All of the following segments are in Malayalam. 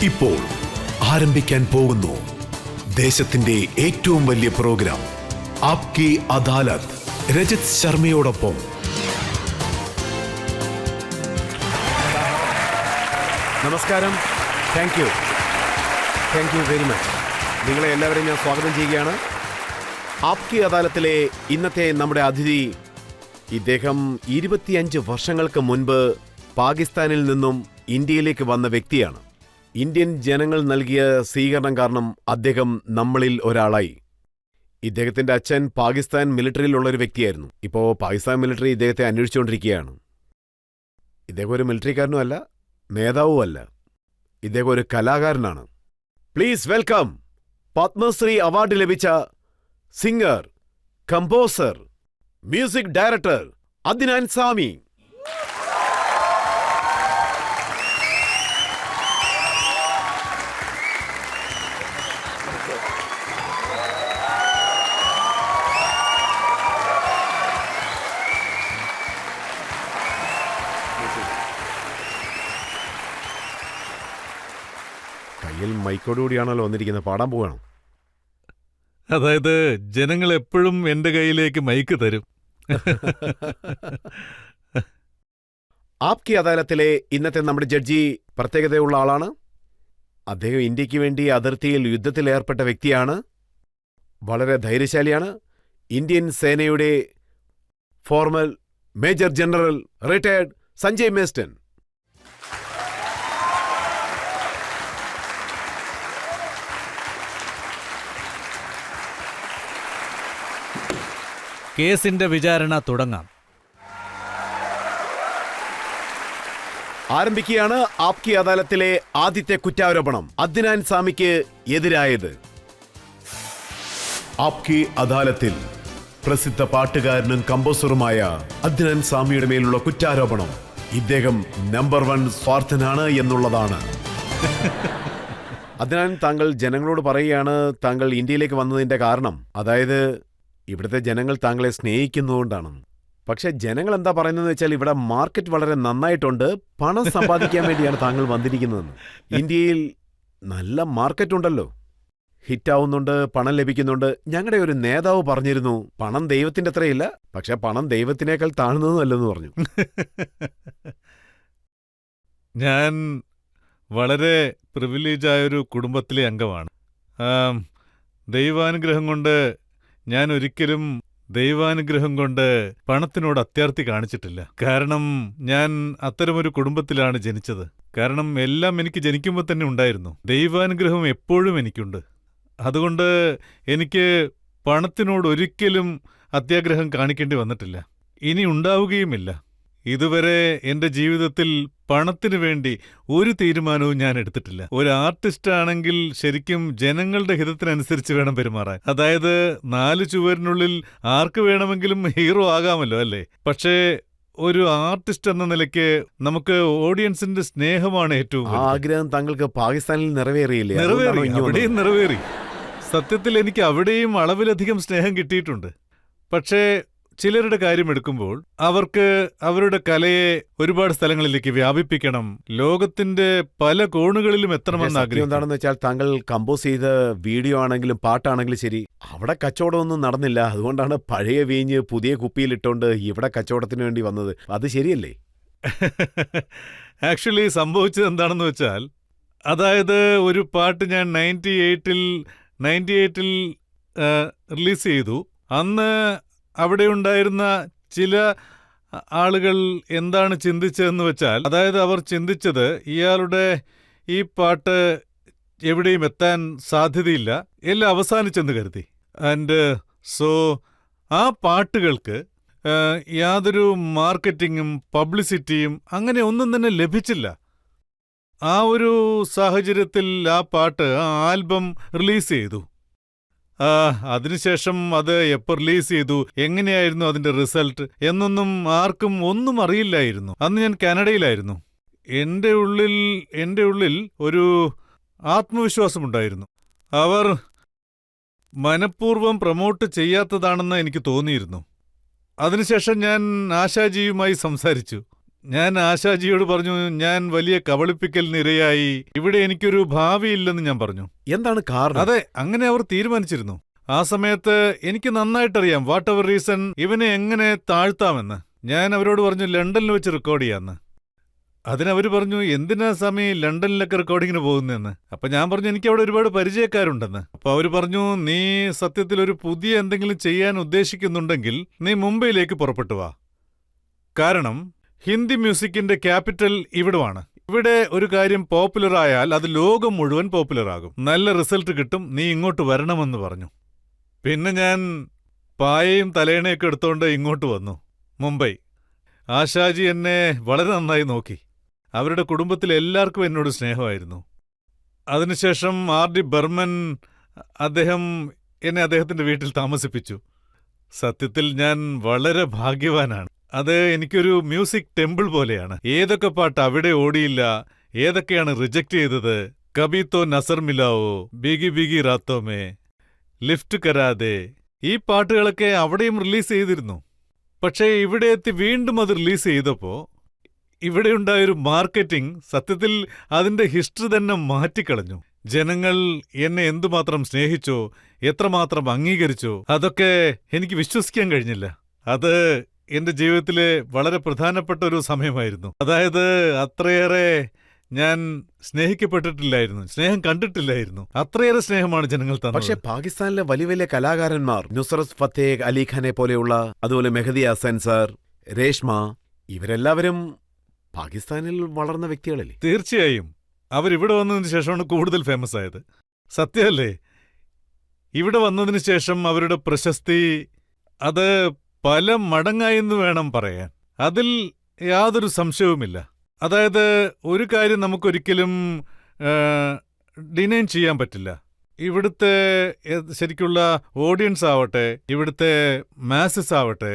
ഇപ്പോൾ ആരംഭിക്കാൻ പോകുന്നു ദേശത്തിന്റെ ഏറ്റവും വലിയ പ്രോഗ്രാം ആപ്കി അദാലത്ത്. രജത് ശർമ്മയോടൊപ്പം നമസ്കാരം. Thank you very much. നിങ്ങളെ എല്ലാവരെയും ഞാൻ സ്വാഗതം ചെയ്യുകയാണ്. ആപ്കി അദാലത്തിലെ ഇന്നത്തെ നമ്മുടെ അതിഥി, ഇദ്ദേഹം 25 വർഷങ്ങൾക്ക് മുൻപ് പാകിസ്ഥാനിൽ നിന്നും ഇന്ത്യയിലേക്ക് വന്ന വ്യക്തിയാണ്. ഇന്ത്യൻ ജനങ്ങൾ നൽകിയ സ്വീകരണം കാരണം അദ്ദേഹം നമ്മളിൽ ഒരാളായി. ഇദ്ദേഹത്തിന്റെ അച്ഛൻ പാകിസ്ഥാൻ മിലിറ്ററിയിലുള്ളൊരു വ്യക്തിയായിരുന്നു. ഇപ്പോൾ പാകിസ്ഥാൻ മിലിറ്ററി ഇദ്ദേഹത്തെ അന്വേഷിച്ചുകൊണ്ടിരിക്കുകയാണ്. ഇദ്ദേഹം ഒരു മിലിറ്ററിക്കാരനുമല്ല, നേതാവുമല്ല. ഇദ്ദേഹം ഒരു കലാകാരനാണ്. പ്ലീസ് വെൽക്കം പത്മശ്രീ അവാർഡ് ലഭിച്ച singer, composer, music director Adnan Sami. കയ്യിൽ മൈക്കോടുകൂടിയാണല്ലോ വന്നിരിക്കുന്നത്. പാടാൻ പോവാണോ? അതായത് ജനങ്ങൾ എപ്പോഴും എന്റെ കയ്യിലേക്ക് മൈക്ക് തരും. ആപ്കി അദാലത്തിലെ ഇന്നത്തെ നമ്മുടെ ജഡ്ജി പ്രത്യേകതയുള്ള ആളാണ്. അദ്ദേഹം ഇന്ത്യക്ക് വേണ്ടി അതിർത്തിയിൽ യുദ്ധത്തിൽ ഏർപ്പെട്ട വ്യക്തിയാണ്. വളരെ ധൈര്യശാലിയാണ്. ഇന്ത്യൻ സേനയുടെ formal major general retired Sanjay Meston. കേസിന്റെ വിചാരണ തുടങ്ങാം. ആരംഭിക്കുകയാണ് ആപ്കി അദാലത്തിലെ ആദ്യത്തെ കുറ്റാരോപണം അദ്നാൻ സാമിക്ക് എതിരായത്. ആപ്കി അദാലത്തിൽ പ്രസിദ്ധ പാട്ടുകാരനും കമ്പോസറുമായ അദ്നാൻ സാമിയുടെ മേലുള്ള കുറ്റാരോപണം ഇദ്ദേഹം നമ്പർ 1 സ്വാർത്ഥനാണ് എന്നുള്ളതാണ്. അദ്നാൻ, താങ്കൾ ജനങ്ങളോട് പറയുകയാണ് താങ്കൾ ഇന്ത്യയിലേക്ക് വന്നതിന്റെ കാരണം, അതായത് ഇവിടുത്തെ ജനങ്ങൾ താങ്കളെ സ്നേഹിക്കുന്നതുകൊണ്ടാണ്. പക്ഷെ ജനങ്ങൾ എന്താ പറയുന്നതെന്ന് വെച്ചാൽ ഇവിടെ മാർക്കറ്റ് വളരെ നന്നായിട്ടുണ്ട്, പണം സമ്പാദിക്കാൻ വേണ്ടിയാണ് താങ്കൾ വന്നിരിക്കുന്നതെന്ന്. ഇന്ത്യയിൽ നല്ല മാർക്കറ്റ് ഉണ്ടല്ലോ, ഹിറ്റാവുന്നുണ്ട്, പണം ലഭിക്കുന്നുണ്ട്. ഞങ്ങളുടെ ഒരു നേതാവ് പറഞ്ഞിരുന്നു, പണം ദൈവത്തിന്റെ അത്രയില്ല, പക്ഷെ പണം ദൈവത്തിനേക്കാൾ താഴ്ന്നതുമല്ലെന്ന് പറഞ്ഞു. ഞാൻ വളരെ പ്രിവിലേജായൊരു കുടുംബത്തിലെ അംഗമാണ്. ദൈവാനുഗ്രഹം കൊണ്ട് ഞാൻ ഒരിക്കലും പണത്തിനോട് അത്യാർത്തി കാണിച്ചിട്ടില്ല. കാരണം ഞാൻ അത്തരമൊരു കുടുംബത്തിലാണ് ജനിച്ചത്. കാരണം എല്ലാം എനിക്ക് ജനിക്കുമ്പോൾ തന്നെ ഉണ്ടായിരുന്നു. ദൈവാനുഗ്രഹം എപ്പോഴും എനിക്കുണ്ട്. അതുകൊണ്ട് എനിക്ക് പണത്തിനോട് ഒരിക്കലും അത്യാഗ്രഹം കാണിക്കേണ്ടി വന്നിട്ടില്ല, ഇനി ഉണ്ടാവുകയുമില്ല. ഇതുവരെ എന്റെ ജീവിതത്തിൽ പണത്തിനു വേണ്ടി ഒരു തീരുമാനവും ഞാൻ എടുത്തിട്ടില്ല. ഒരു ആർട്ടിസ്റ്റ് ആണെങ്കിൽ ശരിക്കും ജനങ്ങളുടെ ഹിതത്തിനനുസരിച്ച് വേണം പെരുമാറാൻ. അതായത് 4 ചുവരിനുള്ളിൽ ആർക്ക് വേണമെങ്കിലും ഹീറോ ആകാമല്ലോ, അല്ലേ? പക്ഷേ ഒരു ആർട്ടിസ്റ്റ് എന്ന നിലയ്ക്ക് നമുക്ക് ഓഡിയൻസിന്റെ സ്നേഹമാണ് ഏറ്റവും. ആഗ്രഹം താങ്കൾക്ക് പാകിസ്ഥാനിൽ നിറവേറിയില്ലേ? അവിടെയും നിറവേറി. സത്യത്തിൽ എനിക്ക് അവിടെയും അളവിലധികം സ്നേഹം കിട്ടിയിട്ടുണ്ട്. പക്ഷേ ചിലരുടെ കാര്യമെടുക്കുമ്പോൾ അവർക്ക് അവരുടെ കലയെ ഒരുപാട് സ്ഥലങ്ങളിലേക്ക് വ്യാപിപ്പിക്കണം, ലോകത്തിന്റെ പല കോണുകളിലും എത്തണമെന്ന് ആഗ്രഹം. എന്താണെന്ന് വെച്ചാൽ താങ്കൾ കമ്പോസ് ചെയ്ത വീഡിയോ ആണെങ്കിലും പാട്ടാണെങ്കിലും ശരി, അവിടെ കച്ചവടമൊന്നും നടന്നില്ല. അതുകൊണ്ടാണ് പഴയ വീഞ്ഞ് പുതിയ കുപ്പിയിലിട്ടുകൊണ്ട് ഇവിടെ കച്ചവടത്തിന് വേണ്ടി വന്നത്. അത് ശരിയല്ലേ? ആക്ച്വലി സംഭവിച്ചത് എന്താണെന്ന് വെച്ചാൽ, അതായത് ഒരു പാട്ട് ഞാൻ 98-ൽ റിലീസ് ചെയ്തു. അന്ന് അവിടെ ഉണ്ടായിരുന്ന ചില ആളുകൾ എന്താണ് ചിന്തിച്ചതെന്ന് വെച്ചാൽ, അതായത് അവർ ചിന്തിച്ചത് ഇയാളുടെ ഈ പാട്ട് എവിടെയും എത്താൻ സാധ്യതയില്ല, എല്ലാം അവസാനിച്ചെന്ന് കരുതി. ആൻഡ് സോ ആ പാട്ടുകൾക്ക് യാതൊരു മാർക്കറ്റിങ്ങും പബ്ലിസിറ്റിയും അങ്ങനെ ഒന്നും തന്നെ ലഭിച്ചില്ല. ആ ഒരു സാഹചര്യത്തിൽ ആ ആൽബം റിലീസ് ചെയ്തു. അതിനുശേഷം അത് എപ്പോൾ റിലീസ് ചെയ്തു, എങ്ങനെയായിരുന്നു അതിന്റെ റിസൾട്ട് എന്നൊന്നും ആർക്കും ഒന്നും അറിയില്ലായിരുന്നു. അന്ന് ഞാൻ കാനഡയിലായിരുന്നു. എന്റെ ഉള്ളിൽ ഒരു ആത്മവിശ്വാസമുണ്ടായിരുന്നു. അവർ മനഃപൂർവ്വം പ്രൊമോട്ട് ചെയ്യാത്തതാണെന്ന് എനിക്ക് തോന്നിയിരുന്നു. അതിനുശേഷം ഞാൻ ആശാജിയുമായി സംസാരിച്ചു. ഞാൻ ആശാജിയോട് പറഞ്ഞു, ഞാൻ വലിയ കബളിപ്പിക്കലിന് ഇരയായി, ഇവിടെ എനിക്കൊരു ഭാവിയില്ലെന്ന് ഞാൻ പറഞ്ഞു. എന്താണ് കാരണം? അതെ, അങ്ങനെ അവർ തീരുമാനിച്ചിരുന്നു. ആ സമയത്ത് എനിക്ക് നന്നായിട്ടറിയാം വാട്ട് എവർ റീസൺ ഇവനെ എങ്ങനെ താഴ്ത്താമെന്ന്. ഞാൻ അവരോട് പറഞ്ഞു ലണ്ടനിൽ വെച്ച് റെക്കോർഡ് ചെയ്യാന്ന്. അതിനവർ പറഞ്ഞു, എന്തിനാ സമയം ലണ്ടനിലൊക്കെ റെക്കോർഡിങ്ങിന് പോകുന്നതെന്ന്. അപ്പൊ ഞാൻ പറഞ്ഞു, എനിക്ക് അവിടെ ഒരുപാട് പരിചയക്കാരുണ്ടെന്ന്. അപ്പൊ അവർ പറഞ്ഞു, നീ സത്യത്തിൽ ഒരു പുതിയ എന്തെങ്കിലും ചെയ്യാൻ ഉദ്ദേശിക്കുന്നുണ്ടെങ്കിൽ നീ മുംബൈയിലേക്ക് പുറപ്പെട്ടു വാ. കാരണം ഹിന്ദി മ്യൂസിക്കിന്റെ ക്യാപിറ്റൽ ഇവിടുമാണ്. ഇവിടെ ഒരു കാര്യം പോപ്പുലർ ആയാൽ അത് ലോകം മുഴുവൻ പോപ്പുലർ ആകും. നല്ല റിസൾട്ട് കിട്ടും, നീ ഇങ്ങോട്ട് വരണമെന്ന് പറഞ്ഞു. പിന്നെ ഞാൻ പായയും തലേണയൊക്കെ എടുത്തോണ്ട് ഇങ്ങോട്ട് വന്നു, മുംബൈ. ആശാജി എന്നെ വളരെ നന്നായി നോക്കി. അവരുടെ കുടുംബത്തിൽ എല്ലാവർക്കും എന്നോട് സ്നേഹമായിരുന്നു. അതിനുശേഷം R.D. ബർമൻ അദ്ദേഹം എന്നെ അദ്ദേഹത്തിന്റെ വീട്ടിൽ താമസിപ്പിച്ചു. സത്യത്തിൽ ഞാൻ വളരെ ഭാഗ്യവാനാണ്. അത് എനിക്കൊരു മ്യൂസിക് ടെമ്പിൾ പോലെയാണ്. ഏതൊക്കെ പാട്ട് അവിടെ ഓടിയില്ല, ഏതൊക്കെയാണ് റിജക്റ്റ് ചെയ്തത്, കബി തോ നസർ മിലാവോ, ബിഗി ബിഗി റാത്തോമേ, ലിഫ്റ്റ് കരാതെ, ഈ പാട്ടുകളൊക്കെ അവിടെയും റിലീസ് ചെയ്തിരുന്നു. പക്ഷേ ഇവിടെ എത്തി വീണ്ടും അത് റിലീസ് ചെയ്തപ്പോ ഇവിടെയുണ്ടായൊരു മാർക്കറ്റിംഗ് സത്യത്തിൽ അതിന്റെ ഹിസ്റ്ററി തന്നെ മാറ്റിക്കളഞ്ഞു. ജനങ്ങൾ എന്നെ എന്തുമാത്രം സ്നേഹിച്ചോ, എത്രമാത്രം അംഗീകരിച്ചോ, അതൊക്കെ എനിക്ക് വിശ്വസിക്കാൻ കഴിഞ്ഞില്ല. അത് എന്റെ ജീവിതത്തിലെ വളരെ പ്രധാനപ്പെട്ട ഒരു സമയമായിരുന്നു. അതായത് അത്രയേറെ ഞാൻ സ്നേഹിക്കപ്പെട്ടിട്ടില്ലായിരുന്നു, സ്നേഹം കണ്ടിട്ടില്ലായിരുന്നു. അത്രയേറെ സ്നേഹമാണ് ജനങ്ങൾ പക്ഷെ തന്നത്. പാകിസ്ഥാനിലെ വലിയ വലിയ കലാകാരന്മാർ, നുസ്രത് ഫത്തേഹ് അലി ഖാനെ പോലെയുള്ള, അതുപോലെ മെഹദി ഹസൻ സാർ, രേഷ്മ, ഇവരെല്ലാവരും പാകിസ്ഥാനിൽ വളർന്ന വ്യക്തികളല്ലേ? തീർച്ചയായും അവരിവിടെ വന്നതിന് ശേഷമാണ് കൂടുതൽ ഫേമസ് ആയത്. സത്യമല്ലേ? ഇവിടെ വന്നതിന് ശേഷം അവരുടെ പ്രശസ്തി അത് പല മടങ്ങായെന്ന് വേണം പറയാൻ. അതിൽ യാതൊരു സംശയവുമില്ല. അതായത് ഒരു കാര്യം നമുക്കൊരിക്കലും ഡിനൈൻ ചെയ്യാൻ പറ്റില്ല. ഇവിടുത്തെ ശരിക്കുള്ള ഓഡിയൻസ് ആവട്ടെ, ഇവിടുത്തെ മാസസ് ആവട്ടെ,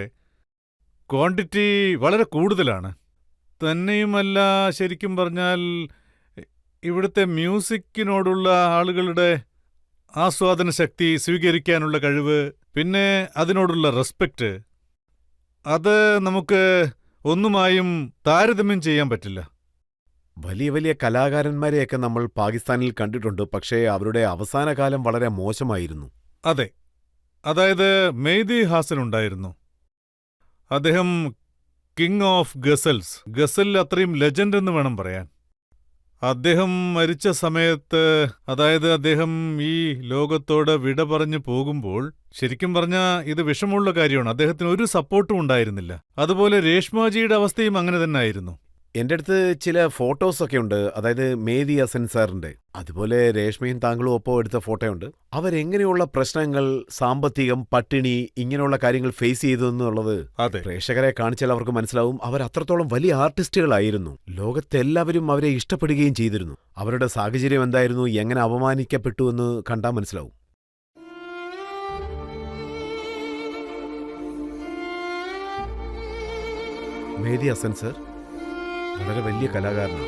ക്വാണ്ടിറ്റി വളരെ കൂടുതലാണ്. തന്നെയുമല്ല, ശരിക്കും പറഞ്ഞാൽ ഇവിടുത്തെ മ്യൂസിക്കിനോടുള്ള ആളുകളുടെ ആസ്വാദന ശക്തി, സ്വീകരിക്കാനുള്ള കഴിവ്, പിന്നെ അതിനോടുള്ള റെസ്പെക്റ്റ്, അത് നമുക്ക് ഒന്നുമായും താരതമ്യം ചെയ്യാൻ പറ്റില്ല. വലിയ വലിയ കലാകാരന്മാരെയൊക്കെ നമ്മൾ പാകിസ്ഥാനിൽ കണ്ടിട്ടുണ്ട്. പക്ഷേ അവരുടെ അവസാന കാലം വളരെ മോശമായിരുന്നു. അതെ, അതായത് മെഹ്ദി ഹാസൻ ഉണ്ടായിരുന്നു. അദ്ദേഹം കിങ് ഓഫ് ഗസൽസ്, ഗസൽ അത്രയും ലെജൻഡ് എന്ന് വേണം പറയാൻ. അദ്ദേഹം മരിച്ച സമയത്ത്, അതായത് അദ്ദേഹം ഈ ലോകത്തോട് വിട പറഞ്ഞു പോകുമ്പോൾ, ശരിക്കും പറഞ്ഞാൽ ഇത് വിഷമമുള്ള കാര്യമാണ്. അദ്ദേഹത്തിന് ഒരു സപ്പോർട്ടും ഉണ്ടായിരുന്നില്ല. അതുപോലെ രേഷ്മാജിയുടെ അവസ്ഥയും അങ്ങനെ തന്നെ ആയിരുന്നു. എൻ്റെ അടുത്ത് ചില ഫോട്ടോസൊക്കെ ഉണ്ട്, അതായത് മെഹദി ഹസൻ സാറിന്റെ, അതുപോലെ രേഷ്മയും താങ്കളും ഒപ്പം എടുത്ത ഫോട്ടോയുണ്ട്. അവരെങ്ങനെയുള്ള പ്രശ്നങ്ങൾ, സാമ്പത്തികം, പട്ടിണി, ഇങ്ങനെയുള്ള കാര്യങ്ങൾ ഫേസ് ചെയ്തു എന്നുള്ളത് അതെ, പ്രേക്ഷകരെ കാണിച്ചാൽ അവർക്ക് മനസ്സിലാവും. അവർ അത്രത്തോളം വലിയ ആർട്ടിസ്റ്റുകളായിരുന്നു. ലോകത്തെല്ലാവരും അവരെ ഇഷ്ടപ്പെടുകയും ചെയ്തിരുന്നു. അവരുടെ സാഹചര്യം എന്തായിരുന്നു, എങ്ങനെ അപമാനിക്കപ്പെട്ടു എന്ന് കണ്ടാൽ മനസ്സിലാവും. മെഹദി ഹസൻ സർ വളരെ വലിയ കലാകാരനാണ്.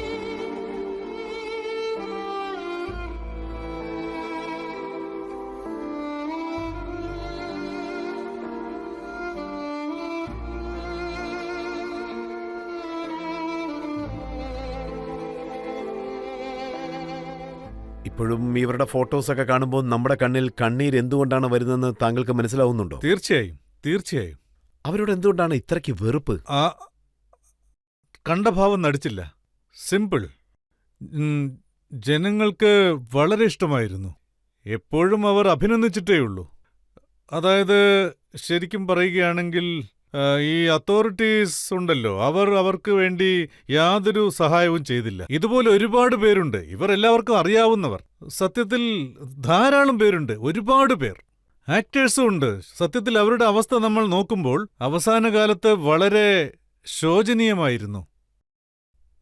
ഇപ്പോഴും ഇവരുടെ ഫോട്ടോസൊക്കെ കാണുമ്പോൾ നമ്മുടെ കണ്ണിൽ കണ്ണീര് എന്തുകൊണ്ടാണ് വരുന്നതെന്ന് താങ്കൾക്ക് മനസ്സിലാവുന്നുണ്ടോ? തീർച്ചയായും, തീർച്ചയായും. അവരോട് എന്തുകൊണ്ടാണ് ഇത്രയ്ക്ക് വെറുപ്പ്? ആ കണ്ട ഭാവം നടിച്ചില്ല. സിമ്പിൾ. ജനങ്ങൾക്ക് വളരെ ഇഷ്ടമായിരുന്നു. എപ്പോഴും അവർ അഭിനന്ദിച്ചിട്ടേയുള്ളൂ. അതായത് ശരിക്കും പറയുകയാണെങ്കിൽ ഈ അതോറിറ്റീസ് ഉണ്ടല്ലോ, അവർക്ക് വേണ്ടി യാതൊരു സഹായവും ചെയ്തില്ല. ഇതുപോലെ ഒരുപാട് പേരുണ്ട്, ഇവർ എല്ലാവർക്കും അറിയാവുന്നവർ. സത്യത്തിൽ ധാരാളം പേരുണ്ട്, ഒരുപാട് പേർ. ആക്ടേഴ്സും ഉണ്ട്. സത്യത്തിൽ അവരുടെ അവസ്ഥ നമ്മൾ നോക്കുമ്പോൾ അവസാന കാലത്ത് വളരെ ശോചനീയമായിരുന്നു.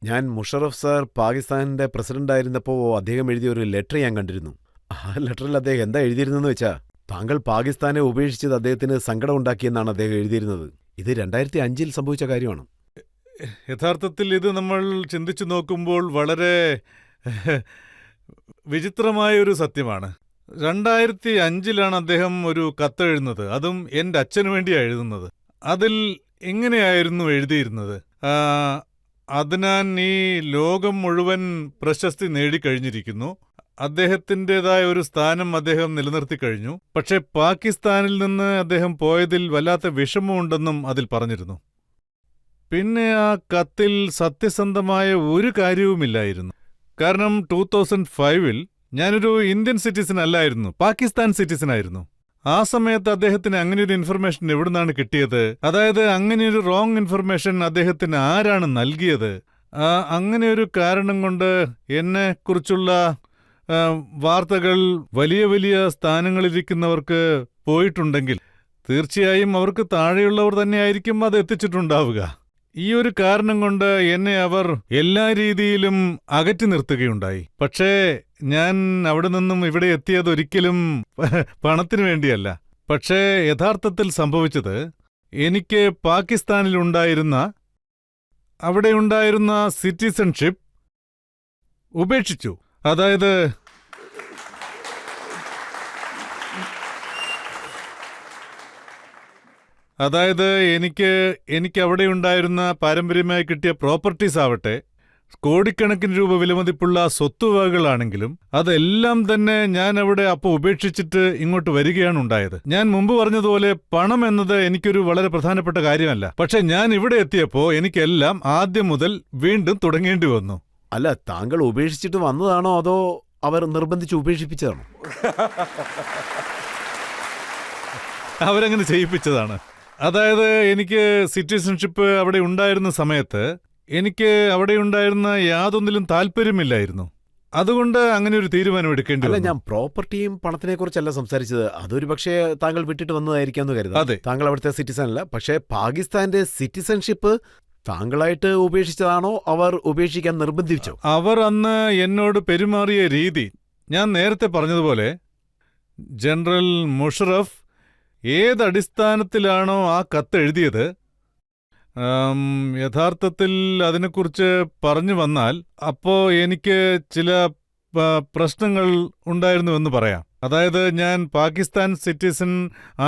ഞാൻ മുഷറഫ് സാർ പാകിസ്ഥാനിന്റെ പ്രസിഡന്റായിരുന്നപ്പോൾ അദ്ദേഹം എഴുതിയ ഒരു ലെറ്റർ ഞാൻ കണ്ടിരുന്നു. ആ ലെറ്ററിൽ അദ്ദേഹം എന്താ എഴുതിയിരുന്നെന്ന് വെച്ചാൽ, താങ്കൾ പാകിസ്ഥാനെ ഉപേക്ഷിച്ചത് അദ്ദേഹത്തിന് സങ്കടം ഉണ്ടാക്കിയെന്നാണ് അദ്ദേഹം എഴുതിയിരുന്നത്. ഇത് 2005 സംഭവിച്ച കാര്യമാണ്. യഥാർത്ഥത്തിൽ ഇത് നമ്മൾ ചിന്തിച്ചു നോക്കുമ്പോൾ വളരെ വിചിത്രമായൊരു സത്യമാണ്. 2005 അദ്ദേഹം ഒരു കത്തെഴുതുന്നത്. അതും എൻ്റെ അച്ഛനു വേണ്ടിയാണ് എഴുതുന്നത്. അതിൽ ഇങ്ങനെയായിരുന്നു എഴുതിയിരുന്നത്: അദ്നാൻ ഈ ലോകം മുഴുവൻ പ്രശസ്തി നേടിക്കഴിഞ്ഞിരിക്കുന്നു. അദ്ദേഹത്തിൻ്റെതായ ഒരു സ്ഥാനം അദ്ദേഹം നിലനിർത്തി കഴിഞ്ഞു. പക്ഷേ പാകിസ്ഥാനിൽ നിന്ന് അദ്ദേഹം പോയതിൽ വല്ലാത്ത വിഷമമുണ്ടെന്നും അതിൽ പറഞ്ഞിരുന്നു. പിന്നെ ആ കത്തിൽ സത്യസന്ധമായ ഒരു കാര്യവുമില്ലായിരുന്നു. കാരണം 2005-ൽ ഞാനൊരു ഇന്ത്യൻ സിറ്റിസൺ അല്ലായിരുന്നു, പാകിസ്ഥാൻ സിറ്റിസൺ ആയിരുന്നു. ആ സമയത്ത് അദ്ദേഹത്തിന് അങ്ങനെയൊരു ഇൻഫർമേഷൻ എവിടുന്നാണ് കിട്ടിയത്? അതായത് അങ്ങനെയൊരു റോങ് ഇൻഫർമേഷൻ അദ്ദേഹത്തിന് ആരാണ് നൽകിയത്? അങ്ങനെയൊരു കാരണം കൊണ്ട് എന്നെക്കുറിച്ചുള്ള വാർത്തകൾ വലിയ വലിയ സ്ഥാനങ്ങളിലിരിക്കുന്നവർക്ക് പോയിട്ടുണ്ടെങ്കിൽ തീർച്ചയായും അവർക്ക് താഴെയുള്ളവർ തന്നെയായിരിക്കും അത് എത്തിച്ചിട്ടുണ്ടാവുക. ഈ ഒരു കാരണം കൊണ്ട് എന്നെ അവർ എല്ലാ രീതിയിലും അകറ്റി നിർത്തുകയുണ്ടായി. പക്ഷേ ഞാൻ അവിടെ നിന്നും ഇവിടെ എത്തിയത് ഒരിക്കലും പണത്തിനു വേണ്ടിയല്ല. പക്ഷേ യഥാർത്ഥത്തിൽ സംഭവിച്ചത്, എനിക്ക് പാകിസ്ഥാനിലുണ്ടായിരുന്ന അവിടെയുണ്ടായിരുന്ന സിറ്റിസൺഷിപ്പ് ഉപേക്ഷിച്ചു. അതായത് എനിക്ക് അവിടെയുണ്ടായിരുന്ന പാരമ്പര്യമായി കിട്ടിയ പ്രോപ്പർട്ടീസ് ആവട്ടെ, കോടിക്കണക്കിന് രൂപ വിലമതിപ്പുള്ള സ്വത്തുവകകളാണെങ്കിലും അതെല്ലാം തന്നെ ഞാൻ അവിടെ അപ്പോൾ ഉപേക്ഷിച്ചിട്ട് ഇങ്ങോട്ട് വരികയാണ് ഉണ്ടായത്. ഞാൻ മുമ്പ് പറഞ്ഞതുപോലെ പണം എന്നത് എനിക്കൊരു വളരെ പ്രധാനപ്പെട്ട കാര്യമല്ല. പക്ഷെ ഞാൻ ഇവിടെ എത്തിയപ്പോൾ എനിക്കെല്ലാം ആദ്യം മുതൽ വീണ്ടും തുടങ്ങേണ്ടി വന്നു. അല്ല, താങ്കൾ ഉപേക്ഷിച്ചിട്ട് വന്നതാണോ അതോ അവർ നിർബന്ധിച്ച് ഉപേക്ഷിപ്പിച്ചതാണോ? അവരങ്ങനെ ചെയ്യിപ്പിച്ചതാണ്. അതായത് എനിക്ക് സിറ്റിസൺഷിപ്പ് അവിടെ ഉണ്ടായിരുന്ന സമയത്ത് എനിക്ക് അവിടെയുണ്ടായിരുന്ന യാതൊന്നിലും താല്പര്യമില്ലായിരുന്നു. അതുകൊണ്ട് അങ്ങനെ ഒരു തീരുമാനം എടുക്കേണ്ടി അല്ല, വന്നു. ഞാൻ പ്രോപ്പർട്ടിയും പണത്തിനെ കുറിച്ചല്ല സംസാരിച്ചത്. അതൊരു പക്ഷേ താങ്കൾ വിട്ടിട്ട് വന്നതായിരിക്കാന്ന് കരുതാം. അതെ. താങ്കൾ അവിടുത്തെ സിറ്റിസൺ അല്ല. പക്ഷേ പാകിസ്ഥാന്റെ സിറ്റിസൺഷിപ്പ് താങ്കളായിട്ട് ഉപേക്ഷിച്ചതാണോ അവർ ഉപേക്ഷിക്കാൻ നിർബന്ധിച്ചോ? അവർ അന്ന് എന്നോട് പെരുമാറിയ രീതി, ഞാൻ നേരത്തെ പറഞ്ഞതുപോലെ ജനറൽ മുഷറഫ് ഏതടിസ്ഥാനത്തിലാണോ ആ കത്തെഴുതിയത്, യഥാർത്ഥത്തിൽ അതിനെക്കുറിച്ച് പറഞ്ഞു വന്നാൽ അപ്പോൾ എനിക്ക് ചില പ്രശ്നങ്ങൾ ഉണ്ടായിരുന്നുവെന്ന് പറയാം. അതായത് ഞാൻ പാകിസ്ഥാൻ സിറ്റിസൺ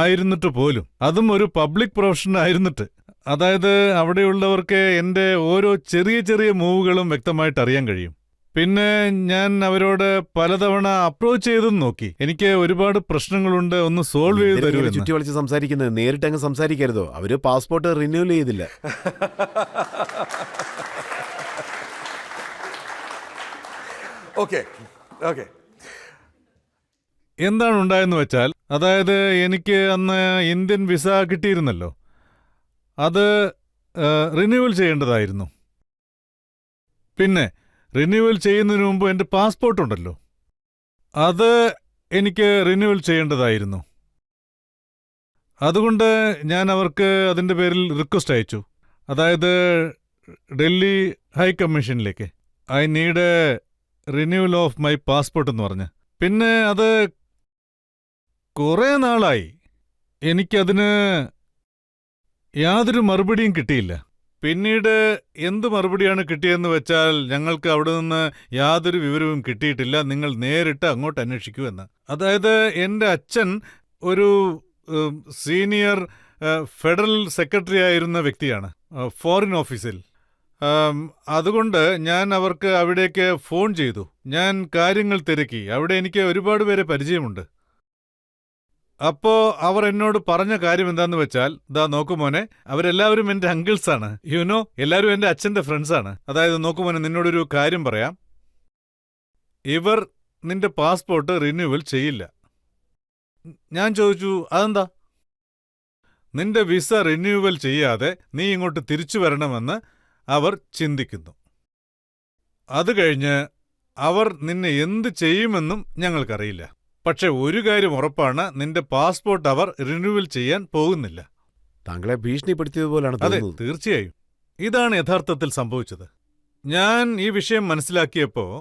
ആയിരുന്നിട്ട് പോലും, അതും ഒരു പബ്ലിക് പ്രൊഫഷൻ ആയിരുന്നിട്ട്, അതായത് അവിടെയുള്ളവർക്ക് എൻ്റെ ഓരോ ചെറിയ ചെറിയ മൂവുകളും വ്യക്തമായിട്ട് അറിയാൻ കഴിയും. പിന്നെ ഞാൻ അവരോട് പലതവണ അപ്രോച്ച് ചെയ്തും നോക്കി. എനിക്ക് ഒരുപാട് പ്രശ്നങ്ങളുണ്ട്, ഒന്ന് സോൾവ് ചെയ്ത് തരുമെന്ന്. ചുറ്റി വളച്ച് സംസാരിക്കുന്നത്, നേരിട്ട് അങ്ങ് സംസാരിക്കരുതോ? അവര് പാസ്പോർട്ട് റിന്യൂവൽ ചെയ്തില്ല. എന്താണ് ഉണ്ടായെന്ന് വെച്ചാൽ, അതായത് എനിക്ക് അന്ന് ഇന്ത്യൻ വിസ കിട്ടിയിരുന്നല്ലോ, അത് റിന്യൂവൽ ചെയ്യേണ്ടതായിരുന്നു. പിന്നെ റിന്യൂവൽ ചെയ്യുന്നതിന് മുമ്പ് എൻ്റെ പാസ്പോർട്ടുണ്ടല്ലോ, അത് എനിക്ക് റിന്യൂവൽ ചെയ്യേണ്ടതായിരുന്നു. അതുകൊണ്ട് ഞാൻ അവർക്ക് അതിൻ്റെ പേരിൽ റിക്വസ്റ്റ് അയച്ചു. അതായത് ഡൽഹി ഹൈക്കമ്മീഷനിലേക്ക്, I need a renewal of my passport എന്ന് പറഞ്ഞ്. പിന്നെ അത് കുറേ നാളായി, എനിക്കതിന് യാതൊരു മറുപടിയും കിട്ടിയില്ല. പിന്നീട് എന്ത് മറുപടിയാണ് കിട്ടിയെന്ന് വെച്ചാൽ, ഞങ്ങൾക്ക് അവിടെ നിന്ന് യാതൊരു വിവരവും കിട്ടിയിട്ടില്ല, നിങ്ങൾ നേരിട്ട് അങ്ങോട്ട് അന്വേഷിക്കൂ എന്ന്. അതായത് എൻ്റെ അച്ഛൻ ഒരു സീനിയർ ഫെഡറൽ സെക്രട്ടറി ആയിരുന്ന വ്യക്തിയാണ് ഫോറിൻ ഓഫീസിൽ. അതുകൊണ്ട് ഞാൻ അവർക്ക് അവിടേക്ക് ഫോൺ ചെയ്തു. ഞാൻ കാര്യങ്ങൾ തിരക്കി. അവിടെ എനിക്ക് ഒരുപാട് പേരെ പരിചയമുണ്ട്. അപ്പോ അവർ എന്നോട് പറഞ്ഞ കാര്യം എന്താന്ന് വെച്ചാൽ, ദാ നോക്കുമോനെ, അവരെല്ലാവരും എൻ്റെ അങ്കിൾസാണ്, യുനോ, എല്ലാവരും എൻ്റെ അച്ഛൻ്റെ ഫ്രണ്ട്സാണ്. അതായത് നോക്കുമോനെ, നിന്നോടൊരു കാര്യം പറയാം, ഇവർ നിന്റെ പാസ്പോർട്ട് റിന്യൂവൽ ചെയ്യില്ല. ഞാൻ ചോദിച്ചു, അതെന്താ? നിന്റെ വിസ റിന്യൂവൽ ചെയ്യാതെ നീ ഇങ്ങോട്ട് തിരിച്ചു വരണമെന്ന് അവർ ചിന്തിക്കുന്നു. അത് കഴിഞ്ഞ് അവർ നിന്നെ എന്ത് ചെയ്യുമെന്നും ഞങ്ങൾക്കറിയില്ല. പക്ഷെ ഒരു കാര്യം ഉറപ്പാണ്, നിന്റെ പാസ്പോർട്ട് അവർ റിന്യൂവൽ ചെയ്യാൻ പോകുന്നില്ല. താങ്കളെ ഭീഷണിപ്പെടുത്തിയതുപോലാണ് അതെ, തോന്നുന്നത്. തീർച്ചയായും. ഇതാണ് യഥാർത്ഥത്തിൽ സംഭവിച്ചത്. ഞാൻ ഈ വിഷയം മനസ്സിലാക്കിയപ്പോൾ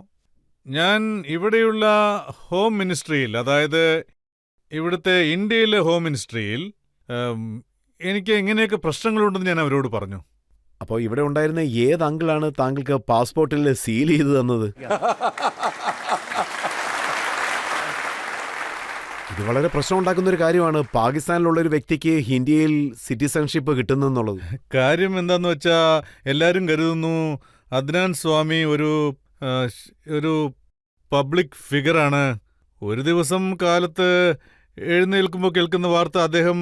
ഞാൻ ഇവിടെയുള്ള ഹോം മിനിസ്ട്രിയിൽ, അതായത് ഇവിടുത്തെ ഇന്ത്യയിലെ ഹോം മിനിസ്ട്രിയിൽ എനിക്ക് എങ്ങനെയൊക്കെ പ്രശ്നങ്ങളുണ്ടെന്ന് ഞാൻ അവരോട് പറഞ്ഞു. അപ്പോൾ ഇവിടെ ഉണ്ടായിരുന്ന ഏത് അങ്കിളാണ് താങ്കൾക്ക് പാസ്പോർട്ടിൽ സീൽ ചെയ്ത് തന്നത്? ഇത് വളരെ പ്രശ്നം ഉണ്ടാക്കുന്ന ഒരു കാര്യമാണ് പാകിസ്ഥാനിലുള്ള ഒരു വ്യക്തിക്ക് ഇന്ത്യയിൽ സിറ്റിസൺഷിപ്പ് കിട്ടുന്നെന്നുള്ളത്. കാര്യം എന്താന്ന് വെച്ചാ എല്ലാരും കരുതുന്നു അദ്നാൻ സ്വാമി ഒരു പബ്ലിക് ഫിഗറാണ്. ഒരു ദിവസം കാലത്ത് എഴുന്നേൽക്കുമ്പോൾ കേൾക്കുന്ന വാർത്ത അദ്ദേഹം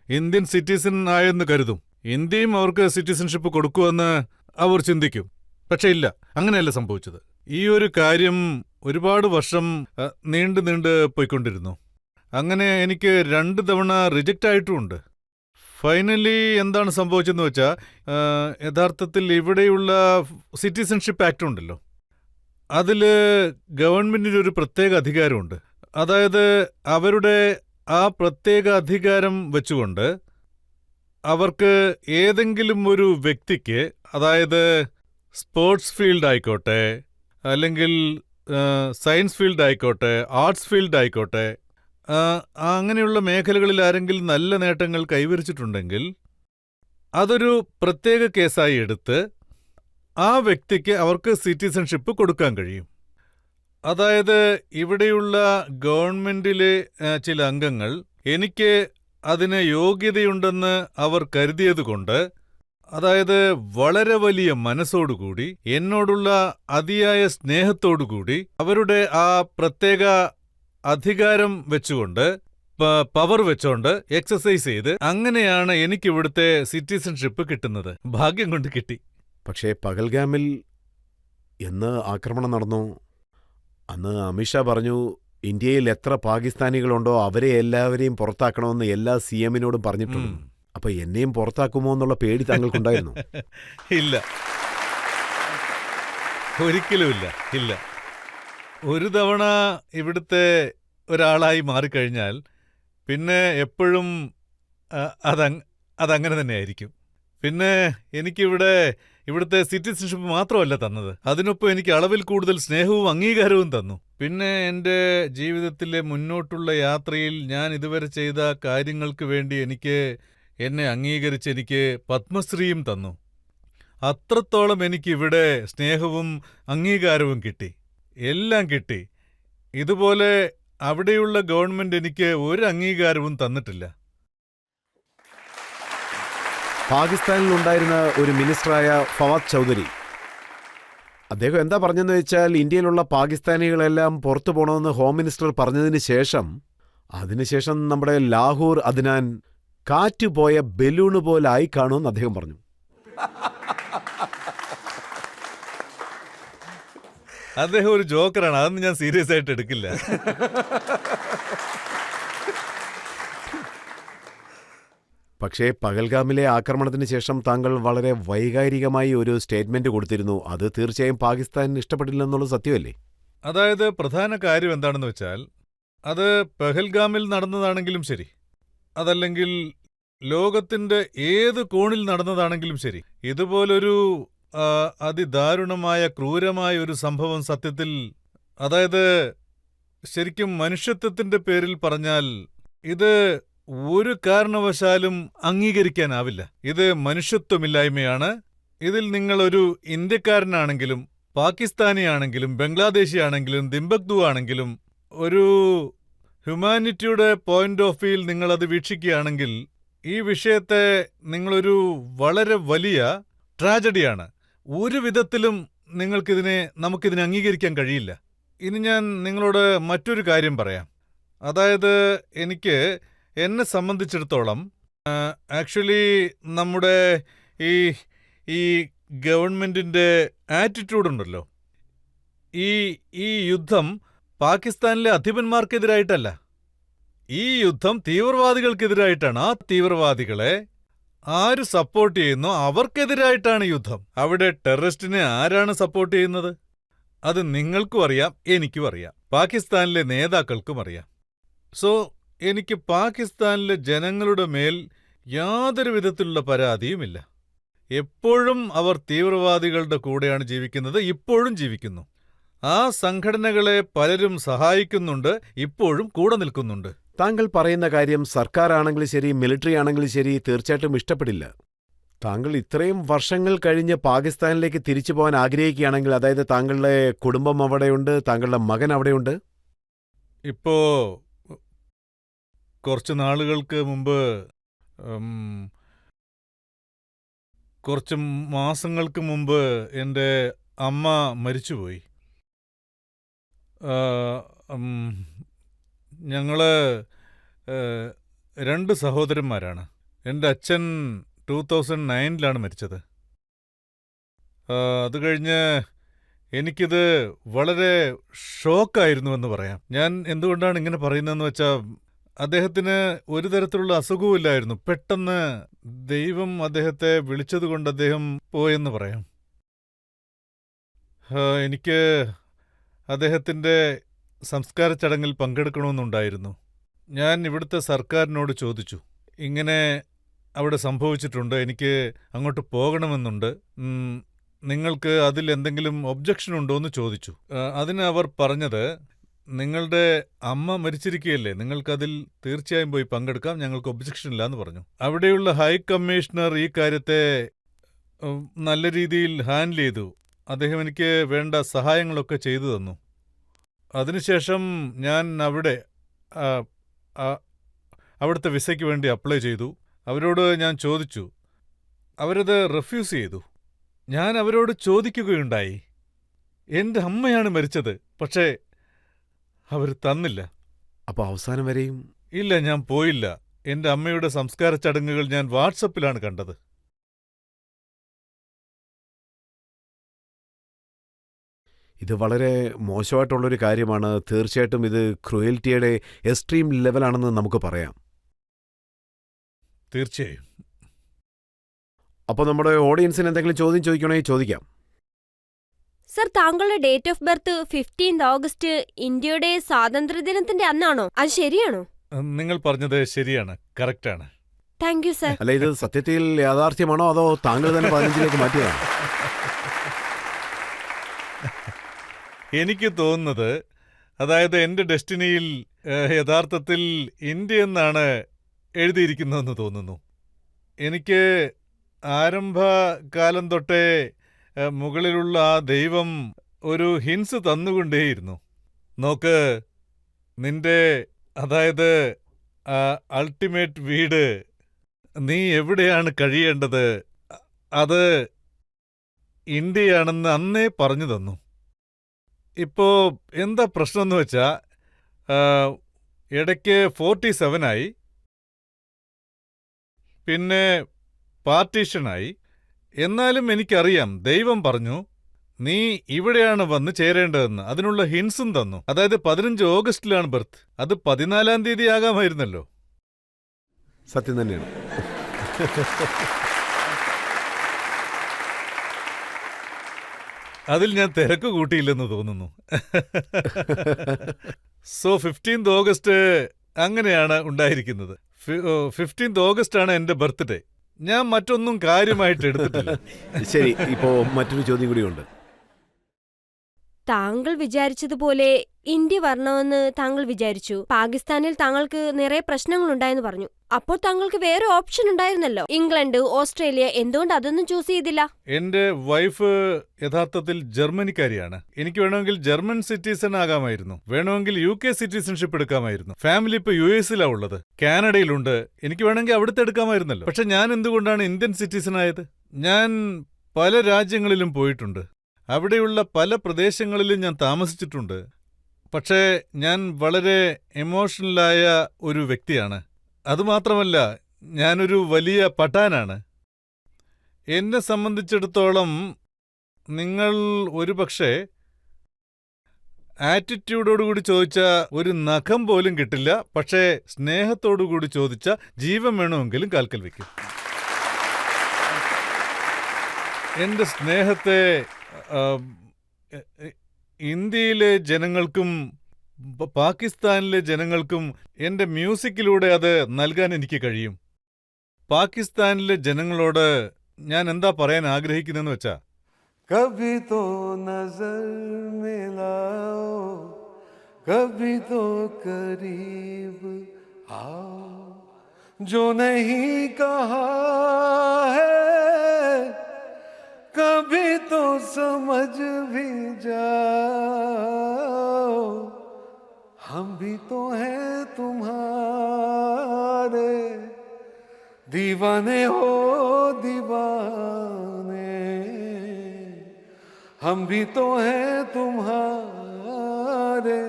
ഇന്ത്യൻ സിറ്റിസൺ ആയെന്ന് കരുതും. ഇന്ത്യയും അവർക്ക് സിറ്റിസൺഷിപ്പ് കൊടുക്കുമെന്ന് അവർ ചിന്തിക്കും. പക്ഷെ ഇല്ല, അങ്ങനെയല്ല സംഭവിച്ചത്. ഈ ഒരു കാര്യം ഒരുപാട് വർഷം നീണ്ടു പോയിക്കൊണ്ടിരുന്നു. അങ്ങനെ എനിക്ക് 2 തവണ റിജക്റ്റ് ആയിട്ടുമുണ്ട്. ഫൈനലി എന്താണ് സംഭവിച്ചതെന്ന് വെച്ചാൽ യഥാർത്ഥത്തിൽ ഇവിടെയുള്ള സിറ്റിസൺഷിപ്പ് ആക്ട് ഉണ്ടല്ലോ, അതിൽ ഗവൺമെന്റിന് ഒരു പ്രത്യേക അധികാരമുണ്ട്. അതായത് അവരുടെ ആ പ്രത്യേക അധികാരം വെച്ചുകൊണ്ട് അവർക്ക് ഏതെങ്കിലും ഒരു വ്യക്തിക്ക്, അതായത് സ്പോർട്സ് ഫീൽഡ് ആയിക്കോട്ടെ, അല്ലെങ്കിൽ സയൻസ് ഫീൽഡ് ആയിക്കോട്ടെ, ആർട്സ് ഫീൽഡ് ആയിക്കോട്ടെ, അങ്ങനെയുള്ള മേഖലകളിൽ ആരെങ്കിലും നല്ല നേട്ടങ്ങൾ കൈവരിച്ചിട്ടുണ്ടെങ്കിൽ അതൊരു പ്രത്യേക കേസായി എടുത്ത് ആ വ്യക്തിക്ക് അവർക്ക് സിറ്റിസൺഷിപ്പ് കൊടുക്കാൻ കഴിയും. അതായത് ഇവിടെയുള്ള ഗവൺമെന്റിലെ ചില അംഗങ്ങൾ എനിക്ക് അതിന് യോഗ്യതയുണ്ടെന്ന് അവർ കരുതിയതുകൊണ്ട്, അതായത് വളരെ വലിയ മനസ്സോടുകൂടി, എന്നോടുള്ള അതിയായ സ്നേഹത്തോടുകൂടി, അവരുടെ ആ പ്രത്യേക അധികാരം വെച്ചുകൊണ്ട്, പവർ വെച്ചോണ്ട് എക്സസൈസ് ചെയ്ത്, അങ്ങനെയാണ് എനിക്കിവിടുത്തെ സിറ്റിസൺഷിപ്പ് കിട്ടുന്നത്. ഭാഗ്യം കൊണ്ട് കിട്ടി. പക്ഷേ പഹൽഗാമിൽ എന്ന് ആക്രമണം നടന്നു, അന്ന് അമിത്ഷാ പറഞ്ഞു ഇന്ത്യയിൽ എത്ര പാകിസ്ഥാനികളുണ്ടോ അവരെ എല്ലാവരെയും പുറത്താക്കണമെന്ന് എല്ലാ CM-നോടും പറഞ്ഞിട്ടുണ്ട്. അപ്പൊ എന്നെയും പുറത്താക്കുമോ എന്നുള്ള പേടി താങ്കൾക്കുണ്ടായിരുന്നു? ഇല്ല, ഒരിക്കലുമില്ല, ഇല്ല. ഒരു തവണ ഇവിടുത്തെ ഒരാളായി മാറിക്കഴിഞ്ഞാൽ പിന്നെ എപ്പോഴും അതങ്ങനെ തന്നെയായിരിക്കും. പിന്നെ ഇവിടുത്തെ സിറ്റിസൺഷിപ്പ് മാത്രമല്ല തന്നത്, അതിനൊപ്പം എനിക്ക് അളവിൽ കൂടുതൽ സ്നേഹവും അംഗീകാരവും തന്നു. പിന്നെ എൻ്റെ ജീവിതത്തിലെ മുന്നോട്ടുള്ള യാത്രയിൽ ഞാൻ ഇതുവരെ ചെയ്ത കാര്യങ്ങൾക്ക് വേണ്ടി എന്നെ അംഗീകരിച്ച് എനിക്ക് പത്മശ്രീയും തന്നു. അത്രത്തോളം എനിക്കിവിടെ സ്നേഹവും അംഗീകാരവും കിട്ടി, എല്ലാം കിട്ടി. ഇതുപോലെ അവിടെയുള്ള ഗവൺമെന്റ് എനിക്ക് ഒരു അംഗീകാരവും തന്നിട്ടില്ല. പാകിസ്ഥാനിലുണ്ടായിരുന്ന ഒരു മിനിസ്റ്ററായ ഫവാദ് ചൗധരി, അദ്ദേഹം എന്താ പറഞ്ഞെന്ന് വെച്ചാൽ ഇന്ത്യയിലുള്ള പാകിസ്ഥാനികളെല്ലാം പുറത്തു പോകണമെന്ന് ഹോം മിനിസ്റ്റർ അതിനുശേഷം നമ്മുടെ ലാഹോർ അദ്നാൻ കാറ്റുപോയ ബലൂണ് പോലായി കാണുമെന്ന് അദ്ദേഹം പറഞ്ഞു. അദ്ദേഹം ഒരു ജോക്കറാണ്, അതൊന്നും ഞാൻ സീരിയസ് ആയിട്ട് എടുക്കില്ല. പക്ഷേ പഹൽഗാമിലെ ആക്രമണത്തിന് ശേഷം താങ്കൾ വളരെ വൈകാരികമായി ഒരു സ്റ്റേറ്റ്മെന്റ് കൊടുത്തിരുന്നു. അത് തീർച്ചയായും പാകിസ്ഥാനിന് ഇഷ്ടപ്പെട്ടില്ലെന്നുള്ളത് സത്യമല്ലേ? അതായത് പ്രധാന കാര്യം എന്താണെന്ന് വെച്ചാൽ, അത് പെഹൽഗാമിൽ നടന്നതാണെങ്കിലും ശരി, അതല്ലെങ്കിൽ ലോകത്തിന്റെ ഏത് കോണിൽ നടന്നതാണെങ്കിലും ശരി, ഇതുപോലൊരു അതിദാരുണമായ ക്രൂരമായ ഒരു സംഭവം സത്യത്തിൽ, അതായത് ശരിക്കും മനുഷ്യത്വത്തിന്റെ പേരിൽ പറഞ്ഞാൽ ഇത് ഒരു കാരണവശാലും അംഗീകരിക്കാനാവില്ല. ഇത് മനുഷ്യത്വമില്ലായ്മയാണ്. ഇതിൽ നിങ്ങളൊരു ഇന്ത്യക്കാരനാണെങ്കിലും പാകിസ്ഥാനിയാണെങ്കിലും ബംഗ്ലാദേശിയാണെങ്കിലും ദിംബക്തു ആണെങ്കിലും ഒരു ഹ്യൂമാനിറ്റിയുടെ പോയിന്റ് ഓഫ് വ്യൂവിൽ നിങ്ങളത് വീക്ഷിക്കുകയാണെങ്കിൽ ഈ വിഷയത്തെ നിങ്ങളൊരു വളരെ വലിയ ട്രാജഡിയാണ്. ഒരു വിധത്തിലും നമുക്കിതിനെ അംഗീകരിക്കാൻ കഴിയില്ല. ഇനി ഞാൻ നിങ്ങളോട് മറ്റൊരു കാര്യം പറയാം. അതായത് എന്നെ സംബന്ധിച്ചിടത്തോളം ആക്ച്വലി നമ്മുടെ ഈ ഗവൺമെന്റിന്റെ ആറ്റിറ്റ്യൂഡുണ്ടല്ലോ, ഈ യുദ്ധം പാകിസ്ഥാനിലെ അധിപന്മാർക്കെതിരായിട്ടല്ല, ഈ യുദ്ധം തീവ്രവാദികൾക്കെതിരായിട്ടാണ്. ആ തീവ്രവാദികളെ ആര് സപ്പോർട്ട് ചെയ്യുന്നോ അവർക്കെതിരായിട്ടാണ് യുദ്ധം. അവിടെ ടെററിസ്റ്റിനെ ആരാണ് സപ്പോർട്ട് ചെയ്യുന്നത്? അത് നിങ്ങൾക്കും അറിയാം, എനിക്കും അറിയാം, പാകിസ്ഥാനിലെ നേതാക്കൾക്കും അറിയാം. സോ എനിക്ക് പാകിസ്ഥാനിലെ ജനങ്ങളുടെ മേൽ യാതൊരു വിധത്തിലുള്ള പരാതിയുമില്ല. എപ്പോഴും അവർ തീവ്രവാദികളുടെ കൂടെയാണ് ജീവിക്കുന്നത്, ഇപ്പോഴും ജീവിക്കുന്നു. ആ സംഘടനകളെ പലരും സഹായിക്കുന്നുണ്ട്, ഇപ്പോഴും കൂടെ നിൽക്കുന്നുണ്ട്. താങ്കൾ പറയുന്ന കാര്യം സർക്കാർ ആണെങ്കിലും ശരി, മിലിറ്ററി ആണെങ്കിലും ശരി, തീർച്ചയായിട്ടും ഇഷ്ടപ്പെടില്ല. താങ്കൾ ഇത്രയും വർഷങ്ങൾ കഴിഞ്ഞ് പാകിസ്ഥാനിലേക്ക് തിരിച്ചു പോകാൻ ആഗ്രഹിക്കുകയാണെങ്കിൽ, അതായത് താങ്കളുടെ കുടുംബം അവിടെയുണ്ട്, താങ്കളുടെ മകൻ അവിടെയുണ്ട്. ഇപ്പോ കുറച്ച് നാളുകൾക്ക് മുമ്പ്, ഉം, കുറച്ച് മാസങ്ങൾക്ക് മുമ്പ് എൻ്റെ അമ്മ മരിച്ചുപോയി. ആ, ഉം, ഞങ്ങള് രണ്ട് സഹോദരന്മാരാണ്. എൻ്റെ അച്ഛൻ 2009 മരിച്ചത്. അത് കഴിഞ്ഞ് എനിക്കിത് വളരെ ഷോക്കായിരുന്നുവെന്ന് പറയാം. ഞാൻ എന്തുകൊണ്ടാണ് ഇങ്ങനെ പറയുന്നതെന്ന് വെച്ചാൽ, അദ്ദേഹത്തിന് ഒരു തരത്തിലുള്ള അസുഖവുമില്ലായിരുന്നു. പെട്ടെന്ന് ദൈവം അദ്ദേഹത്തെ വിളിച്ചതുകൊണ്ട് അദ്ദേഹം പോയെന്ന് പറയാം. എനിക്ക് അദ്ദേഹത്തിൻ്റെ സംസ്കാര ചടങ്ങിൽ പങ്കെടുക്കണമെന്നുണ്ടായിരുന്നു. ഞാൻ ഇവിടുത്തെ സർക്കാരിനോട് ചോദിച്ചു, ഇങ്ങനെ അവിടെ സംഭവിച്ചിട്ടുണ്ട്, എനിക്ക് അങ്ങോട്ട് പോകണമെന്നുണ്ട്, നിങ്ങൾക്ക് അതിൽ എന്തെങ്കിലും ഒബ്ജക്ഷൻ ഉണ്ടോ എന്ന് ചോദിച്ചു. അതിന് അവർ പറഞ്ഞത്, നിങ്ങളുടെ അമ്മ മരിച്ചിരിക്കുകയല്ലേ, നിങ്ങൾക്കതിൽ തീർച്ചയായും പോയി പങ്കെടുക്കാം, ഞങ്ങൾക്ക് ഒബ്ജക്ഷൻ ഇല്ല എന്ന് പറഞ്ഞു. അവിടെയുള്ള ഹൈ കമ്മീഷണർ ഈ കാര്യത്തെ നല്ല രീതിയിൽ ഹാൻഡിൽ ചെയ്തു. അദ്ദേഹം എനിക്ക് വേണ്ട സഹായങ്ങളൊക്കെ ചെയ്തു തന്നു. അതിനുശേഷം ഞാൻ അവിടുത്തെ വിസയ്ക്ക് വേണ്ടി അപ്ലൈ ചെയ്തു. അവരോട് ഞാൻ ചോദിച്ചു, അവരത് റിഫ്യൂസ് ചെയ്തു. ഞാൻ അവരോട് ചോദിക്കുകയുണ്ടായി, എൻ്റെ അമ്മയാണ് മരിച്ചത്, പക്ഷേ അവർ തന്നില്ല. അപ്പോൾ അവസാനം വരെയും? ഇല്ല, ഞാൻ പോയില്ല. എൻ്റെ അമ്മയുടെ സംസ്കാര ചടങ്ങുകൾ ഞാൻ വാട്സപ്പിലാണ് കണ്ടത്. ഇത് വളരെ മോശമായിട്ടുള്ളൊരു കാര്യമാണ്. തീർച്ചയായിട്ടും ഇത് ക്രൂയൽറ്റിയുടെ എക്സ്ട്രീം ലെവലാണെന്ന് നമുക്ക് പറയാം. തീർച്ചയായും. അപ്പോൾ നമ്മുടെ ഓഡിയൻസിന് എന്തെങ്കിലും ചോദ്യം ചോദിക്കണമെങ്കിൽ ചോദിക്കാം. സർ, താങ്കളുടെ ഡേറ്റ് ഓഫ് ബർത്ത് 15 ഓഗസ്റ്റ് ഇന്ത്യയുടെ സ്വാതന്ത്ര്യദിനത്തിന്റെ അന്നാണോ? അത് ശരിയാണോ? നിങ്ങൾ പറഞ്ഞത് ശരിയാണ്, കറക്റ്റാണ്. Thank you sir. അല്ല, ഇത് സത്യത്തിൽ യാഥാർത്ഥ്യമാണോ അതോ താങ്കൾ തന്നെ 15ലേക്ക് മാറ്റിയതാണോ? എനിക്ക് തോന്നുന്നത്, അതായത് എൻ്റെ ഡെസ്റ്റിനിയിൽ യഥാർത്ഥത്തിൽ ഇന്ത്യ എന്നാണ് എഴുതിയിരിക്കുന്നതെന്ന് തോന്നുന്നു. എനിക്ക് ആരംഭകാലം തൊട്ടേ മുകളിലുള്ള ആ ദൈവം ഒരു ഹിൻസ് തന്നുകൊണ്ടേയിരുന്നു. നോക്ക്, നിന്റെ, അതായത് അൾട്ടിമേറ്റ് വീട്, നീ എവിടെയാണ് കഴിയേണ്ടത്, അത് ഇന്ത്യയാണെന്ന് അന്നേ പറഞ്ഞു തന്നു. ഇപ്പോ എന്താ പ്രശ്നമെന്ന് വെച്ചാൽ, ഇടയ്ക്ക് 47 പിന്നെ പാർട്ടീഷനായി. എന്നാലും എനിക്കറിയാം, ദൈവം പറഞ്ഞു നീ ഇവിടെയാണ് വന്ന് ചേരേണ്ടതെന്ന്. അതിനുള്ള ഹിൻസും തന്നു. അതായത് 15 ഓഗസ്റ്റിലാണ് ബർത്ത്, അത് 14 തീയതി ആകാമായിരുന്നല്ലോ. സത്യം തന്നെയാണ്. അതിൽ ഞാൻ തിരക്ക് കൂട്ടിയില്ലെന്ന് തോന്നുന്നു. സോ 15 ഓഗസ്റ്റ് അങ്ങനെയാണ് ഉണ്ടായിരിക്കുന്നത്. 15 ഓഗസ്റ്റ് ആണ് എൻ്റെ ബർത്ത്ഡേ. ഞാൻ മറ്റൊന്നും കാര്യമായിട്ട് എടുത്തിട്ടില്ല. ശരി, ഇപ്പോ മറ്റൊരു ചോദ്യം കൂടിയുണ്ട്. താങ്കൾ വിചാരിച്ചതുപോലെ ഇന്ത്യ വരണമെന്ന് താങ്കൾ വിചാരിച്ചു. പാകിസ്ഥാനിൽ താങ്കൾക്ക് നിറയെ പ്രശ്നങ്ങളുണ്ടായെന്ന് പറഞ്ഞു. അപ്പോൾ താങ്കൾക്ക് വേറെ ഓപ്ഷൻ ഉണ്ടായിരുന്നല്ലോ, ഇംഗ്ലണ്ട്, ഓസ്ട്രേലിയ. എന്തുകൊണ്ട് അതൊന്നും ചൂസ് ചെയ്തില്ല? എന്റെ വൈഫ് യഥാർത്ഥത്തിൽ ജർമ്മനിക്കാരിയാണ്. എനിക്ക് വേണമെങ്കിൽ ജർമ്മൻ സിറ്റിസൺ ആകാമായിരുന്നു, വേണമെങ്കിൽ UK സിറ്റിസൺഷിപ്പ് എടുക്കാമായിരുന്നു. ഫാമിലി ഇപ്പൊ US ഉള്ളത്, കാനഡയിലുണ്ട്. എനിക്ക് വേണമെങ്കിൽ അവിടുത്തെ എടുക്കാമായിരുന്നല്ലോ. പക്ഷെ ഞാൻ എന്തുകൊണ്ടാണ് ഇന്ത്യൻ സിറ്റിസൺ ആയത്? ഞാൻ പല രാജ്യങ്ങളിലും പോയിട്ടുണ്ട്, അവിടെയുള്ള പല പ്രദേശങ്ങളിലും ഞാൻ താമസിച്ചിട്ടുണ്ട്. പക്ഷേ ഞാൻ വളരെ എമോഷണലായ ഒരു വ്യക്തിയാണ്. അതുമാത്രമല്ല, ഞാനൊരു വലിയ പഠാനാണ്. എന്നെ സംബന്ധിച്ചിടത്തോളം നിങ്ങൾ ഒരുപക്ഷെ ആറ്റിറ്റ്യൂഡോടുകൂടി ചോദിച്ച ഒരു നഖം പോലും കിട്ടില്ല, പക്ഷേ സ്നേഹത്തോടുകൂടി ചോദിച്ച ജീവൻ വേണമെങ്കിലും കാൽക്കൽ വയ്ക്കും. എൻ്റെ സ്നേഹത്തെ ഇന്ത്യയിലെ ജനങ്ങൾക്കും പാകിസ്ഥാനിലെ ജനങ്ങൾക്കും എൻ്റെ മ്യൂസിക്കിലൂടെ അത് നൽകാൻ എനിക്ക് കഴിയും. പാകിസ്ഥാനിലെ ജനങ്ങളോട് ഞാൻ എന്താ പറയാൻ ആഗ്രഹിക്കുന്നതെന്ന് വെച്ചാ, कभी तो नजर मिलाओ, कभी तो करीब आओ, जो नहीं कहा है कभी तो समझ भी जाओ, हम भी तो हैं तुम्हारे दीवाने हो दीवाने, हम भी तो हैं तुम्हारे,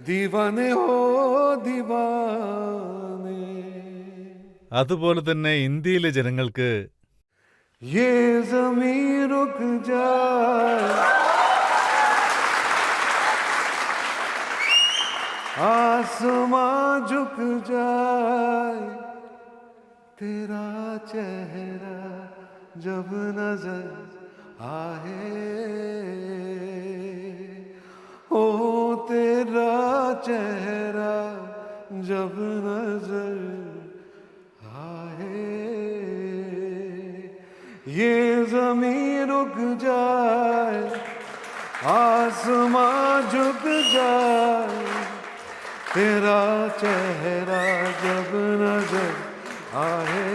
दीवाने हो दीवाने. അതുപോലെ തന്നെ ഇന്ത്യയിലെ ജനങ്ങൾക്ക് ये ज़मीं रुक जाए, आसमां झुक जाए, तेरा चेहरा जब नजर आए, ओ तेरा चेहरा जब नजर आए, ये ज़मीं रुक जाए, आसमां झुक जाए, तेरा चेहरा जब नजर आए,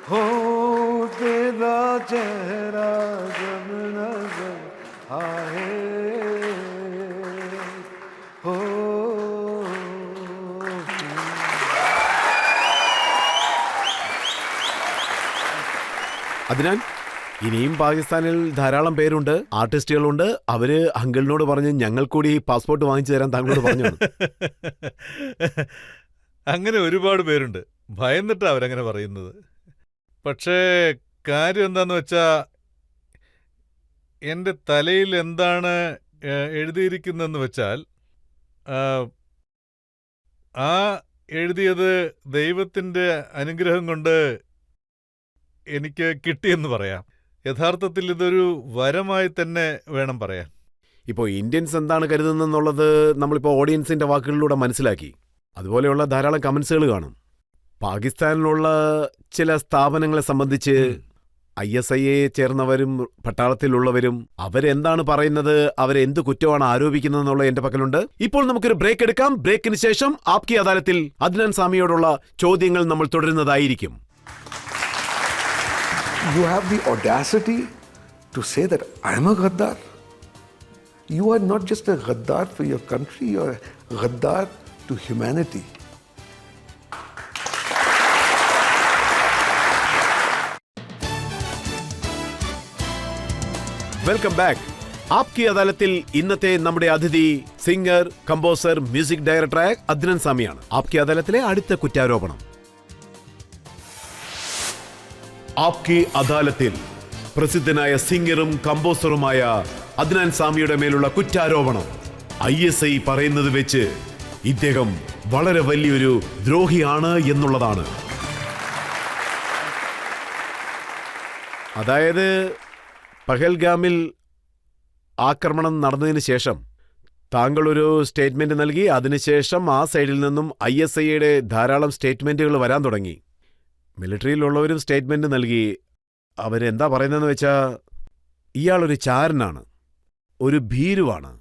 हो तेरा चेहरा जब नजर आए, हो. അതിനാൽ ഇനിയും പാകിസ്ഥാനിൽ ധാരാളം പേരുണ്ട്, ആർട്ടിസ്റ്റുകളുണ്ട്. അവര് അങ്കിളിനോട് പറഞ്ഞ് ഞങ്ങൾ കൂടി പാസ്പോർട്ട് വാങ്ങിച്ചു തരാൻ താങ്കളോട് പറഞ്ഞു. അങ്ങനെ ഒരുപാട് പേരുണ്ട്. ഭയന്നിട്ടാ അവരങ്ങനെ പറയുന്നത്. പക്ഷേ കാര്യം എന്താന്ന് വെച്ചാ, എൻ്റെ തലയിൽ എന്താണ് എഴുതിയിരിക്കുന്നതെന്ന് വെച്ചാൽ, ആ എഴുതിയത് ദൈവത്തിൻ്റെ അനുഗ്രഹം കൊണ്ട് എനിക്ക് കിട്ടിയെന്ന് പറയാം. യഥാർത്ഥത്തിൽ ഇതൊരു വരമായി തന്നെ വേണം പറയാൻ. ഇപ്പോൾ ഇന്ത്യൻസ് എന്താണ് കരുതുന്നതെന്നുള്ളത് നമ്മളിപ്പോൾ ഓഡിയൻസിന്റെ വാക്കുകളിലൂടെ മനസ്സിലാക്കി. അതുപോലെയുള്ള ധാരാളം കമന്റ്സുകൾ കാണും. പാകിസ്ഥാനിലുള്ള ചില സ്ഥാപനങ്ങളെ സംബന്ധിച്ച് ISIA ചേർന്നവരും പട്ടാളത്തിലുള്ളവരും അവരെന്താണ് പറയുന്നത്, അവരെന്ത് കുറ്റമാണ് ആരോപിക്കുന്നതെന്നുള്ള എന്റെ പക്കലുണ്ട്. ഇപ്പോൾ നമുക്കൊരു ബ്രേക്ക് എടുക്കാം. ബ്രേക്കിന് ശേഷം ആപ്കി അദാലത്തിൽ അദ്നാൻ സാമിയോടുള്ള ചോദ്യങ്ങൾ നമ്മൾ തുടരുന്നതായിരിക്കും. You have the audacity to say that I'm a Ghaddar. You are not just a Ghaddar for your country, you are a Ghaddar to humanity. Welcome back. Aapki അദാലത്തിൽ ഇന്നത്തെ നമ്മുടെ അതിഥി സിംഗർ, കമ്പോസർ, മ്യൂസിക് ഡയറക്ടറായ അദ്നാൻ സാമിയാണ്. ആപ്കി അദാലത്തിലെ അടുത്ത കുറ്റാരോപണം. ആപ്കി അദാലത്തിൽ പ്രസിദ്ധനായ സിംഗറും കമ്പോസറുമായ അദ്നാൻ സാമിയുടെ മേലുള്ള കുറ്റാരോപണം. ISI പറയുന്നത് വെച്ച് ഇദ്ദേഹം വളരെ വലിയൊരു ദ്രോഹിയാണ് എന്നുള്ളതാണ്. അതായത് പഹൽഗാമിൽ ആക്രമണം നടന്നതിന് ശേഷം താങ്കൾ ഒരു സ്റ്റേറ്റ്മെന്റ് നൽകി. അതിനുശേഷം ആ സൈഡിൽ നിന്നും ISIയുടെ ധാരാളം സ്റ്റേറ്റ്മെന്റുകൾ വരാൻ തുടങ്ങി. മിലിറ്ററിയിലുള്ളവരും സ്റ്റേറ്റ്മെന്റ് നൽകി. അവരെന്താ പറയുന്നതെന്ന് വെച്ചാൽ, ഇയാളൊരു ചാരനാണ്, ഒരു ഭീരുവാണ്,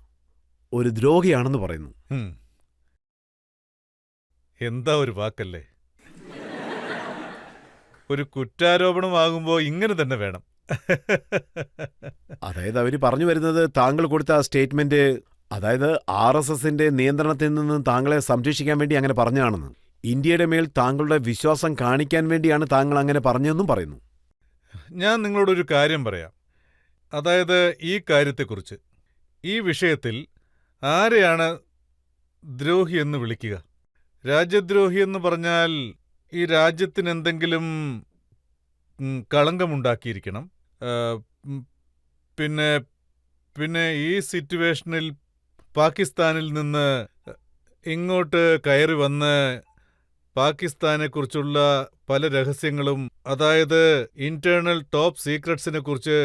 ഒരു ദ്രോഹിയാണെന്ന് പറയുന്നു. എന്താ ഒരു വാക്കല്ലേ! ഒരു കുറ്റാരോപണമാകുമ്പോൾ ഇങ്ങനെ തന്നെ വേണം. അതായത് അവർ പറഞ്ഞു വരുന്നത് താങ്കൾ കൊടുത്ത ആ സ്റ്റേറ്റ്മെന്റ്, അതായത് RSSന്റെ നിയന്ത്രണത്തിൽ നിന്ന് താങ്കളെ സംരക്ഷിക്കാൻ വേണ്ടി അങ്ങനെ പറഞ്ഞാണെന്ന്. ഇന്ത്യയുടെ മേൽ താങ്കളുടെ വിശ്വാസം കാണിക്കാൻ വേണ്ടിയാണ് താങ്കൾ അങ്ങനെ പറഞ്ഞതെന്നും പറയുന്നു. ഞാൻ നിങ്ങളോടൊരു കാര്യം പറയാം. അതായത് ഈ കാര്യത്തെക്കുറിച്ച്, ഈ വിഷയത്തിൽ ആരെയാണ് ദ്രോഹി എന്ന് വിളിക്കുക? രാജ്യദ്രോഹി എന്ന് പറഞ്ഞാൽ ഈ രാജ്യത്തിന് എന്തെങ്കിലും കളങ്കമുണ്ടാക്കിയിരിക്കണം. പിന്നെ പിന്നെ ഈ സിറ്റുവേഷനിൽ പാകിസ്ഥാനിൽ നിന്ന് ഇങ്ങോട്ട് കയറി വന്ന് പാകിസ്ഥാനെക്കുറിച്ചുള്ള പല രഹസ്യങ്ങളും, അതായത് ഇന്റേണൽ ടോപ്പ് സീക്രട്സിനെ കുറിച്ച്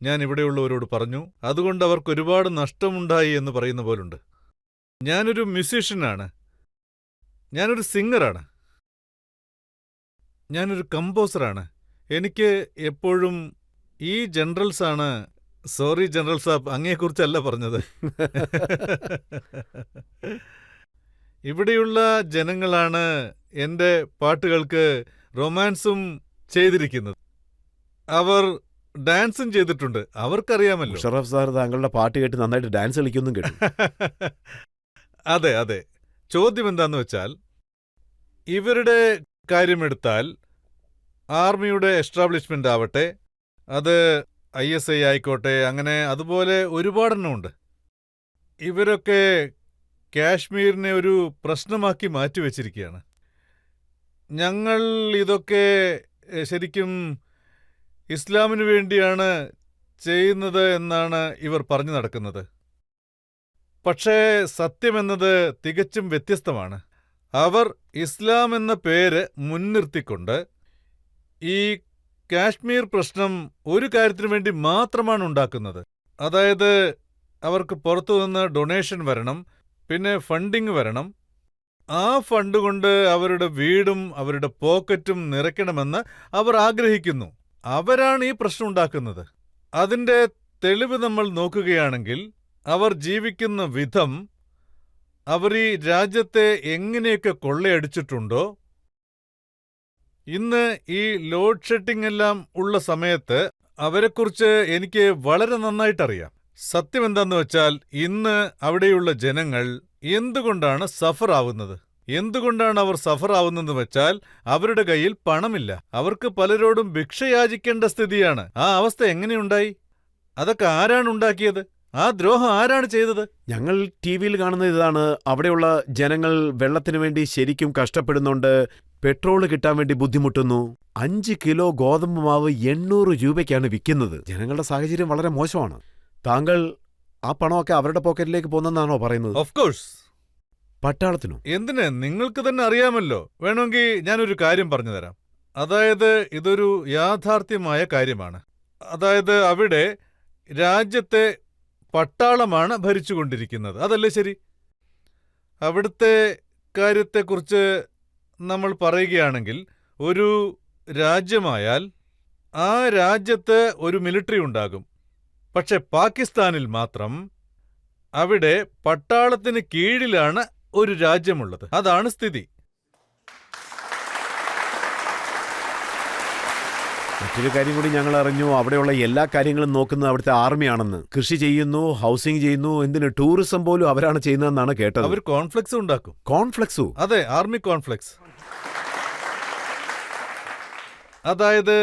ഞാൻ ഇവിടെയുള്ളവരോട് പറഞ്ഞു. അതുകൊണ്ട് അവർക്ക് ഒരുപാട് നഷ്ടമുണ്ടായി എന്ന് പറയുന്ന പോലുണ്ട്. ഞാനൊരു മ്യൂസീഷ്യനാണ്, ഞാനൊരു സിംഗറാണ്, ഞാനൊരു കമ്പോസറാണ്. എനിക്ക് എപ്പോഴും ഈ ജനറൽസാണ്, സോറി ജനറൽ സാബ്, അങ്ങയെക്കുറിച്ചല്ല പറഞ്ഞത്. ഇവിടെയുള്ള ജനങ്ങളാണ് എൻ്റെ പാട്ടുകൾക്ക് റൊമാൻസും ചെയ്തിരിക്കുന്നത്. അവർ ഡാൻസും ചെയ്തിട്ടുണ്ട്, അവർക്കറിയാമല്ലോ. മുഷറഫ് സാർ താങ്കളുടെ പാട്ട് കേട്ട് നന്നായിട്ട് ഡാൻസ് കളിക്കൊന്നും കേട്ടു. അതെ അതെ. ചോദ്യം എന്താന്ന് വെച്ചാൽ, ഇവരുടെ കാര്യമെടുത്താൽ ആർമിയുടെ എസ്റ്റാബ്ലിഷ്മെൻ്റ് ആവട്ടെ, അത് ISI ആയിക്കോട്ടെ, അങ്ങനെ അതുപോലെ ഒരുപാടെണ്ണമുണ്ട്. ഇവരൊക്കെ കാശ്മീരിനെ ഒരു പ്രശ്നമാക്കി മാറ്റിവെച്ചിരിക്കുകയാണ്. ഞങ്ങൾ ഇതൊക്കെ ശരിക്കും ഇസ്ലാമിനു വേണ്ടിയാണ് ചെയ്യുന്നത് എന്നാണ് ഇവർ പറഞ്ഞു നടക്കുന്നത്. പക്ഷേ സത്യമെന്നത് തികച്ചും വ്യത്യസ്തമാണ്. അവർ ഇസ്ലാം എന്ന പേര് മുൻനിർത്തിക്കൊണ്ട് ഈ കാശ്മീർ പ്രശ്നം ഒരു കാര്യത്തിനു വേണ്ടി മാത്രമാണ് ഉണ്ടാക്കുന്നത്. അതായത് അവർക്ക് പുറത്തുനിന്ന് ഡൊണേഷൻ വരണം, പിന്നെ ഫണ്ടിങ് വരണം. ആ ഫണ്ട് കൊണ്ട് അവരുടെ വീടും അവരുടെ പോക്കറ്റും നിറയ്ക്കണമെന്ന് അവർ ആഗ്രഹിക്കുന്നു. അവരാണ് ഈ പ്രശ്നം ഉണ്ടാക്കുന്നത്. അതിൻ്റെ തെളിവ് നമ്മൾ നോക്കുകയാണെങ്കിൽ അവർ ജീവിക്കുന്ന വിധം, അവർ ഈ രാജ്യത്തെ എങ്ങനെയൊക്കെ കൊള്ളയടിച്ചിട്ടുണ്ടോ. ഇന്ന് ഈ ലോഡ് ഷെഡിംഗ് എല്ലാം ഉള്ള സമയത്ത് അവരെക്കുറിച്ച് എനിക്ക് വളരെ നന്നായിട്ടറിയാം. സത്യം എന്താന്ന് വെച്ചാൽ ഇന്ന് അവിടെയുള്ള ജനങ്ങൾ എന്തുകൊണ്ടാണ് സഫർ ആവുന്നത്? എന്തുകൊണ്ടാണ് അവർ സഫർ ആവുന്നതെന്ന് വെച്ചാൽ അവരുടെ കയ്യിൽ പണമില്ല. അവർക്ക് പലരോടും ഭിക്ഷയാചിക്കേണ്ട സ്ഥിതിയാണ്. ആ അവസ്ഥ എങ്ങനെയുണ്ടായി? അതൊക്കെ ആരാണ് ഉണ്ടാക്കിയത്? ആ ദ്രോഹം ആരാണ് ചെയ്തത്? ഞങ്ങൾ TV യിൽ കാണുന്ന ഇതാണ്. അവിടെയുള്ള ജനങ്ങൾ വെള്ളത്തിനു വേണ്ടി ശരിക്കും കഷ്ടപ്പെടുന്നുണ്ട്, പെട്രോള് കിട്ടാൻ വേണ്ടി ബുദ്ധിമുട്ടുന്നു. 5 കിലോ ഗോതമ്പ് മാവ് 800 രൂപയ്ക്കാണ് വിൽക്കുന്നത്. ജനങ്ങളുടെ സാഹചര്യം വളരെ മോശമാണ്. താങ്കൾ ആ പണമൊക്കെ അവരുടെ പോക്കറ്റിലേക്ക് പോകുന്നതാണോ പറയുന്നത്? Of course. പട്ടാളത്തിനോ? എന്തിന്? നിങ്ങൾക്ക് തന്നെ അറിയാമല്ലോ. വേണമെങ്കിൽ ഞാനൊരു കാര്യം പറഞ്ഞുതരാം. അതായത് ഇതൊരു യാഥാർത്ഥ്യമായ കാര്യമാണ്. അതായത് അവിടെ രാജ്യത്തെ പട്ടാളമാണ് ഭരിച്ചുകൊണ്ടിരിക്കുന്നത്. അതല്ലേ ശരി? അവിടുത്തെ കാര്യത്തെക്കുറിച്ച് നമ്മൾ പറയുകയാണെങ്കിൽ, ഒരു രാജ്യമായാൽ ആ രാജ്യത്ത് ഒരു മിലിറ്ററി ഉണ്ടാകും. പക്ഷെ പാകിസ്ഥാനിൽ മാത്രം അവിടെ പട്ടാളത്തിന് കീഴിലാണ് ഒരു രാജ്യമുള്ളത്. അതാണ് സ്ഥിതി. മറ്റൊരു കാര്യം കൂടി ഞങ്ങൾ അറിഞ്ഞു. അവിടെയുള്ള എല്ലാ കാര്യങ്ങളും നോക്കുന്നത് അവിടുത്തെ ആർമിയാണെന്ന്. കൃഷി ചെയ്യുന്നു, ഹൗസിംഗ് ചെയ്യുന്നു, എന്തിന് ടൂറിസം പോലും അവരാണ് ചെയ്യുന്നതെന്നാണ് കേട്ടത്. അവർ കോൺഫ്ലെക്സ് ഉണ്ടാക്കും. കോൺഫ്ലെക്സോ? അതെ, ആർമി കോൺഫ്ലെക്സ്. അതായത്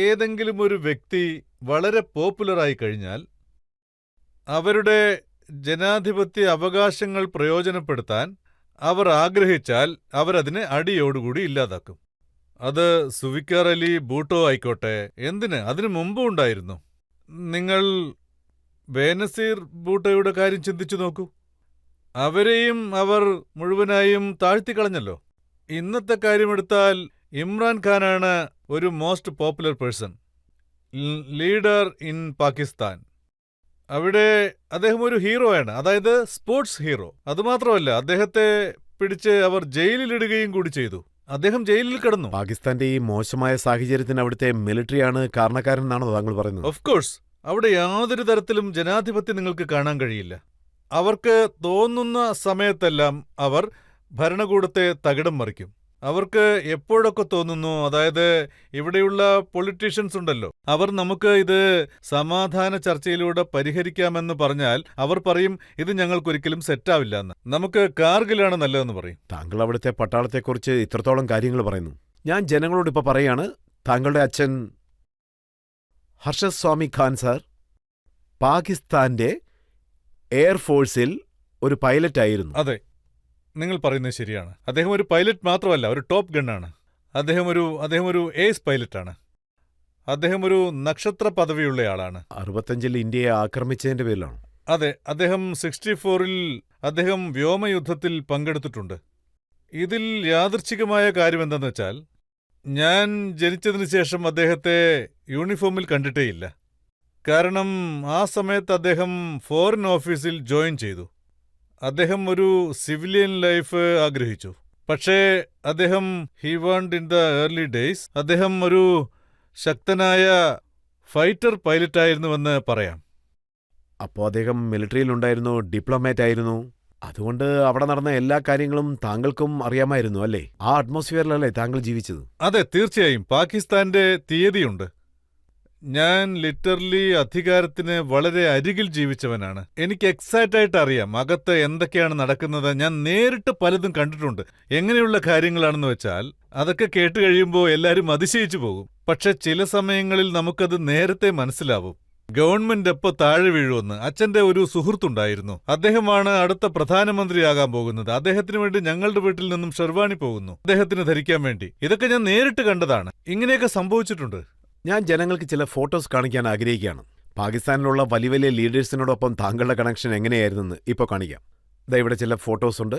ഏതെങ്കിലും ഒരു വ്യക്തി വളരെ പോപ്പുലറായി കഴിഞ്ഞാൽ അവരുടെ ജനാധിപത്യ അവകാശങ്ങൾ പ്രയോജനപ്പെടുത്താൻ അവർ ആഗ്രഹിച്ചാൽ അവരതിനെ അടിയോടുകൂടി ഇല്ലാതാക്കും. അത് സുവിക്കാർ അലി ഭൂട്ടോ ആയിക്കോട്ടെ, എന്തിന്, അതിനു മുമ്പും ഉണ്ടായിരുന്നു. നിങ്ങൾ ബേനസീർ ഭൂട്ടോയുടെ കാര്യം ചിന്തിച്ചു നോക്കൂ. അവരെയും അവർ മുഴുവനായും താഴ്ത്തിക്കളഞ്ഞല്ലോ. ഇന്നത്തെ കാര്യമെടുത്താൽ ഇമ്രാൻഖാനാണ് ഒരു most popular person, leader in Pakistan. അവിടെ അദ്ദേഹം ഒരു ഹീറോയാണ്, അതായത് സ്പോർട്സ് ഹീറോ. അതുമാത്രമല്ല, അദ്ദേഹത്തെ പിടിച്ച് അവർ ജയിലിലിടുകയും കൂടി ചെയ്തു. അദ്ദേഹം ജയിലിൽ കിടന്നു. പാകിസ്ഥാന്റെ ഈ മോശമായ സാഹചര്യത്തിന് അവിടുത്തെ മിലിറ്ററിയാണ് കാരണക്കാരനാണോ താങ്കൾ പറയുന്നത്? Of course. അവിടെ യാതൊരു തരത്തിലും ജനാധിപത്യം നിങ്ങൾക്ക് കാണാൻ കഴിയില്ല. അവർക്ക് തോന്നുന്ന സമയത്തെല്ലാം അവർ ഭരണകൂടത്തെ തകിടം മറിക്കും. അവർക്ക് എപ്പോഴൊക്കെ തോന്നുന്നു, അതായത് ഇവിടെയുള്ള പൊളിറ്റീഷ്യൻസ് ഉണ്ടല്ലോ, അവർ നമുക്ക് ഇത് സമാധാന ചർച്ചയിലൂടെ പരിഹരിക്കാമെന്ന് പറഞ്ഞാൽ അവർ പറയും ഇത് ഞങ്ങൾക്കൊരിക്കലും സെറ്റാവില്ല എന്ന്, നമുക്ക് കാർഗിലാണ് നല്ലതെന്ന് പറയും. താങ്കൾ അവിടുത്തെ പട്ടാളത്തെക്കുറിച്ച് ഇത്രത്തോളം കാര്യങ്ങൾ പറയുന്നു. ഞാൻ ജനങ്ങളോട് ഇപ്പോൾ പറയാണ്, താങ്കളുടെ അച്ഛൻ ഹർഷദ് സ്വാമി ഖാൻ സാർ പാകിസ്ഥാന്റെ എയർഫോഴ്സിൽ ഒരു പൈലറ്റായിരുന്നു. അതെ, നിങ്ങൾ പറയുന്നത് ശരിയാണ്. അദ്ദേഹം ഒരു പൈലറ്റ് മാത്രമല്ല, ഒരു ടോപ്പ് ഗണ്ണാണ്. അദ്ദേഹം ഒരു ഏസ് പൈലറ്റാണ്. അദ്ദേഹം ഒരു നക്ഷത്ര പദവിയുള്ളയാളാണ്. 65-ൽ ഇന്ത്യയെ ആക്രമിച്ചതിന്റെ പേരിലാണ്. അതെ, അദ്ദേഹം 64-ൽ അദ്ദേഹം വ്യോമയുദ്ധത്തിൽ പങ്കെടുത്തിട്ടുണ്ട്. ഇതിൽ യാദൃച്ഛികമായ കാര്യമെന്തെന്ന് വെച്ചാൽ, ഞാൻ ജനിച്ചതിന് ശേഷം അദ്ദേഹത്തെ യൂണിഫോമിൽ കണ്ടിട്ടേയില്ല. കാരണം ആ സമയത്ത് അദ്ദേഹം ഫോറിൻ ഓഫീസിൽ ജോയിൻ ചെയ്തു. അദ്ദേഹം ഒരു സിവിലിയൻ ലൈഫ് ആഗ്രഹിച്ചു. പക്ഷേ അദ്ദേഹം ഇൻ ദ ഏർലി ഡേയ്സ് അദ്ദേഹം ഒരു ശക്തനായ ഫൈറ്റർ പൈലറ്റായിരുന്നുവെന്ന് പറയാം. അപ്പോൾ അദ്ദേഹം മിലിറ്ററിയിലുണ്ടായിരുന്നു, ഡിപ്ലോമാറ്റ് ആയിരുന്നു. അതുകൊണ്ട് അവിടെ നടന്ന എല്ലാ കാര്യങ്ങളും താങ്കൾക്കും അറിയാമായിരുന്നു അല്ലേ? ആ അറ്റ്മോസ്ഫിയറിലല്ലേ താങ്കൾ ജീവിച്ചത്? അതെ, തീർച്ചയായും. പാകിസ്ഥാന്റെ തീയതിയുണ്ട്. ഞാൻ ലിറ്ററലി അധികാരത്തിന് വളരെ അരികിൽ ജീവിച്ചവനാണ്. എനിക്ക് എക്സാക്റ്റ് ആയിട്ട് അറിയാം അകത്ത് എന്തൊക്കെയാണ് നടക്കുന്നത്. ഞാൻ നേരിട്ട് പലതും കണ്ടിട്ടുണ്ട്. എങ്ങനെയുള്ള കാര്യങ്ങളാണെന്ന് വെച്ചാൽ അതൊക്കെ കേട്ട് കഴിയുമ്പോൾ എല്ലാവരും അതിശയിച്ചു പോകും. പക്ഷെ ചില സമയങ്ങളിൽ നമുക്കത് നേരത്തെ മനസ്സിലാവും. ഗവൺമെന്റ് എപ്പോ താഴെ വീഴുമെന്ന്. അച്ഛന്റെ ഒരു സുഹൃത്തുണ്ടായിരുന്നു. അദ്ദേഹമാണ് അടുത്ത പ്രധാനമന്ത്രിയാകാൻ പോകുന്നത്. അദ്ദേഹത്തിന് വേണ്ടി ഞങ്ങളുടെ വീട്ടിൽ നിന്നും ഷെർവാണി പോകുന്നു, അദ്ദേഹത്തിന് ധരിക്കാൻ വേണ്ടി. ഇതൊക്കെ ഞാൻ നേരിട്ട് കണ്ടതാണ്. ഇങ്ങനെയൊക്കെ സംഭവിച്ചിട്ടുണ്ട്. ഞാൻ ജനങ്ങൾക്ക് ചില ഫോട്ടോസ് കാണിക്കാൻ ആഗ്രഹിക്കുകയാണ്. പാകിസ്ഥാനിലുള്ള വലിയ വലിയ ലീഡേഴ്സിനോടൊപ്പം താങ്കളുടെ കണക്ഷൻ എങ്ങനെയായിരുന്നെന്ന് ഇപ്പോൾ കാണിക്കാം. ദാ ഇവിടെ ചില ഫോട്ടോസ് ഉണ്ട്.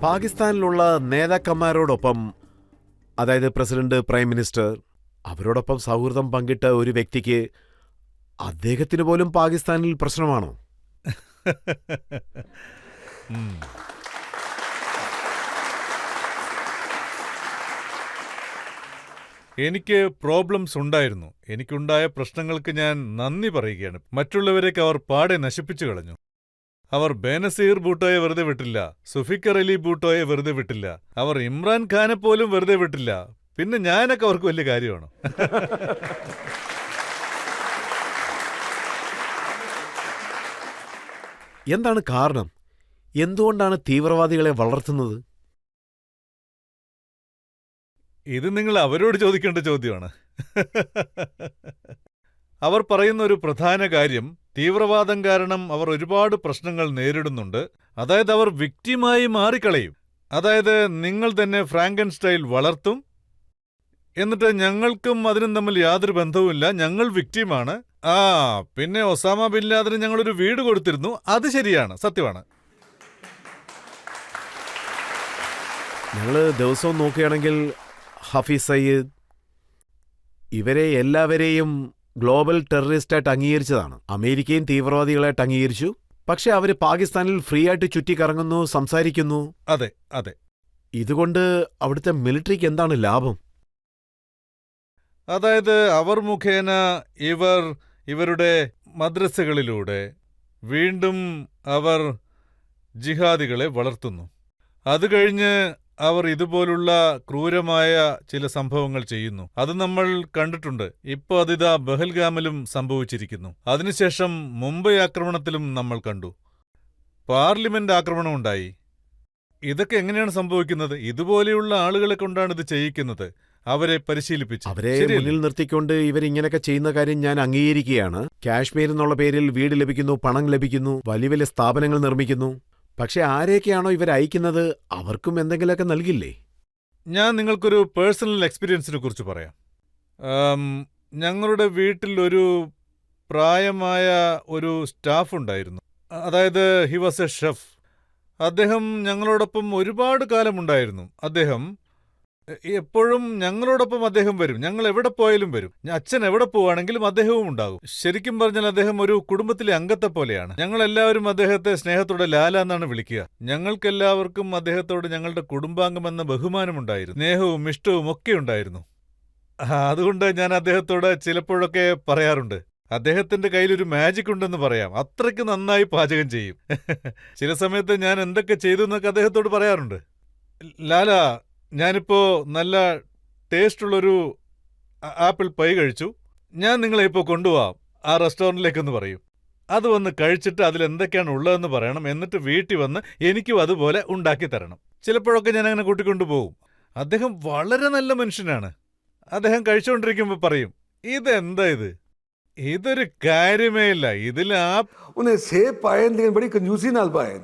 പാകിസ്ഥാനിലുള്ള നേതാക്കന്മാരോടൊപ്പം, അതായത് പ്രസിഡന്റ്, പ്രൈം മിനിസ്റ്റർ, അവരോടൊപ്പം സൗഹൃദം പങ്കിട്ട ഒരു വ്യക്തിക്ക് അദ്ദേഹത്തിന് പോലും പാകിസ്ഥാനിൽ പ്രശ്നമാണോ? എനിക്ക് പ്രോബ്ലംസ് ഉണ്ടായിരുന്നു. എനിക്കുണ്ടായ പ്രശ്നങ്ങൾക്ക് ഞാൻ നന്ദി പറയുകയാണ്. മറ്റുള്ളവരെയൊക്കെ അവർ പാടെ നശിപ്പിച്ചു കളഞ്ഞു. അവർ ബേനസീർ ഭൂട്ടോയെ വെറുതെ വിട്ടില്ല, സുഫിക്കർ അലി ഭൂട്ടോയെ വെറുതെ വിട്ടില്ല, അവർ ഇമ്രാൻഖാനെ പോലും വെറുതെ വിട്ടില്ല. പിന്നെ ഞാനൊക്കെ അവർക്ക് വലിയ കാര്യമാണ്. എന്താണ് കാരണം? എന്തുകൊണ്ടാണ് തീവ്രവാദികളെ വളർത്തുന്നത്? ഇത് നിങ്ങൾ അവരോട് ചോദിക്കേണ്ട ചോദ്യമാണ്. അവർ പറയുന്ന ഒരു പ്രധാന കാര്യം, തീവ്രവാദം കാരണം അവർ ഒരുപാട് പ്രശ്നങ്ങൾ നേരിടുന്നുണ്ട്. അതായത് അവർ വിക്റ്റിമായി മാറിക്കളയും. അതായത് നിങ്ങൾ തന്നെ ഫ്രാങ്കൻസ്റ്റൈൻ വളർത്തും, എന്നിട്ട് ഞങ്ങൾക്കും അതിനും തമ്മിൽ യാതൊരു ബന്ധവുമില്ല, ഞങ്ങൾ വിക്റ്റിമാണ്. പിന്നെ ഒസാമ ബിൻ ലാദന് ഞങ്ങളൊരു വീട് കൊടുത്തിരുന്നു. അത് ശരിയാണ്, സത്യമാണ്. ഞങ്ങൾ ദിവസവും നോക്കുകയാണെങ്കിൽ ഹഫീസ് സയ്യിദ്, ഇവരെ എല്ലാവരെയും ഗ്ലോബൽ ടെററിസ്റ്റായിട്ട് അംഗീകരിച്ചതാണ്. അമേരിക്കയും തീവ്രവാദികളായിട്ട് അംഗീകരിച്ചു. പക്ഷെ അവർ പാകിസ്ഥാനിൽ ഫ്രീ ആയിട്ട് ചുറ്റിക്കറങ്ങുന്നു, സംസാരിക്കുന്നു. അതെ അതെ. ഇതുകൊണ്ട് അവിടുത്തെ മിലിറ്ററിക്ക് എന്താണ് ലാഭം? അതായത് അവർ മുഖേന ഇവരുടെ മദ്രസകളിലൂടെ വീണ്ടും അവർ ജിഹാദികളെ വളർത്തുന്നു. അത് കഴിഞ്ഞ് അവർ ഇതുപോലുള്ള ക്രൂരമായ ചില സംഭവങ്ങൾ ചെയ്യുന്നു. അത് നമ്മൾ കണ്ടിട്ടുണ്ട്. ഇപ്പോൾ അതിതാ ബഹൽഗാമിലും സംഭവിച്ചിരിക്കുന്നു. അതിനുശേഷം മുംബൈ ആക്രമണത്തിലും നമ്മൾ കണ്ടു. പാർലമെന്റ് ആക്രമണം ഉണ്ടായി. ഇതൊക്കെ എങ്ങനെയാണ് സംഭവിക്കുന്നത്? ഇതുപോലെയുള്ള ആളുകളെ കൊണ്ടാണ് ഇത് ചെയ്യിക്കുന്നത്. അവരെ പരിശീലിപ്പിച്ചു. അവരെ മുന്നിൽ നിർത്തിക്കൊണ്ട് ഇവരിങ്ങനെയൊക്കെ ചെയ്യുന്ന കാര്യം ഞാൻ അംഗീകരിക്കുകയാണ്. കാശ്മീർ എന്നുള്ള പേരിൽ വീട് ലഭിക്കുന്നു, പണം ലഭിക്കുന്നു, വലിയ വലിയ സ്ഥാപനങ്ങൾ നിർമ്മിക്കുന്നു. പക്ഷെ ആരെയൊക്കെയാണോ ഇവർ അയക്കുന്നത് അവർക്കും എന്തെങ്കിലുമൊക്കെ നൽകില്ലേ? ഞാൻ നിങ്ങൾക്കൊരു പേഴ്സണൽ എക്സ്പീരിയൻസിനെ കുറിച്ച് പറയാം. ഞങ്ങളുടെ വീട്ടിൽ ഒരു പ്രായമായ ഒരു സ്റ്റാഫ് ഉണ്ടായിരുന്നു. അതായത് ഹി വാസ് എ ഷെഫ്. അദ്ദേഹം ഞങ്ങളോടൊപ്പം ഒരുപാട് കാലമുണ്ടായിരുന്നു. അദ്ദേഹം എപ്പോഴും ഞങ്ങളോടൊപ്പം അദ്ദേഹം വരും. ഞങ്ങൾ എവിടെ പോയാലും വരും. അച്ഛൻ എവിടെ പോവുകയാണെങ്കിലും അദ്ദേഹവും ഉണ്ടാകും. ശരിക്കും പറഞ്ഞാൽ അദ്ദേഹം ഒരു കുടുംബത്തിലെ അംഗത്തെ പോലെയാണ്. ഞങ്ങളെല്ലാവരും അദ്ദേഹത്തെ സ്നേഹത്തോടെ ലാല എന്നാണ് വിളിക്കുക. ഞങ്ങൾക്കെല്ലാവർക്കും അദ്ദേഹത്തോട് ഞങ്ങളുടെ കുടുംബാംഗമെന്ന ബഹുമാനമുണ്ടായിരുന്നു. സ്നേഹവും ഇഷ്ടവും ഒക്കെ ഉണ്ടായിരുന്നു. അതുകൊണ്ട് ഞാൻ അദ്ദേഹത്തോട് ചിലപ്പോഴൊക്കെ പറയാറുണ്ട്, അദ്ദേഹത്തിന്റെ കയ്യിലൊരു മാജിക് ഉണ്ടെന്ന് പറയാം. അത്രയ്ക്ക് നന്നായി പാചകം ചെയ്യും. ചില സമയത്ത് ഞാൻ എന്തൊക്കെ ചെയ്തു എന്നൊക്കെ അദ്ദേഹത്തോട് പറയാറുണ്ട്. ലാല, ഞാനിപ്പോ നല്ല ടേസ്റ്റുള്ളൊരു ആപ്പിൾ പൈ കഴിച്ചു, ഞാൻ നിങ്ങളെ ഇപ്പോൾ കൊണ്ടുപോവാം ആ റെസ്റ്റോറൻറ്റിലേക്കെന്ന് പറയും. അത് വന്ന് കഴിച്ചിട്ട് അതിലെന്തൊക്കെയാണ് ഉള്ളതെന്ന് പറയണം. എന്നിട്ട് വീട്ടിൽ വന്ന് എനിക്കും അതുപോലെ ഉണ്ടാക്കി തരണം. ചിലപ്പോഴൊക്കെ ഞാൻ അങ്ങനെ കൂട്ടിക്കൊണ്ടു പോകും. അദ്ദേഹം വളരെ നല്ല മനുഷ്യനാണ്. അദ്ദേഹം കഴിച്ചുകൊണ്ടിരിക്കുമ്പോൾ പറയും, ഇതെന്താ ഇത്, ഇതൊരു കാര്യമേ ഇല്ല, ഇതിൽ उन्हें सेब पाए लेकिन बड़ी कंजूसी नाल पाए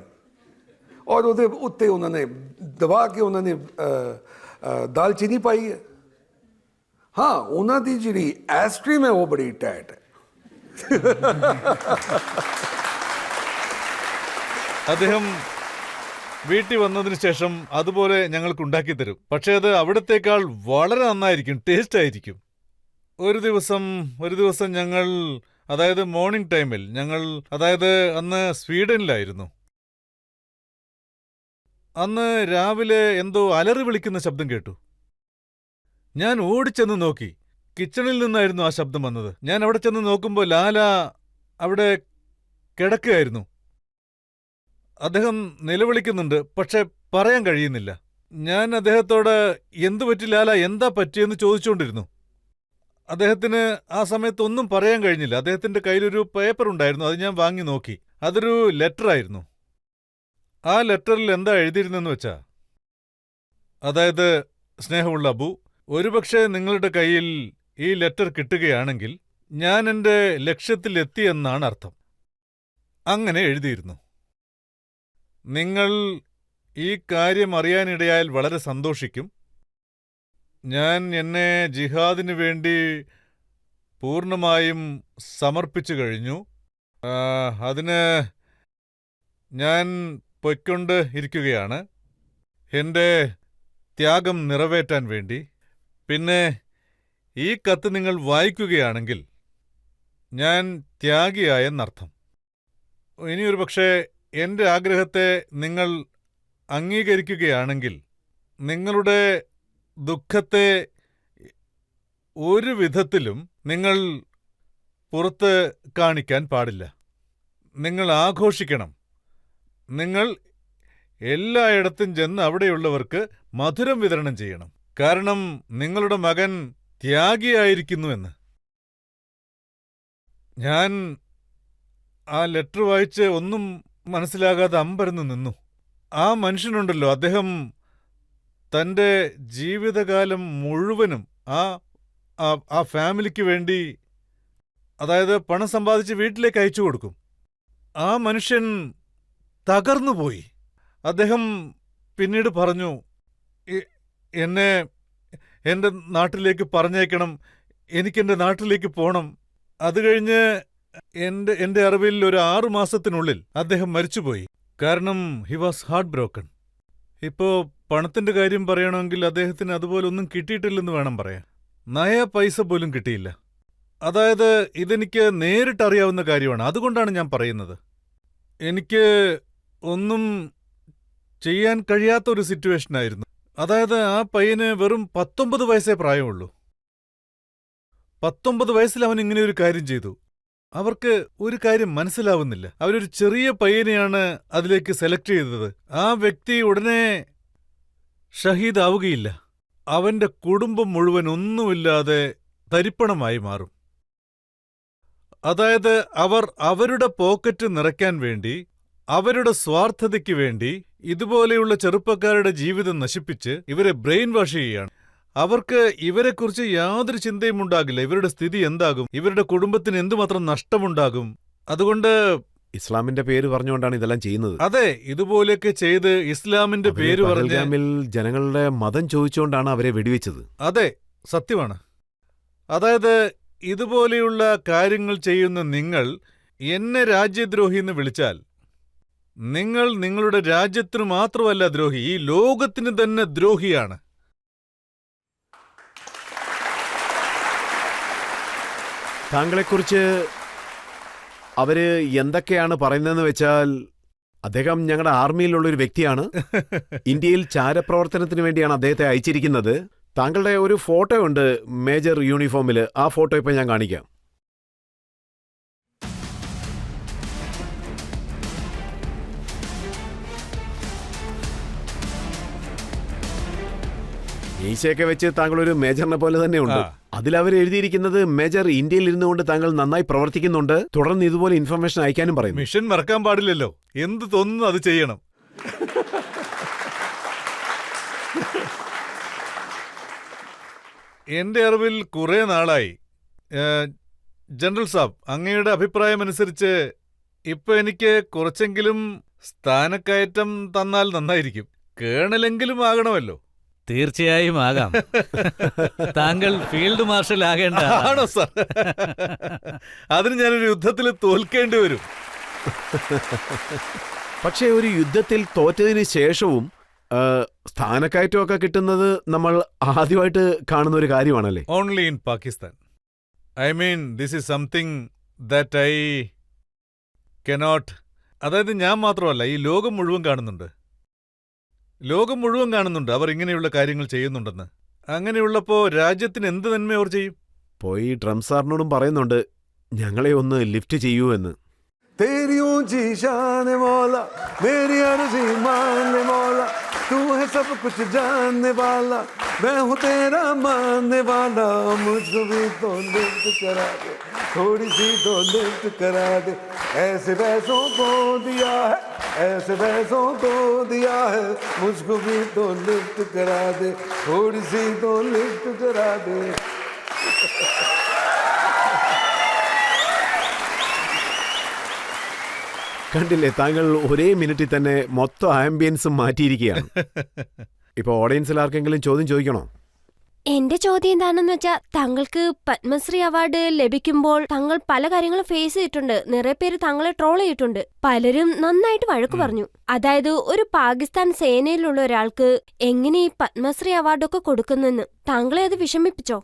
और ਉਹਦੇ ਉੱਤੇ ਉਹਨਾਂ ਨੇ ਦਬਾ ਕੇ ਉਹਨਾਂ ਨੇ ਦਾਲਚੀਨੀ ਪਾਈ ਹੈ। ਹਾਂ, ਉਹਨਾਂ ਦੀ ਜਿਹੜੀ ਐਸਟ੍ਰੀਮ ਹੈ ਉਹ ਬੜੀ ਟਾਈਟ ਹੈ। അദ്ദേഹം വീട്ടിൽ വന്നതിന് ശേഷം അതുപോലെ ഞങ്ങൾക്ക് ഉണ്ടാക്കി തരും. പക്ഷേ അത് അവിടത്തേക്കാൾ വളരെ നന്നായിരിക്കും, ടേസ്റ്റ് ആയിരിക്കും. ഒരു ദിവസം ഞങ്ങൾ, അതായത് മോർണിംഗ് ടൈമിൽ ഞങ്ങൾ, അതായത് അന്ന് സ്വീഡനിലായിരുന്നു. അന്ന് രാവിലെ എന്തോ അലറി വിളിക്കുന്ന ശബ്ദം കേട്ടു. ഞാൻ ഓടിച്ചെന്ന് നോക്കി. കിച്ചണിൽ നിന്നായിരുന്നു ആ ശബ്ദം വന്നത്. ഞാൻ അവിടെ ചെന്ന് നോക്കുമ്പോൾ ലാല അവിടെ കിടക്കുകയായിരുന്നു. അദ്ദേഹം നിലവിളിക്കുന്നുണ്ട്, പക്ഷെ പറയാൻ കഴിയുന്നില്ല. ഞാൻ അദ്ദേഹത്തോട് എന്തു പറ്റി ലാല, എന്താ പറ്റിയെന്ന് ചോദിച്ചുകൊണ്ടിരുന്നു. അദ്ദേഹത്തിന് ആ സമയത്ത് ഒന്നും പറയാൻ കഴിഞ്ഞില്ല. അദ്ദേഹത്തിന്റെ കയ്യിലൊരു പേപ്പർ ഉണ്ടായിരുന്നു, അത് ഞാൻ വാങ്ങി നോക്കി. അതൊരു ലെറ്ററായിരുന്നു. ആ ലെറ്ററിൽ എന്താ എഴുതിയിരുന്നെന്ന് വെച്ചാ, അതായത് സ്നേഹമുള്ള അബു, ഒരുപക്ഷെ നിങ്ങളുടെ കയ്യിൽ ഈ ലെറ്റർ കിട്ടുകയാണെങ്കിൽ ഞാൻ എൻ്റെ ലക്ഷ്യത്തിലെത്തിയെന്നാണ് അർത്ഥം. അങ്ങനെ എഴുതിയിരുന്നു. നിങ്ങൾ ഈ കാര്യം അറിയാനിടയായാൽ വളരെ സന്തോഷിക്കും. ഞാൻ എന്നെ ജിഹാദിനു വേണ്ടി പൂർണ്ണമായും സമർപ്പിച്ചു കഴിഞ്ഞു. അതിന് ഞാൻ പൊയ്ക്കൊണ്ട് ഇരിക്കുകയാണ്, എൻ്റെ ത്യാഗം നിറവേറ്റാൻ വേണ്ടി. പിന്നെ ഈ കത്ത് നിങ്ങൾ വായിക്കുകയാണെങ്കിൽ ഞാൻ ത്യാഗിയായെന്നർത്ഥം. ഇനിയൊരു പക്ഷേ എൻ്റെ ആഗ്രഹത്തെ നിങ്ങൾ അംഗീകരിക്കുകയാണെങ്കിൽ നിങ്ങളുടെ ദുഃഖത്തെ ഒരു വിധത്തിലും നിങ്ങൾ പുറത്ത് കാണിക്കാൻ പാടില്ല. നിങ്ങൾ ആഘോഷിക്കണം. നിങ്ങൾ എല്ലായിടത്തും ചെന്ന് അവിടെയുള്ളവർക്ക് മധുരം വിതരണം ചെയ്യണം. കാരണം നിങ്ങളുടെ മകൻ ത്യാഗിയായിരിക്കുന്നുവെന്ന്. ഞാൻ ആ ലെറ്റർ വായിച്ച് ഒന്നും മനസ്സിലാകാതെ അമ്പരന്ന് നിന്നു. ആ മനുഷ്യനുണ്ടല്ലോ, അദ്ദേഹം തൻ്റെ ജീവിതകാലം മുഴുവനും ആ ഫാമിലിക്ക് വേണ്ടി, അതായത് പണം സമ്പാദിച്ച് വീട്ടിലേക്ക് അയച്ചു കൊടുക്കും. ആ മനുഷ്യൻ തകർന്നുപോയി. അദ്ദേഹം പിന്നീട് പറഞ്ഞു, എന്നെ എൻ്റെ നാട്ടിലേക്ക് പറഞ്ഞേക്കണം, എനിക്കെൻ്റെ നാട്ടിലേക്ക് പോകണം. അത് കഴിഞ്ഞ് എൻ്റെ അറിവിൽ ഒരു 6 മാസത്തിനുള്ളിൽ അദ്ദേഹം മരിച്ചുപോയി. കാരണം ഹി വാസ് ഹാർട്ട് ബ്രോക്കൺ. ഇപ്പോ പണത്തിന്റെ കാര്യം പറയണമെങ്കിൽ അദ്ദേഹത്തിന് അതുപോലൊന്നും കിട്ടിയിട്ടില്ലെന്ന് വേണം പറയാൻ. നയ പൈസ പോലും കിട്ടിയില്ല. അതായത് ഇതെനിക്ക് നേരിട്ടറിയാവുന്ന കാര്യമാണ്. അതുകൊണ്ടാണ് ഞാൻ പറയുന്നത്. എനിക്ക് ഒന്നും ചെയ്യാൻ കഴിയാത്തൊരു സിറ്റുവേഷനായിരുന്നു. അതായത് ആ പയ്യന് വെറും 19 വയസ്സേ പ്രായമുള്ളൂ. 19 വയസ്സിൽ അവൻ ഇങ്ങനെ ഒരു കാര്യം ചെയ്തു. അവർക്ക് ഒരു കാര്യം മനസ്സിലാവുന്നില്ല. അവരൊരു ചെറിയ പയ്യനെയാണ് അതിലേക്ക് സെലക്ട് ചെയ്തത്. ആ വ്യക്തി ഉടനെ ഷഹീദാവുകയില്ല. അവന്റെ കുടുംബം മുഴുവൻ ഒന്നുമില്ലാതെ തരിപ്പണമായി മാറും. അതായത് അവർ അവരുടെ പോക്കറ്റ് നിറയ്ക്കാൻ വേണ്ടി, അവരുടെ സ്വാർത്ഥതയ്ക്ക് വേണ്ടി ഇതുപോലെയുള്ള ചെറുപ്പക്കാരുടെ ജീവിതം നശിപ്പിച്ച് ഇവരെ ബ്രെയിൻ വാഷ് ചെയ്യുകയാണ്. അവർക്ക് ഇവരെക്കുറിച്ച് യാതൊരു ചിന്തയും ഉണ്ടാകില്ല. ഇവരുടെ സ്ഥിതി എന്താകും, ഇവരുടെ കുടുംബത്തിന് എന്തുമാത്രം നഷ്ടമുണ്ടാകും. അതുകൊണ്ട് ഇസ്ലാമിന്റെ പേര് പറഞ്ഞുകൊണ്ടാണ് ഇതെല്ലാം ചെയ്യുന്നത്. അതെ, ഇതുപോലെയൊക്കെ ചെയ്ത് ഇസ്ലാമിന്റെ പേര് പറഞ്ഞ് പഹൽഗാമിൽ ജനങ്ങളുടെ മതം ചോദിച്ചുകൊണ്ടാണ് അവരെ വെടിവെച്ചത്. അതെ, സത്യമാണ്. അതായത് ഇതുപോലെയുള്ള കാര്യങ്ങൾ ചെയ്യുന്ന നിങ്ങൾ എന്നെ രാജ്യദ്രോഹി എന്ന് വിളിച്ചാൽ നിങ്ങൾ നിങ്ങളുടെ രാജ്യത്തിനു മാത്രമല്ല ദ്രോഹി, ഈ ലോകത്തിന് തന്നെ ദ്രോഹിയാണ്. താങ്കളെക്കുറിച്ച് അവര് എന്തൊക്കെയാണ് പറയുന്നതെന്ന് വെച്ചാൽ, അദ്ദേഹം ഞങ്ങളുടെ ആർമിയിലുള്ളൊരു വ്യക്തിയാണ്. ഇന്ത്യയിൽ ചാരപ്രവർത്തനത്തിന് വേണ്ടിയാണ് അദ്ദേഹത്തെ അയച്ചിരിക്കുന്നത്. താങ്കളുടെ ഒരു ഫോട്ടോ ഉണ്ട് മേജർ യൂണിഫോമിൽ. ആ ഫോട്ടോ ഇപ്പം ഞാൻ കാണിക്കാം. മീശയൊക്കെ വെച്ച് താങ്കൾ ഒരു മേജറിനെ പോലെ തന്നെയുണ്ട്. അതിലവർ എഴുതിയിരിക്കുന്നത്, മേജർ ഇന്ത്യയിൽ ഇരുന്നുകൊണ്ട് താങ്കൾ നന്നായി പ്രവർത്തിക്കുന്നുണ്ട്, തുടർന്ന് ഇതുപോലെ ഇൻഫർമേഷൻ അയക്കാനും പറയുന്നു. മിഷൻ മറക്കാൻ പാടില്ലല്ലോ. എന്ത് തോന്നുന്നു അത് ചെയ്യണം. എന്റെ അറിവിൽ കുറെ നാളായി. ജനറൽ സാബ്, അങ്ങയുടെ അഭിപ്രായമനുസരിച്ച് ഇപ്പൊ എനിക്ക് കുറച്ചെങ്കിലും സ്ഥാനക്കയറ്റം തന്നാൽ നന്നായിരിക്കും. കേണലെങ്കിലും ആകണമല്ലോ. തീർച്ചയായും ആകാം. താങ്കൾ ഫീൽഡ് മാർഷൽ ആകേണ്ട ആണോ സാർ? അതിന് ഞാനൊരു യുദ്ധത്തിൽ തോൽക്കേണ്ടി വരും. പക്ഷേ ഒരു യുദ്ധത്തിൽ തോറ്റതിന് ശേഷവും സ്ഥാനക്കയറ്റമൊക്കെ കിട്ടുന്നത് നമ്മൾ ആദ്യമായിട്ട് കാണുന്ന ഒരു കാര്യമാണല്ലേ? Only in Pakistan. I mean this is something that I cannot. അതായത് ഞാൻ മാത്രമല്ല, ഈ ലോകം മുഴുവൻ കാണുന്നുണ്ട്. ലോകം മുഴുവൻ കാണുന്നുണ്ട് അവർ ഇങ്ങനെയുള്ള കാര്യങ്ങൾ ചെയ്യുന്നുണ്ടെന്ന്. അങ്ങനെയുള്ളപ്പോ രാജ്യത്തിന് എന്ത് നന്മ അവർ ചെയ്യും? പോയി ഡ്രം സാറിനോടും പറയുന്നുണ്ട് ഞങ്ങളെ ഒന്ന് ലിഫ്റ്റ് ചെയ്യൂ എന്ന്. तेरी ऊंची शान मौला, मेरी अर्जी मान ले मौला, तू है सब कुछ जानने वाला, मैं हूँ तेरा मानने वाला, मुझको भी तो लिफ्ट करा दे, थोड़ी सी तो लिफ्ट करा दे, ऐसे वैसों को दिया है, ऐसे वैसों को दिया है, मुझको भी तो लिफ्ट करा दे, थोड़ी सी तो लिफ्ट करा दे. കണ്ടില്ലേ, താങ്കൾ ഒരേ മിനിറ്റിൽ തന്നെ മൊത്തം ആംബിയൻസും മാറ്റിയിരിക്കുകയാണ്. ഇപ്പൊ ഓഡിയൻസിൽ ആർക്കെങ്കിലും ചോദ്യം ചോദിക്കണോ? എന്റെ ചോദ്യം എന്താണെന്ന് വെച്ചാൽ താങ്കൾക്ക് പത്മശ്രീ അവാർഡ് ലഭിക്കുമ്പോൾ താങ്കൾ പല കാര്യങ്ങളും ഫേസ് ചെയ്തിട്ടുണ്ട്. നിറയെ പേര് താങ്കളെ ട്രോൾ ചെയ്തിട്ടുണ്ട്. പലരും നന്നായിട്ട് വഴക്കു പറഞ്ഞു. അതായത് ഒരു പാകിസ്ഥാൻ സേനയിലുള്ള ഒരാൾക്ക് എങ്ങനെ ഈ പത്മശ്രീ അവാർഡൊക്കെ കൊടുക്കുന്നെന്ന്. താങ്കളെ അത് വിഷമിപ്പിച്ചോ?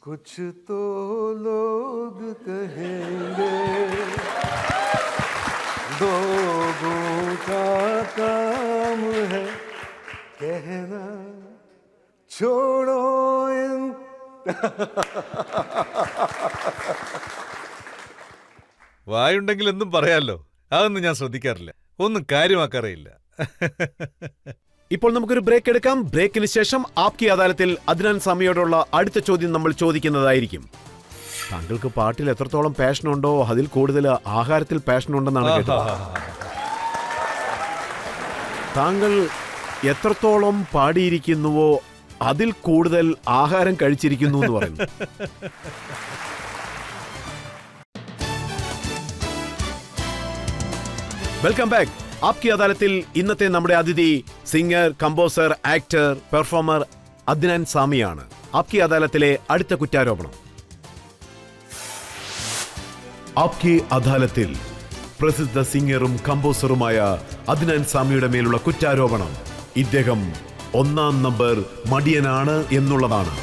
कुछ तो लोग कहेंगे, लोगों का काम है कहना, छोड़ो इन. വായുണ്ടെങ്കിൽ എന്തും പറയാലോ. അതൊന്നും ഞാൻ ശ്രദ്ധിക്കാറില്ല, ഒന്നും കാര്യമാക്കാറില്ല. ഇപ്പോൾ നമുക്കൊരു ബ്രേക്ക് എടുക്കാം. ബ്രേക്കിന് ശേഷം ആപ്കി അദാലത്തിൽ അദ്നാൻ സാമിയോടുള്ള അടുത്ത ചോദ്യം നമ്മൾ ചോദിക്കുന്നതായിരിക്കും. താങ്കൾക്ക് പാട്ടിൽ എത്രത്തോളം പാഷൻ ഉണ്ടോ അതിൽ കൂടുതൽ ആഹാരത്തിൽ പാഷൻ ഉണ്ടെന്നാണ് കേട്ടത്. താങ്കൾ എത്രത്തോളം പാടിയിരിക്കുന്നുവോ അതിൽ കൂടുതൽ ആഹാരം കഴിച്ചിരിക്കുന്നു എന്ന് പറയുന്നു. Welcome back. ആപ്കി അദാലത്തിൽ ഇന്നത്തെ നമ്മുടെ അതിഥി singer, composer, actor, performer Adnan സാമിയാണ്. ആപ്കി അദാലത്തിലെ അടുത്ത കുറ്റാരോപണം. ആപ്കി അദാലത്തിൽ പ്രസിദ്ധ സിംഗറും കമ്പോസറുമായ അദ്നാൻ സാമിയുടെ മേലുള്ള കുറ്റാരോപണം ഇദ്ദേഹം 1-ാം നമ്പർ മടിയനാണ് എന്നുള്ളതാണ്.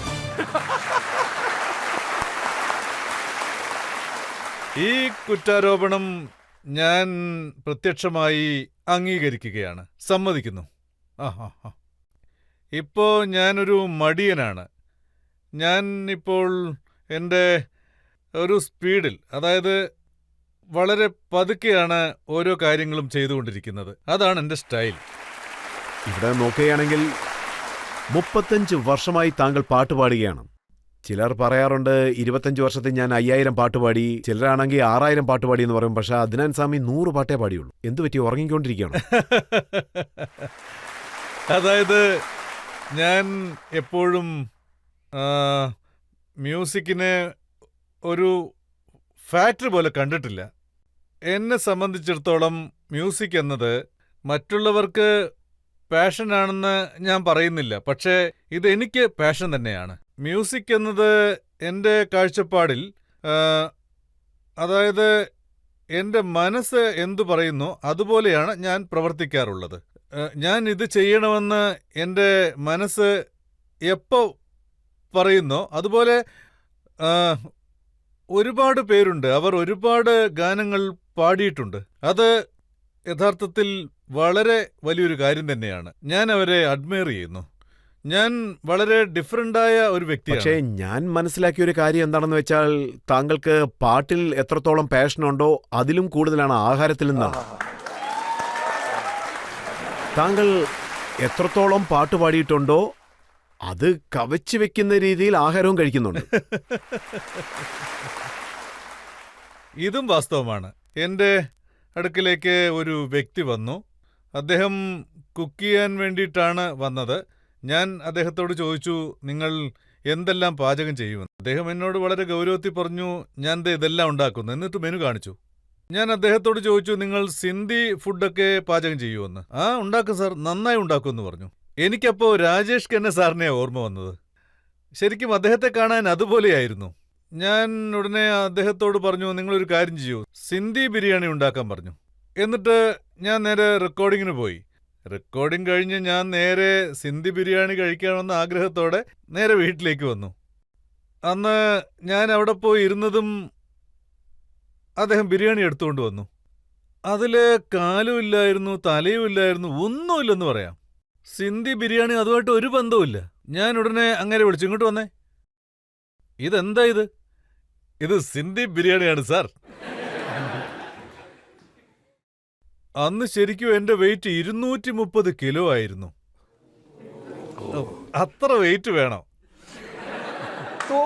ഈ കുറ്റാരോപണം ഞാൻ പ്രത്യക്ഷമായി അംഗീകരിക്കുകയാണ്, സമ്മതിക്കുന്നു. ഇപ്പോ ഞാനൊരു മടിയനാണ്. ഞാൻ ഇപ്പോൾ എൻ്റെ ഒരു സ്പീഡിൽ, അതായത് വളരെ പതുക്കെയാണ് ഓരോ കാര്യങ്ങളും ചെയ്തുകൊണ്ടിരിക്കുന്നത്. അതാണ് എൻ്റെ സ്റ്റൈൽ. ഇവിടെ നോക്കുകയാണെങ്കിൽ 35 വർഷമായി താങ്കൾ പാട്ടുപാടുകയാണ്. ചിലർ പറയാറുണ്ട് 25 വർഷത്തിൽ ഞാൻ 5000 പാട്ടുപാടി, ചിലരാണെങ്കിൽ 6000 പാട്ടുപാടി എന്ന് പറയും. പക്ഷെ അദ്നാൻ സാമി 100 പാട്ടേ പാടിയുള്ളൂ. എന്തു പറ്റി, ഉറങ്ങിക്കൊണ്ടിരിക്കുകയാണ്? അതായത് ഞാൻ എപ്പോഴും മ്യൂസിക്കിനെ ഒരു ഫാക്ടറി പോലെ കണ്ടിട്ടില്ല. എന്നെ സംബന്ധിച്ചിടത്തോളം മ്യൂസിക് എന്നത് മറ്റുള്ളവർക്ക് പാഷനാണെന്ന് ഞാൻ പറയുന്നില്ല, പക്ഷേ ഇത് എനിക്ക് പാഷൻ തന്നെയാണ്. മ്യൂസിക് എന്നത് എൻ്റെ കാഴ്ചപ്പാടിൽ, അതായത് എൻ്റെ മനസ്സ് എന്തു പറയുന്നു അതുപോലെയാണ് ഞാൻ പ്രവർത്തിക്കാറുള്ളത്. ഞാൻ ഇത് ചെയ്യണമെന്ന് എൻ്റെ മനസ്സ് എപ്പോൾ പറയുന്നോ അതുപോലെ ഒരുപാട് പേരുണ്ട്, അവർ ഒരുപാട് ഗാനങ്ങൾ പാടിയിട്ടുണ്ട്. അത് യഥാർത്ഥത്തിൽ വളരെ വലിയൊരു കാര്യം തന്നെയാണ്. ഞാൻ അവരെ അഡ്മയർ ചെയ്യുന്നു. ഞാൻ വളരെ ഡിഫറൻ്റായ ഒരു വ്യക്തിയാണ്. പക്ഷേ ഞാൻ മനസ്സിലാക്കിയ ഒരു കാര്യം എന്താണെന്ന് വെച്ചാൽ താങ്കൾക്ക് പാട്ടിൽ എത്രത്തോളം പാഷനുണ്ടോ അതിലും കൂടുതലാണ് ആഹാരത്തിൽ നിന്നാണ്. താങ്കൾ എത്രത്തോളം പാട്ട് പാടിയിട്ടുണ്ടോ അത് കവച്ചു വെക്കുന്ന രീതിയിൽ ആഹാരവും കഴിക്കുന്നുണ്ട്. ഇതും വാസ്തവമാണ്. എൻ്റെ അടുക്കിലേക്ക് ഒരു വ്യക്തി വന്നു. അദ്ദേഹം കുക്ക് ചെയ്യാൻ വേണ്ടിയിട്ടാണ് വന്നത്. ഞാൻ അദ്ദേഹത്തോട് ചോദിച്ചു, നിങ്ങൾ എന്തെല്ലാം പാചകം ചെയ്യുമെന്ന്. അദ്ദേഹം എന്നോട് വളരെ ഗൗരവത്തിൽ പറഞ്ഞു, ഞാൻ ഇതെല്ലാം ഉണ്ടാക്കുന്നു. എന്നിട്ട് മെനു കാണിച്ചു. ഞാൻ അദ്ദേഹത്തോട് ചോദിച്ചു, നിങ്ങൾ സിന്ധി ഫുഡൊക്കെ പാചകം ചെയ്യുമെന്ന്. ഉണ്ടാക്കും സാർ, നന്നായി ഉണ്ടാക്കുമെന്ന് പറഞ്ഞു. എനിക്കപ്പോൾ രാജേഷ് ഖന്ന സാറിനെ ഓർമ്മ വന്നത്. ശരിക്കും അദ്ദേഹത്തെ കാണാൻ അതുപോലെയായിരുന്നു. ഞാൻ ഉടനെ അദ്ദേഹത്തോട് പറഞ്ഞു, നിങ്ങളൊരു കാര്യം ചെയ്യൂ, സിന്ധി ബിരിയാണി ഉണ്ടാക്കാൻ പറഞ്ഞു. എന്നിട്ട് ഞാൻ നേരെ റെക്കോർഡിങ്ങിന് പോയി. റെക്കോർഡിംഗ് കഴിഞ്ഞ് ഞാൻ നേരെ സിന്ധി ബിരിയാണി കഴിക്കണമെന്ന ആഗ്രഹത്തോടെ നേരെ വീട്ടിലേക്ക് വന്നു. അന്ന് ഞാൻ അവിടെ പോയി ഇരുന്നതും അദ്ദേഹം ബിരിയാണി എടുത്തുകൊണ്ട് വന്നു. അതിൽ കാലും ഇല്ലായിരുന്നു, തലയും ഇല്ലായിരുന്നു, ഒന്നുമില്ലെന്ന് പറയാം. സിന്ധി ബിരിയാണി അതുമായിട്ട് ഒരു ബന്ധവുമില്ല. ഞാൻ ഉടനെ അങ്ങനെ വിളിച്ചു, ഇങ്ങോട്ട് വന്നേ, ഇതെന്താ ഇത്? ഇത് സിന്ധി ബിരിയാണിയാണ് സാർ. അന്ന് ശരിക്കും എന്റെ വെയിറ്റ് 230 കിലോ ആയിരുന്നു. അത്ര വെയിറ്റ് വേണം. तो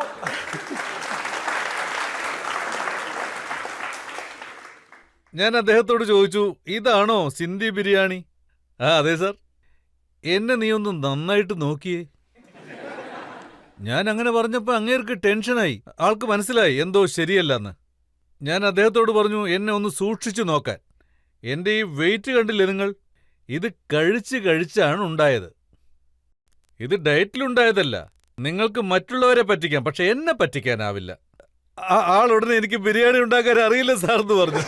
ഞാൻ അദ്ദേഹത്തോട് ചോദിച്ചു, ഇതാണോ സിന്ധി ബിരിയാണി? ആ അതെ സാർ. എന്നെ നീ ഒന്ന് നന്നായിട്ട് നോക്കിയേ. ഞാൻ അങ്ങനെ പറഞ്ഞപ്പോൾ അങ്ങേർക്ക് ടെൻഷനായി. ആൾക്ക് മനസ്സിലായി എന്തോ ശരിയല്ലെന്ന്. ഞാൻ അദ്ദേഹത്തോട് പറഞ്ഞു എന്നെ ഒന്ന് സൂക്ഷിച്ചു നോക്കാൻ. എൻ്റെ ഈ വെയിറ്റ് കണ്ടില്ലേ നിങ്ങൾ? ഇത് കഴിച്ചാണ് ഉണ്ടായത്. ഇത് ഡയറ്റിലുണ്ടായതല്ല. നിങ്ങൾക്ക് മറ്റുള്ളവരെ പറ്റിക്കാം, പക്ഷെ എന്നെ പറ്റിക്കാനാവില്ല. ആളുടനെ എനിക്ക് ബിരിയാണി ഉണ്ടാക്കാൻ അറിയില്ല സാറെന്ന് പറഞ്ഞു.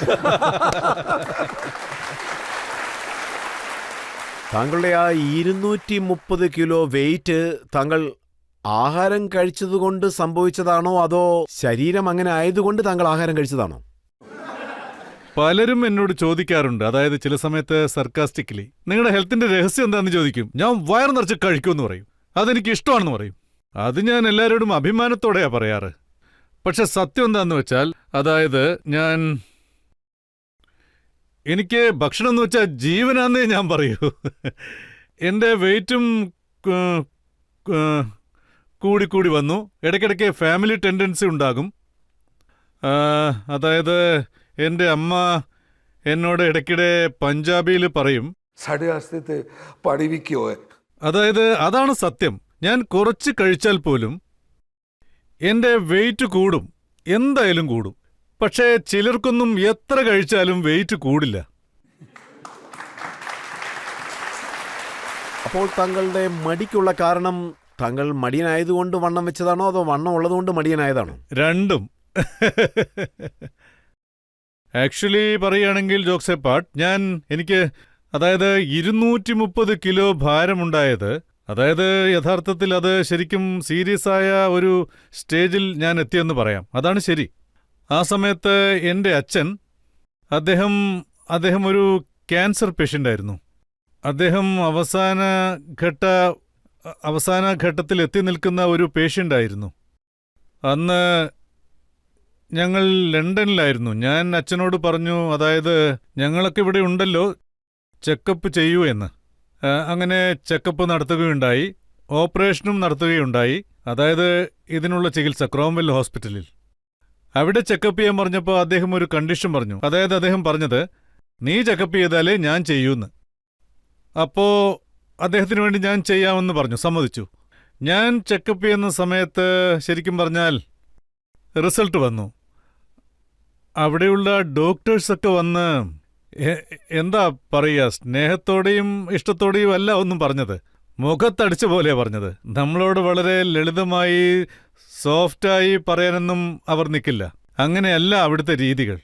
താങ്കളുടെ ആ 230 കിലോ വെയിറ്റ് താങ്കൾ ആഹാരം കഴിച്ചതുകൊണ്ട് സംഭവിച്ചതാണോ അതോ ശരീരം അങ്ങനെ ആയതുകൊണ്ട് താങ്കൾ ആഹാരം കഴിച്ചതാണോ? പലരും എന്നോട് ചോദിക്കാറുണ്ട്, അതായത് ചില സമയത്ത് സർക്കാസ്റ്റിക്കലി, നിങ്ങളുടെ ഹെൽത്തിന്റെ രഹസ്യം എന്താണെന്ന് ചോദിക്കും. ഞാൻ വയറ് നിറച്ച് കഴിക്കുമെന്ന് പറയും. അതെനിക്ക് ഇഷ്ടമാണെന്ന് പറയും. അത് ഞാൻ എല്ലാവരോടും അഭിമാനത്തോടെയാ പറയാറ്. പക്ഷെ സത്യം എന്താന്ന് വെച്ചാൽ, അതായത് എനിക്ക് ഭക്ഷണം എന്ന് വെച്ചാൽ ജീവനാന്നേ ഞാൻ പറയൂ. എൻ്റെ വെയിറ്റും കൂടി വന്നു. ഇടയ്ക്കിടയ്ക്ക് ഫാമിലി ടെൻഡൻസി ഉണ്ടാകും. അതായത് എൻ്റെ അമ്മ എന്നോട് ഇടയ്ക്കിടെ പഞ്ചാബിയിൽ പറയും, साढ़े आस्ते ते पाड़ी भी क्यों है? അതായത് അതാണ് സത്യം. ഞാൻ കുറച്ച് കഴിച്ചാൽ പോലും എൻ്റെ വെയിറ്റ് കൂടും, എന്തായാലും കൂടും. പക്ഷേ ചിലർക്കൊന്നും എത്ര കഴിച്ചാലും വെയിറ്റ് കൂടില്ല. അപ്പോൾ താങ്കളുടെ മടിക്കുള്ള കാരണം താങ്കൾ മടിയനായതുകൊണ്ട് വണ്ണം വെച്ചതാണോ അതോ വണ്ണം ഉള്ളതുകൊണ്ട് മടിയനായതാണോ? രണ്ടും. ആക്ച്വലി പറയുകയാണെങ്കിൽ ജോക്സ് എപ്പാർട്ട്, എനിക്ക് അതായത് 230 കിലോ ഭാരമുണ്ടായത്, അതായത് യഥാർത്ഥത്തിൽ അത് ശരിക്കും സീരിയസ് ആയ ഒരു സ്റ്റേജിൽ ഞാൻ എത്തിയെന്ന് പറയാം. അതാണ് ശരി. ആ സമയത്ത് എൻ്റെ അച്ഛൻ, അദ്ദേഹം ഒരു ക്യാൻസർ പേഷ്യൻ്റായിരുന്നു. അദ്ദേഹം അവസാന ഘട്ടത്തിൽ എത്തി നിൽക്കുന്ന ഒരു പേഷ്യൻ്റായിരുന്നു. അന്ന് ഞങ്ങൾ ലണ്ടനിലായിരുന്നു. ഞാൻ അച്ഛനോട് പറഞ്ഞു, അതായത് ഞങ്ങളൊക്കെ ഇവിടെ ഉണ്ടല്ലോ, ചെക്കപ്പ് ചെയ്യൂ എന്ന്. അങ്ങനെ ചെക്കപ്പ് നടത്തുകയുണ്ടായി, ഓപ്പറേഷനും നടത്തുകയുണ്ടായി. അതായത് ഇതിനുള്ള ചികിത്സ ക്രോംവെൽ ഹോസ്പിറ്റലിൽ. അവിടെ ചെക്കപ്പ് ചെയ്യാൻ പറഞ്ഞപ്പോൾ അദ്ദേഹം ഒരു കണ്ടീഷൻ പറഞ്ഞു. അതായത് അദ്ദേഹം പറഞ്ഞത്, നീ ചെക്കപ്പ് ചെയ്താലേ ഞാൻ ചെയ്യൂന്ന്. അപ്പോ അദ്ദേഹത്തിന് വേണ്ടി ഞാൻ ചെയ്യാമെന്ന് പറഞ്ഞു, സമ്മതിച്ചു. ഞാൻ ചെക്കപ്പ് ചെയ്യുന്ന സമയത്ത് ശരിക്കും പറഞ്ഞാൽ റിസൾട്ട് വന്നു. അവിടെയുള്ള ഡോക്ടേഴ്സൊക്കെ വന്ന് എന്താ പറയുക, സ്നേഹത്തോടെയും ഇഷ്ടത്തോടെയും അല്ല ഒന്നും പറഞ്ഞത്, മുഖത്തടിച്ച പോലെയാ പറഞ്ഞത്. നമ്മളോട് വളരെ ലളിതമായി സോഫ്റ്റായി പറയാനൊന്നും അവർ നിൽക്കില്ല. അങ്ങനെയല്ല അവിടുത്തെ രീതികൾ.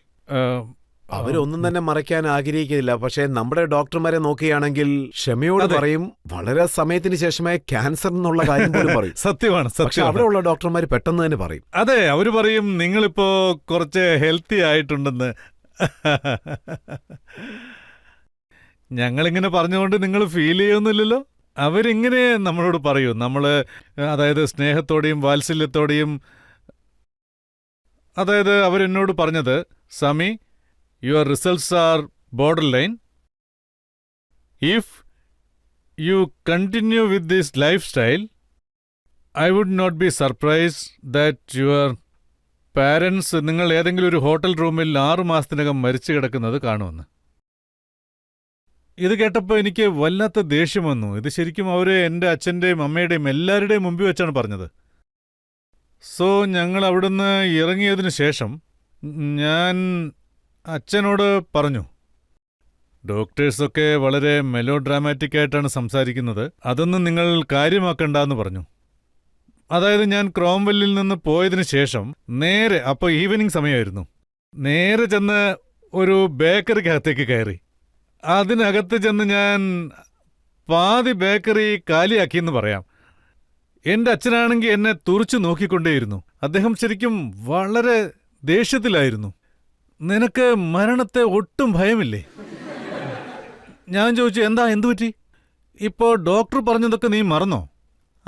അവരൊന്നും തന്നെ മറയ്ക്കാൻ ആഗ്രഹിക്കുന്നില്ല. പക്ഷേ നമ്മുടെ ഡോക്ടർമാരെ നോക്കുകയാണെങ്കിൽ ക്ഷമയോട് പറയും, വളരെ സമയത്തിന് ശേഷമേ ക്യാൻസർ എന്നുള്ള കാര്യം പോലും പറയും. സത്യമാണ്. പക്ഷെ അവിടെയുള്ള ഡോക്ടർമാർ പെട്ടെന്ന് തന്നെ പറയും. അതെ, അവര് പറയും നിങ്ങളിപ്പോ കുറച്ച് ഹെൽത്തി ആയിട്ടുണ്ടെന്ന്. ഞങ്ങളിങ്ങനെ പറഞ്ഞുകൊണ്ട് നിങ്ങൾ ഫീൽ ചെയ്യൊന്നുമില്ലല്ലോ. അവരിങ്ങനെ നമ്മളോട് പറയൂ. അതായത് സ്നേഹത്തോടെയും വാത്സല്യത്തോടെയും. അതായത് അവരെന്നോട് പറഞ്ഞത്, സമി, your results are borderline. If you continue with this lifestyle, I would not be surprised that your parents നിങ്ങൾ ഏതെങ്കിലും ഒരു ഹോട്ടൽ റൂമിൽ 6 മാസത്തിനകം മരിച്ചു കിടക്കുന്നത് കാണുമെന്ന്. ഇത് കേട്ടപ്പോൾ എനിക്ക് വല്ലാത്ത ദേഷ്യം വന്നു. ഇത് ശരിക്കും അവർ എൻ്റെ അച്ഛൻ്റെയും അമ്മയുടെയും എല്ലാവരുടെയും മുമ്പിൽ വെച്ചാണ് പറഞ്ഞത്. സോ ഞങ്ങൾ അവിടുന്ന് ഇറങ്ങിയതിനു ശേഷം ഞാൻ അച്ഛനോട് പറഞ്ഞു, ഡോക്ടേഴ്സൊക്കെ വളരെ മെലോ ഡ്രാമാറ്റിക് ആയിട്ടാണ് സംസാരിക്കുന്നത്, അതൊന്നും നിങ്ങൾ കാര്യമാക്കണ്ടെന്ന് പറഞ്ഞു. അതായത് ഞാൻ ക്രോംവെല്ലിൽ നിന്ന് പോയതിനു ശേഷം നേരെ, അപ്പോൾ ഈവനിങ് സമയമായിരുന്നു, നേരെ ചെന്ന് ഒരു ബേക്കറിക്കകത്തേക്ക് കയറി. അതിനകത്ത് ചെന്ന് ഞാൻ പാതി ബേക്കറി കാലിയാക്കിയെന്ന് പറയാം. എൻ്റെ അച്ഛനാണെങ്കിൽ എന്നെ തുറിച്ചു നോക്കിക്കൊണ്ടേയിരുന്നു. അദ്ദേഹം ശരിക്കും വളരെ ദേഷ്യത്തിലായിരുന്നു. നിനക്ക് മരണത്തെ ഒട്ടും ഭയമില്ലേ? ഞാൻ ചോദിച്ചു, എന്തു പറ്റി? ഇപ്പോൾ ഡോക്ടർ പറഞ്ഞതൊക്കെ നീ മറന്നോ?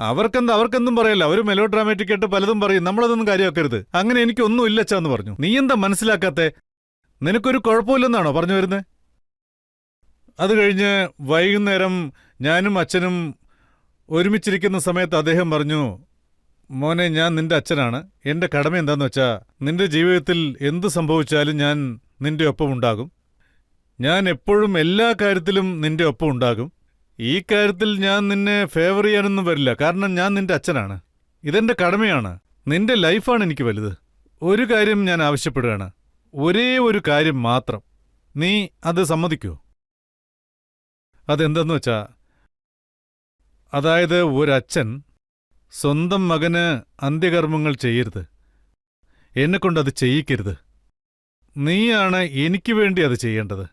അവർക്കെന്തും പറയല്ല. അവർ മെലോ ഡ്രാമാറ്റിക് ആയിട്ട് പലതും പറയും. നമ്മളതൊന്നും കാര്യമാക്കരുത്. അങ്ങനെ എനിക്കൊന്നും ഇല്ലച്ചാന്ന് പറഞ്ഞു. നീ എന്താ മനസ്സിലാക്കാത്തെ? നിനക്കൊരു കുഴപ്പമില്ലെന്നാണോ പറഞ്ഞു വരുന്നത്? അത് കഴിഞ്ഞ് വൈകുന്നേരം ഞാനും അച്ഛനും ഒരുമിച്ചിരിക്കുന്ന സമയത്ത് അദ്ദേഹം പറഞ്ഞു, മോനെ, ഞാൻ നിന്റെ അച്ഛനാണ്. എന്റെ കടമ എന്താന്ന് വെച്ചാ, നിന്റെ ജീവിതത്തിൽ എന്തു സംഭവിച്ചാലും ഞാൻ നിന്റെ ഒപ്പം ഉണ്ടാകും. ഞാൻ എപ്പോഴും എല്ലാ കാര്യത്തിലും നിന്റെ ഒപ്പം ഉണ്ടാകും. ഈ കാര്യത്തിൽ ഞാൻ നിന്നെ ഫേവർ ചെയ്യാനൊന്നും വരില്ല. കാരണം ഞാൻ നിന്റെ അച്ഛനാണ്. ഇതെന്റെ കടമയാണ്. നിന്റെ ലൈഫാണ് എനിക്ക് വലുത്. ഒരു കാര്യം ഞാൻ ആവശ്യപ്പെടുകയാണ്. ഒരേ ഒരു കാര്യം മാത്രം. നീ അത് സമ്മതിക്കോ? അതെന്തെന്ന് വെച്ചാ, അതായത് ഒരച്ഛൻ സ്വന്തം മകന് അന്ത്യകർമ്മങ്ങൾ ചെയ്യരുത്. എന്നെക്കൊണ്ടത് ചെയ്യിക്കരുത്. നീയാണ് എനിക്ക് വേണ്ടി അത് ചെയ്യേണ്ടത്.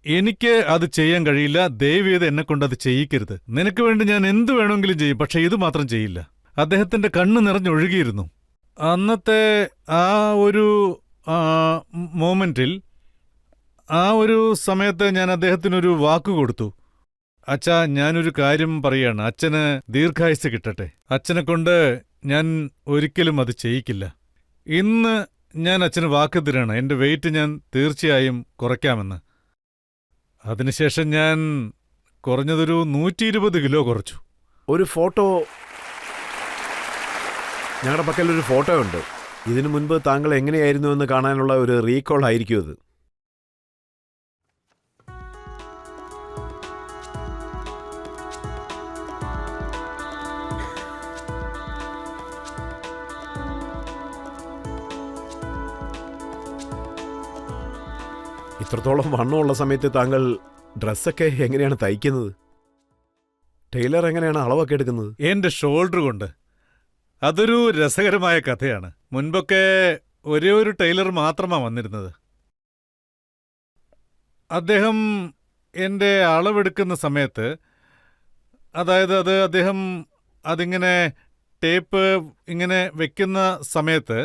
എനിക്ക് അത് ചെയ്യാൻ കഴിയില്ല. ദയവേത് എന്നെക്കൊണ്ടത് ചെയ്യിക്കരുത്. നിനക്ക് വേണ്ടി ഞാൻ എന്തു വേണമെങ്കിലും ചെയ്യും, പക്ഷെ ഇത് മാത്രം ചെയ്യില്ല. അദ്ദേഹത്തിന്റെ കണ്ണ് നിറഞ്ഞൊഴുകിയിരുന്നു. അന്നത്തെ ആ ഒരു മോമെന്റിൽ, ആ ഒരു സമയത്ത് ഞാൻ അദ്ദേഹത്തിനൊരു വാക്കു കൊടുത്തു. അച്ഛാ, ഞാനൊരു കാര്യം പറയാണ്. അച്ഛന് ദീർഘായുസ് കിട്ടട്ടെ. അച്ഛനെക്കൊണ്ട് ഞാൻ ഒരിക്കലും അത് ചെയ്യിക്കില്ല. ഇന്ന് ഞാൻ അച്ഛന് വാക്ക് തരാണ്. എന്റെ വെയിറ്റ് ഞാൻ തീർച്ചയായും കുറയ്ക്കാമെന്ന്. അതിനുശേഷം ഞാൻ കുറഞ്ഞതൊരു 120 കിലോ കുറച്ചു. ഒരു ഫോട്ടോ, ഞങ്ങളുടെ പക്കലൊരു ഫോട്ടോ ഉണ്ട്. ഇതിനു മുൻപ് താങ്കൾ എങ്ങനെയായിരുന്നു എന്ന് കാണാനുള്ള ഒരു റീകോൾ ആയിരിക്കും അത്. ഇത്രത്തോളം വണ്ണമുള്ള സമയത്ത് താങ്കൾ ഡ്രസ്സൊക്കെ എങ്ങനെയാണ് തയ്ക്കുന്നത്? ടൈലർ എങ്ങനെയാണ് അളവൊക്കെ എടുക്കുന്നത്? എന്റെ ഷോൾഡർ കൊണ്ട്. അതൊരു രസകരമായ കഥയാണ്. മുൻപൊക്കെ ഒരേ ഒരു ടൈലർ മാത്രമാണ് വന്നിരുന്നത്. അദ്ദേഹം എന്റെ അളവെടുക്കുന്ന സമയത്ത്, അതായത് അദ്ദേഹം അതിങ്ങനെ ടേപ്പ് ഇങ്ങനെ വെക്കുന്ന സമയത്ത്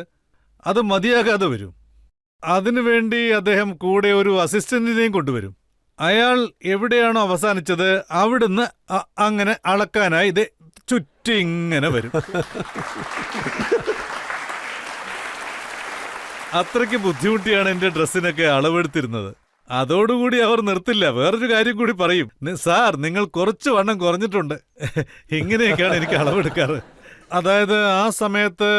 അത് മതിയാകാതെ വരും. അതിനുവേണ്ടി അദ്ദേഹം കൂടെ ഒരു അസിസ്റ്റന്റിനെയും കൊണ്ടുവരും. അയാൾ എവിടെയാണോ അവസാനിച്ചത് അവിടുന്ന് അങ്ങനെ അളക്കാനായി ഇത് ചുറ്റിങ്ങനെ വരും. അത്രയ്ക്ക് ബുദ്ധിമുട്ടിയാണ് എന്റെ ഡ്രസ്സിനൊക്കെ അളവെടുത്തിരുന്നത്. അതോടുകൂടി അവർ നിർത്തില്ല. വേറൊരു കാര്യം കൂടി പറയും, സാർ, നിങ്ങൾ കുറച്ച് വണ്ണം കുറഞ്ഞിട്ടുണ്ട്. ഇങ്ങനെയൊക്കെയാണ് എനിക്ക് അളവെടുക്കാറ്. അതായത് ആ സമയത്ത്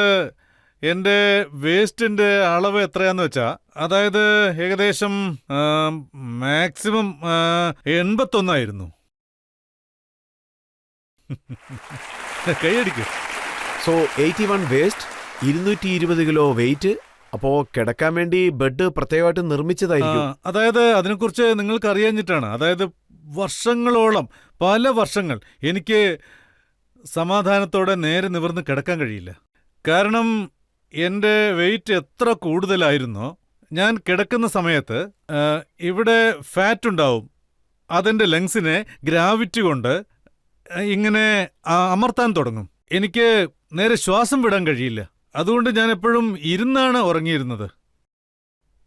എന്റെ വേസ്റ്റിന്റെ അളവ് എത്രയാന്ന് വെച്ചാ, അതായത് ഏകദേശം മാക്സിമം 81 കൈയടിക്കും. So 81 waist, 220 kilo weight. അപ്പോ കിടക്കാൻ വേണ്ടി ബെഡ് പ്രത്യേകമായിട്ട് നിർമ്മിച്ചതായിരിക്കും. അതായത് അതിനെക്കുറിച്ച് നിങ്ങൾക്ക് അറിയാഞ്ഞിട്ടാണ്. അതായത് വർഷങ്ങളോളം, പല വർഷങ്ങൾ എനിക്ക് സമാധാനത്തോടെ നേരെ നിവർന്ന് കിടക്കാൻ കഴിയില്ല. കാരണം എന്റെ വെയിറ്റ് എത്ര കൂടുതലായിരുന്നോ, ഞാൻ കിടക്കുന്ന സമയത്ത് ഇവിടെ ഫാറ്റ് ഉണ്ടാവും. അതെന്റെ ലങ്സിനെ ഗ്രാവിറ്റി കൊണ്ട് ഇങ്ങനെ അമർത്താൻ തുടങ്ങും. എനിക്ക് നേരെ ശ്വാസം വിടാൻ കഴിയില്ല. അതുകൊണ്ട് ഞാൻ എപ്പോഴും ഇരുന്നാണ് ഉറങ്ങിയിരുന്നത്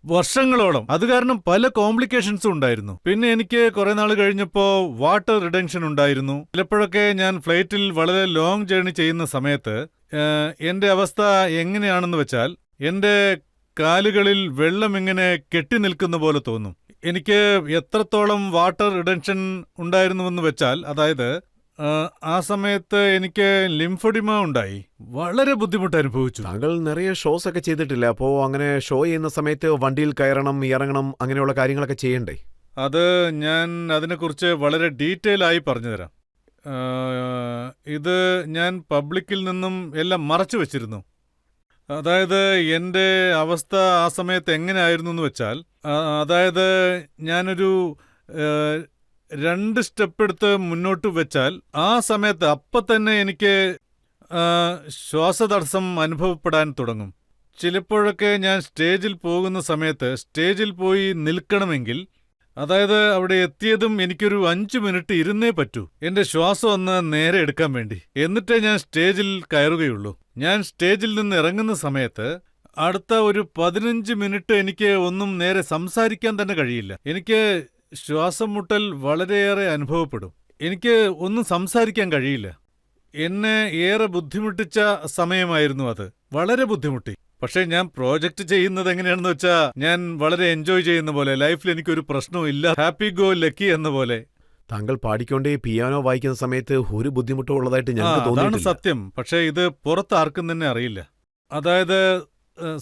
വർഷങ്ങളോളം. അത് കാരണം പല കോംപ്ലിക്കേഷൻസും ഉണ്ടായിരുന്നു. പിന്നെ എനിക്ക് കുറെ നാൾ കഴിഞ്ഞപ്പോ വാട്ടർ റിഡക്ഷൻ ഉണ്ടായിരുന്നു. ചിലപ്പോഴൊക്കെ ഞാൻ ഫ്ലൈറ്റിൽ വളരെ ലോങ് ജേർണി ചെയ്യുന്ന സമയത്ത് എന്റെ അവസ്ഥ എങ്ങനെയാണെന്ന് വെച്ചാൽ, എന്റെ കാലുകളിൽ വെള്ളം ഇങ്ങനെ കെട്ടി നിൽക്കുന്ന പോലെ തോന്നും. എനിക്ക് എത്രത്തോളം വാട്ടർ റിഡക്ഷൻ ഉണ്ടായിരുന്നുവെന്ന് വെച്ചാൽ, അതായത് ആ സമയത്ത് എനിക്ക് ലിംഫോഡിമ ഉണ്ടായി. വളരെ ബുദ്ധിമുട്ട് അനുഭവിച്ചു. താങ്കൾ നിറയെ ഷോസ് ഒക്കെ ചെയ്തിട്ടില്ല. അപ്പോൾ അങ്ങനെ ഷോ ചെയ്യുന്ന സമയത്ത് വണ്ടിയിൽ കയറണം, ഇറങ്ങണം, അങ്ങനെയുള്ള കാര്യങ്ങളൊക്കെ ചെയ്യണ്ടേ? അത് ഞാൻ അതിനെക്കുറിച്ച് വളരെ ഡീറ്റെയിൽ ആയി പറഞ്ഞുതരാം. ഇത് ഞാൻ പബ്ലിക്കിൽ നിന്നും എല്ലാം മറച്ചു വച്ചിരുന്നു. അതായത് എൻ്റെ അവസ്ഥ ആ സമയത്ത് എങ്ങനെയായിരുന്നു എന്ന് വെച്ചാൽ, അതായത് ഞാനൊരു 2 സ്റ്റെപ്പ് എടുത്ത് മുന്നോട്ട് വെച്ചാൽ ആ സമയത്ത് അപ്പം തന്നെ എനിക്ക് ശ്വാസതടസ്സം അനുഭവപ്പെടാൻ തുടങ്ങും. ചിലപ്പോഴൊക്കെ ഞാൻ സ്റ്റേജിൽ പോകുന്ന സമയത്ത് സ്റ്റേജിൽ പോയി നിൽക്കണമെങ്കിൽ, അതായത് അവിടെ എത്തിയതും എനിക്കൊരു 5 മിനിറ്റ് ഇരുന്നേ പറ്റൂ, എന്റെ ശ്വാസം ഒന്ന് നേരെ എടുക്കാൻ വേണ്ടി. എന്നിട്ടേ ഞാൻ സ്റ്റേജിൽ കയറുകയുള്ളൂ. ഞാൻ സ്റ്റേജിൽ നിന്ന് ഇറങ്ങുന്ന സമയത്ത് അടുത്ത ഒരു 15 മിനിറ്റ് എനിക്ക് ഒന്നും നേരെ സംസാരിക്കാൻ തന്നെ കഴിയില്ല. എനിക്ക് ശ്വാസം മുട്ടൽ വളരെയേറെ അനുഭവപ്പെടും. എനിക്ക് ഒന്നും സംസാരിക്കാൻ കഴിയില്ല. എന്നെ ഏറെ ബുദ്ധിമുട്ടിച്ച സമയമായിരുന്നു അത്. വളരെ ബുദ്ധിമുട്ടി. പക്ഷേ ഞാൻ പ്രോജക്റ്റ് ചെയ്യുന്നത് എങ്ങനെയാണെന്ന് വെച്ചാൽ ഞാൻ വളരെ എൻജോയ് ചെയ്യുന്ന പോലെ, ലൈഫിൽ എനിക്കൊരു പ്രശ്നവും ഇല്ല, ഹാപ്പി ഗോ ലക്കി എന്ന പോലെ. താങ്കൾ പാടിക്കൊണ്ടേ പിയാനോ വായിക്കുന്ന സമയത്ത് ഒരു ബുദ്ധിമുട്ടും ഉള്ളതായിട്ട് ഞങ്ങൾക്ക് അതാണ് തോന്നിയിട്ടില്ല. സത്യം. പക്ഷേ ഇത് പുറത്ത് ആർക്കും തന്നെ അറിയില്ല. അതായത്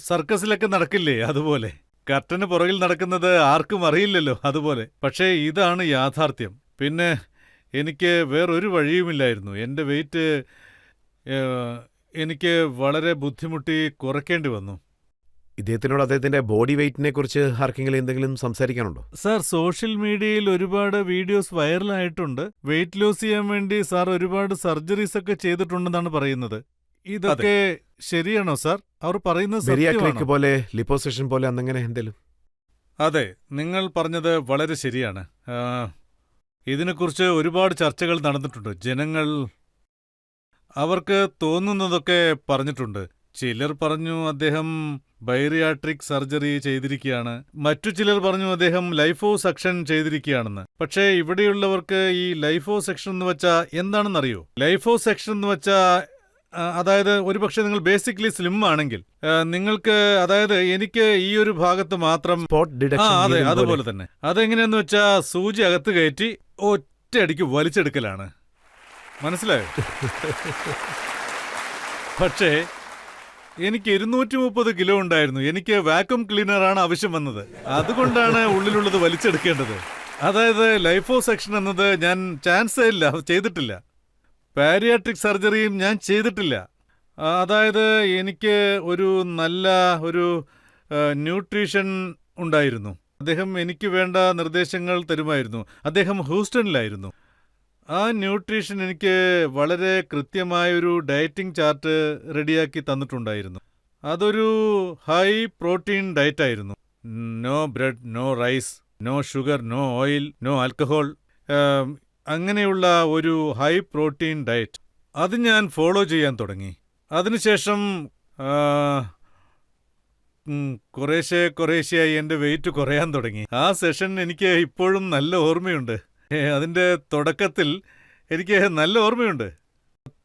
സർക്കസിലൊക്കെ നടക്കില്ലേ, അതുപോലെ. കർട്ടന് പുറകിൽ നടക്കുന്നത് ആർക്കും അറിയില്ലല്ലോ, അതുപോലെ. പക്ഷേ ഇതാണ് യാഥാർത്ഥ്യം. പിന്നെ എനിക്ക് വേറൊരു വഴിയുമില്ലായിരുന്നു. എൻ്റെ വെയിറ്റ് എനിക്ക് വളരെ ബുദ്ധിമുട്ടി കുറയ്ക്കേണ്ടി വന്നു. ഇദ്ദേഹത്തിനോട് അദ്ദേഹത്തിന്റെ ബോഡി വെയിറ്റിനെ കുറിച്ച് ആർക്കെങ്കിലും എന്തെങ്കിലും സംസാരിക്കാനുണ്ടോ? സാർ, സോഷ്യൽ മീഡിയയിൽ ഒരുപാട് വീഡിയോസ് വൈറലായിട്ടുണ്ട്. വെയിറ്റ് ലോസ് ചെയ്യാൻ വേണ്ടി സാർ ഒരുപാട് സർജറീസ് ഒക്കെ ചെയ്തിട്ടുണ്ടെന്നാണ് പറയുന്നത്. ഇതൊക്കെ ശരിയാണോ സാർ? അവർ പറയുന്നത് ബെരിയാട്രിക് സത്യമാണോ? പോലെ ലിപ്പോസെഷൻ പോലെ അന്നെങ്ങനെ എന്തെങ്കിലും? അതെ, നിങ്ങൾ പറഞ്ഞത് വളരെ ശരിയാണ്. ഇതിനെക്കുറിച്ച് ഒരുപാട് ചർച്ചകൾ നടന്നിട്ടുണ്ട്. ജനങ്ങൾ അവർക്ക് തോന്നുന്നതൊക്കെ പറഞ്ഞിട്ടുണ്ട്. ചിലർ പറഞ്ഞു അദ്ദേഹം ബൈറിയാട്രിക് സർജറി ചെയ്തിരിക്കുകയാണ്. മറ്റു ചിലർ പറഞ്ഞു അദ്ദേഹം ലൈഫോ സെക്ഷൻ ചെയ്തിരിക്കുകയാണെന്ന്. പക്ഷേ ഇവിടെയുള്ളവർക്ക് ഈ ലൈഫോ സെക്ഷൻ എന്ന് വെച്ചാൽ എന്താണെന്നറിയോ? ലൈഫോ സെക്ഷൻ എന്ന് വെച്ചാൽ അതായത് ഒരുപക്ഷെ നിങ്ങൾ ബേസിക്കലി സ്ലിം ആണെങ്കിൽ നിങ്ങൾക്ക്, അതായത് എനിക്ക് ഈ ഒരു ഭാഗത്ത് മാത്രം സ്പോട്ട് ഡിഡക്ഷൻ അതെ, രീതിയിൽ പോലെ. അതുപോലെ തന്നെ. അതെങ്ങനെയാന്ന് വെച്ചാ സൂചി അകത്ത് കയറ്റി ഒറ്റയടിക്ക് വലിച്ചെടുക്കലാണ്. മനസ്സിലായോ? പക്ഷേ എനിക്ക് 230 കിലോ ഉണ്ടായിരുന്നു. എനിക്ക് വാക്യൂം ക്ലീനറാണ് ആവശ്യം വന്നത്. അതുകൊണ്ടാണ് ഉള്ളിലുള്ളത് വലിച്ചെടുക്കേണ്ടത്. അതായത് ലൈഫോ സെക്ഷൻ എന്നത് ഞാൻ ചാൻസേ ഇല്ല, ചെയ്തിട്ടില്ല. പാരിയാട്രിക് സർജറിയും ഞാൻ ചെയ്തിട്ടില്ല. അതായത് എനിക്ക് ഒരു നല്ല ഒരു ന്യൂട്രീഷൻ ഉണ്ടായിരുന്നു. അദ്ദേഹം എനിക്ക് വേണ്ട നിർദ്ദേശങ്ങൾ തരുമായിരുന്നു. അദ്ദേഹം ഹൂസ്റ്റണിലായിരുന്നു. ആ ന്യൂട്രീഷൻ എനിക്ക് വളരെ കൃത്യമായൊരു ഡയറ്റിംഗ് ചാർട്ട് റെഡിയാക്കി തന്നിട്ടുണ്ടായിരുന്നു. അതൊരു ഹൈ പ്രോട്ടീൻ ഡയറ്റായിരുന്നു. No bread, no rice, no sugar, no oil, no alcohol, അങ്ങനെയുള്ള ഒരു ഹൈ പ്രോട്ടീൻ ഡയറ്റ്. അത് ഞാൻ ഫോളോ ചെയ്യാൻ തുടങ്ങി. അതിനുശേഷം കുറേശ്ശെയായി എൻ്റെ വെയിറ്റ് കുറയാൻ തുടങ്ങി. ആ സെഷൻ എനിക്ക് ഇപ്പോഴും നല്ല ഓർമ്മയുണ്ട്. അതിൻ്റെ തുടക്കത്തിൽ എനിക്ക് നല്ല ഓർമ്മയുണ്ട്.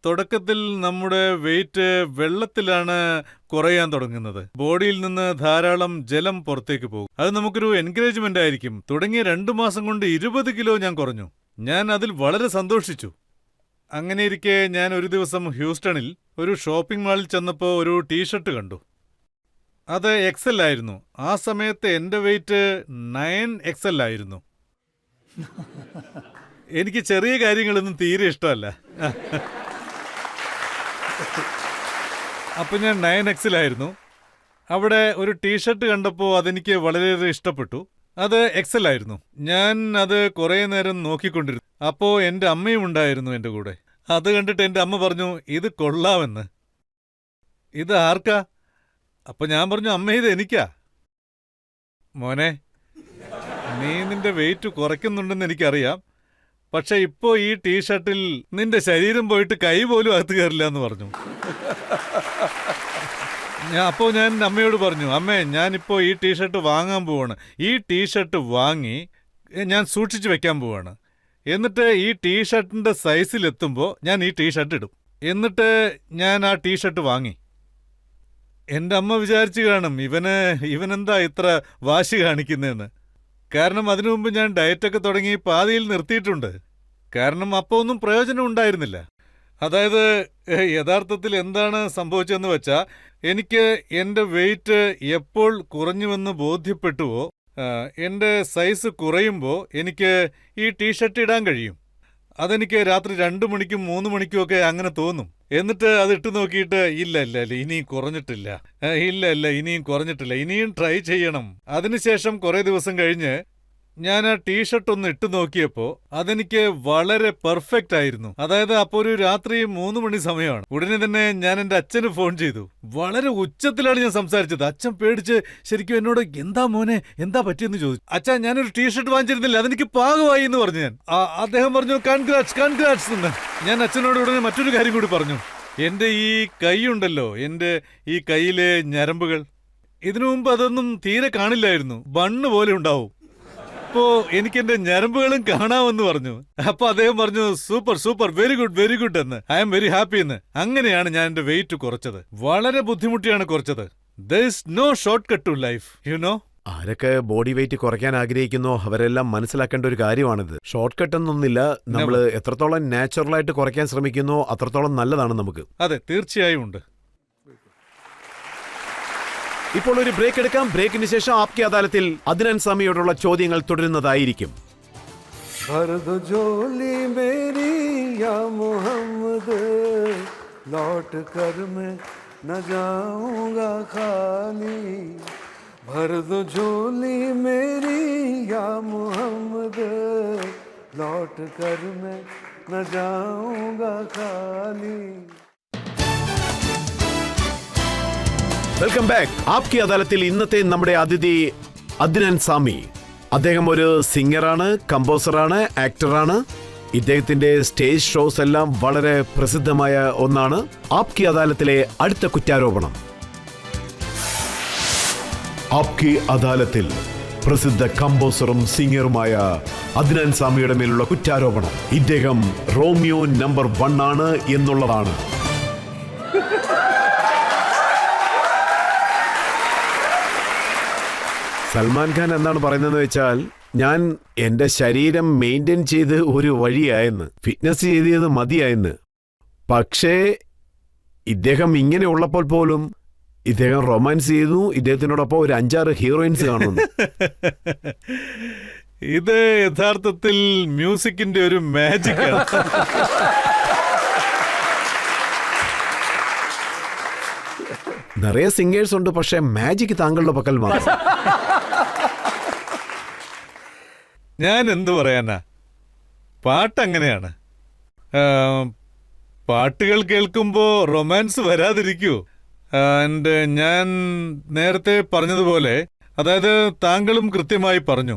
തുടക്കത്തിൽ നമ്മുടെ വെയിറ്റ് വെള്ളത്തിലാണ് കുറയാൻ തുടങ്ങുന്നത്. ബോഡിയിൽ നിന്ന് ധാരാളം ജലം പുറത്തേക്ക് പോകും. അത് നമുക്കൊരു എൻകറേജ്മെന്റ് ആയിരിക്കും. തുടങ്ങിയ 2 മാസം കൊണ്ട് 20 കിലോ ഞാൻ കുറഞ്ഞു. ഞാൻ അതിൽ വളരെ സന്തോഷിച്ചു. അങ്ങനെയിരിക്കെ ഞാൻ ഒരു ദിവസം ഹ്യൂസ്റ്റണിൽ ഒരു ഷോപ്പിംഗ് മാളിൽ ചെന്നപ്പോൾ ഒരു ടീഷർട്ട് കണ്ടു. അത് XL ആയിരുന്നു. ആ സമയത്ത് എൻ്റെ വെയിറ്റ് 9XL ആയിരുന്നു. എനിക്ക് ചെറിയ കാര്യങ്ങളൊന്നും തീരെ ഇഷ്ടമല്ല. അപ്പം ഞാൻ 9XL ആയിരുന്നു. അവിടെ ഒരു ടീഷർട്ട് കണ്ടപ്പോൾ അതെനിക്ക് വളരെയേറെ ഇഷ്ടപ്പെട്ടു. അത് XL ആയിരുന്നു. ഞാൻ അത് കുറേ നേരം നോക്കിക്കൊണ്ടിരുന്നു. അപ്പോൾ എൻ്റെ അമ്മയും ഉണ്ടായിരുന്നു എൻ്റെ കൂടെ. അത് കണ്ടിട്ട് എൻ്റെ അമ്മ പറഞ്ഞു, ഇത് കൊള്ളാമെന്ന്. ഇത് ആർക്കാ? അപ്പം ഞാൻ പറഞ്ഞു, അമ്മ ഇത് എനിക്കാ. മോനെ, നീ നിന്റെ വെയിറ്റ് കുറയ്ക്കുന്നുണ്ടെന്ന് എനിക്കറിയാം. പക്ഷെ ഇപ്പോൾ ഈ ടീഷർട്ടിൽ നിന്റെ ശരീരം പോയിട്ട് കൈ പോലും അകത്ത് കയറില്ല എന്ന് പറഞ്ഞു. അപ്പോൾ ഞാൻ അമ്മയോട് പറഞ്ഞു, അമ്മേ, ഞാനിപ്പോൾ ഈ ടീഷർട്ട് വാങ്ങാൻ പോവാണ്. ഈ ടീഷർട്ട് വാങ്ങി ഞാൻ സൂക്ഷിച്ചു വെക്കാൻ പോവാണ്. എന്നിട്ട് ഈ ടീഷർട്ടിൻ്റെ സൈസിലെത്തുമ്പോൾ ഞാൻ ഈ ടീഷർട്ട് ഇടും. എന്നിട്ട് ഞാൻ ആ ടീഷർട്ട് വാങ്ങി. എൻ്റെ അമ്മ വിചാരിച്ചു കാണും, ഇവനെന്താ ഇത്ര വാശി കാണിക്കുന്നതെന്ന്. കാരണം അതിനു മുമ്പ് ഞാൻ ഡയറ്റൊക്കെ തുടങ്ങി പാതിയിൽ നിർത്തിയിട്ടുണ്ട്. കാരണം അപ്പോൾ ഒന്നും പ്രയോജനം ഉണ്ടായിരുന്നില്ല. അതായത് യഥാർത്ഥത്തിൽ എന്താണ് സംഭവിച്ചതെന്ന് വെച്ചാൽ, എനിക്ക് എൻ്റെ വെയിറ്റ് എപ്പോൾ കുറഞ്ഞുവെന്ന് ബോധ്യപ്പെട്ടുവോ, എൻ്റെ സൈസ് കുറയുമ്പോൾ എനിക്ക് ഈ ടീഷർട്ട് ഇടാൻ കഴിയും. അതെനിക്ക് രാത്രി 2 മണിക്കും 3 മണിക്കും ഒക്കെ അങ്ങനെ തോന്നും. എന്നിട്ട് അത് ഇട്ട് നോക്കിയിട്ട് ഇല്ല ഇനിയും കുറഞ്ഞിട്ടില്ല, ഇനിയും കുറഞ്ഞിട്ടില്ല, ഇനിയും ട്രൈ ചെയ്യണം. അതിനുശേഷം കുറേ ദിവസം കഴിഞ്ഞ് ഞാൻ ആ ടീഷർട്ട് ഒന്ന് ഇട്ട് നോക്കിയപ്പോൾ അതെനിക്ക് വളരെ പെർഫെക്റ്റ് ആയിരുന്നു. അതായത് അപ്പോൾ ഒരു രാത്രി 3 മണി സമയമാണ്. ഉടനെ തന്നെ ഞാൻ എൻ്റെ അച്ഛന് ഫോൺ ചെയ്തു. വളരെ ഉച്ചത്തിലാണ് ഞാൻ സംസാരിച്ചത്. അച്ഛൻ പേടിച്ച് ശരിക്കും എന്നോട്, എന്താ മോനെ, എന്താ പറ്റിയെന്ന് ചോദിച്ചു. അച്ഛാ, ഞാനൊരു ടീഷർട്ട് വാങ്ങിച്ചിരുന്നില്ല, അതെനിക്ക് പാകമായി എന്ന് പറഞ്ഞു. ഞാൻ അദ്ദേഹം പറഞ്ഞു, കൺഗ്രാറ്റ്സ് എന്ന്. ഞാൻ അച്ഛനോട് ഉടനെ മറ്റൊരു കാര്യം കൂടി പറഞ്ഞു. എൻ്റെ ഈ കൈയുണ്ടല്ലോ, എൻ്റെ ഈ കൈയിലെ ഞരമ്പുകൾ, ഇതിനു മുമ്പ് അതൊന്നും തീരെ കാണില്ലായിരുന്നു. ബണ്ണ് പോലെ ഉണ്ടാവും. അപ്പോ എനിക്ക് എന്റെ ഞരമ്പുകളും കാണാമെന്ന് പറഞ്ഞു. അപ്പൊ അദ്ദേഹം പറഞ്ഞു സൂപ്പർ സൂപ്പർ വെരി ഗുഡ് എന്ന്. ഐ എം വെരി ഹാപ്പി എന്ന്. അങ്ങനെയാണ് ഞാൻ എന്റെ വെയിറ്റ് കുറച്ചത്. വളരെ ബുദ്ധിമുട്ടിയാണ് കുറച്ചത്. There is no shortcut to life, you know. ആരൊക്കെ ബോഡി വെയിറ്റ് കുറയ്ക്കാൻ ആഗ്രഹിക്കുന്നോ അവരെല്ലാം മനസ്സിലാക്കേണ്ട ഒരു കാര്യമാണിത്. ഷോർട്ട് കട്ട് എന്നൊന്നില്ല. നമ്മൾ എത്രത്തോളം നാച്ചുറലായിട്ട് കുറയ്ക്കാൻ ശ്രമിക്കുന്നോ അത്രത്തോളം നല്ലതാണ് നമുക്ക്. അതെ, തീർച്ചയായും ഉണ്ട്. ഇപ്പോൾ ഒരു ബ്രേക്ക് എടുക്കാം. ബ്രേക്കിന് ശേഷം ആപ്കി അദാലത്തിൽ അദ്നാൻ സാമിയോടുള്ള ചോദ്യങ്ങൾ തുടരുന്നതായിരിക്കും. भर दो झोली मेरी या मोहम्मद, लौट कर मैं न जाऊंगा खाली. भर दो झोली मेरी या मोहम्मद, लौट कर मैं न जाऊंगा खाली. Welcome back. ആപ്കി അദാലത്തിൽ ഇന്നത്തെ നമ്മുടെ അതിഥി അദ്നാൻ സാമി. അദ്ദേഹം ഒരു സിംഗറാണ്, കമ്പോസറാണ്, ആക്ടറാണ്. ഇദ്ദേഹത്തിന്റെ സ്റ്റേജ് ഷോസ് എല്ലാം വളരെ പ്രസിദ്ധമായ ഒന്നാണ്. ആപ്കി അദാലത്തിലെ അടുത്ത കുറ്റാരോപണം. ആപ്കി അദാലത്തിൽ പ്രസിദ്ധ കമ്പോസറും സിംഗറുമായ അദ്നാൻ സാമിയുടെ മേലുള്ള കുറ്റാരോപണം ഇദ്ദേഹം റോമിയോ നമ്പർ 1 ആണ് എന്നുള്ളതാണ്. സൽമാൻ ഖാൻ എന്താണ് പറയുന്നതെന്ന് വെച്ചാൽ, ഞാൻ എൻ്റെ ശരീരം മെയിൻറ്റെയിൻ ചെയ്ത് ഒരു വഴിയായെന്ന്, ഫിറ്റ്നസ് ചെയ്തത് മതിയായെന്ന്. പക്ഷേ ഇദ്ദേഹം ഇങ്ങനെ ഉള്ളപ്പോൾ പോലും ഇദ്ദേഹം റൊമാൻസ് ചെയ്യുന്നു. ഇദ്ദേഹത്തിനോടൊപ്പം ഒരു 5-6 ഹീറോയിൻസ് കാണുന്നു. ഇത് യഥാർത്ഥത്തിൽ മ്യൂസിക്കിന്റെ ഒരു മാജിക് ആണ്. നിറയെ സിംഗേഴ്സ് ഉണ്ട്, പക്ഷേ മാജിക് താങ്കളുടെ പക്കൽ മാത്രം. ഞാൻ എന്തു പറയാനാ, പാട്ടങ്ങനെയാണ്. പാട്ടുകൾ കേൾക്കുമ്പോൾ റൊമാൻസ് വരാതിരിക്കൂ. ആൻഡ് ഞാൻ നേരത്തെ പറഞ്ഞതുപോലെ, അതായത് താങ്കളും കൃത്യമായി പറഞ്ഞു,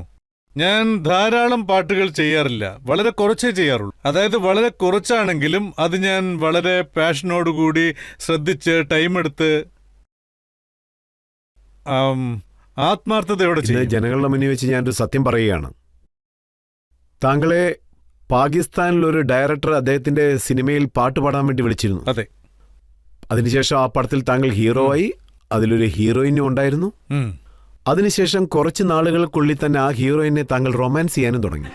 ഞാൻ ധാരാളം പാട്ടുകൾ ചെയ്യാറില്ല, വളരെ കുറച്ചേ ചെയ്യാറുള്ളൂ. അതായത് വളരെ കുറച്ചാണെങ്കിലും അത് ഞാൻ വളരെ പാഷനോടുകൂടി ശ്രദ്ധിച്ച് ടൈമെടുത്ത് ആത്മാർത്ഥതയോടെ ചെയ്യും. ജനങ്ങളുടെ മുന്നിൽ വെച്ച് ഞാനൊരു സത്യം പറയുകയാണ്. താങ്കളെ പാകിസ്ഥാനിലൊരു ഡയറക്ടർ അദ്ദേഹത്തിന്റെ സിനിമയിൽ പാട്ട് പാടാൻ വേണ്ടി വിളിച്ചിരുന്നു. അതെ. അതിനുശേഷം ആ പടത്തിൽ താങ്കൾ ഹീറോ ആയി. അതിലൊരു ഹീറോയിനും ഉണ്ടായിരുന്നു. അതിനുശേഷം കുറച്ച് നാളുകൾക്കുള്ളിൽ തന്നെ ആ ഹീറോയിനെ താങ്കൾ റൊമാൻസ് ചെയ്യാനും തുടങ്ങി.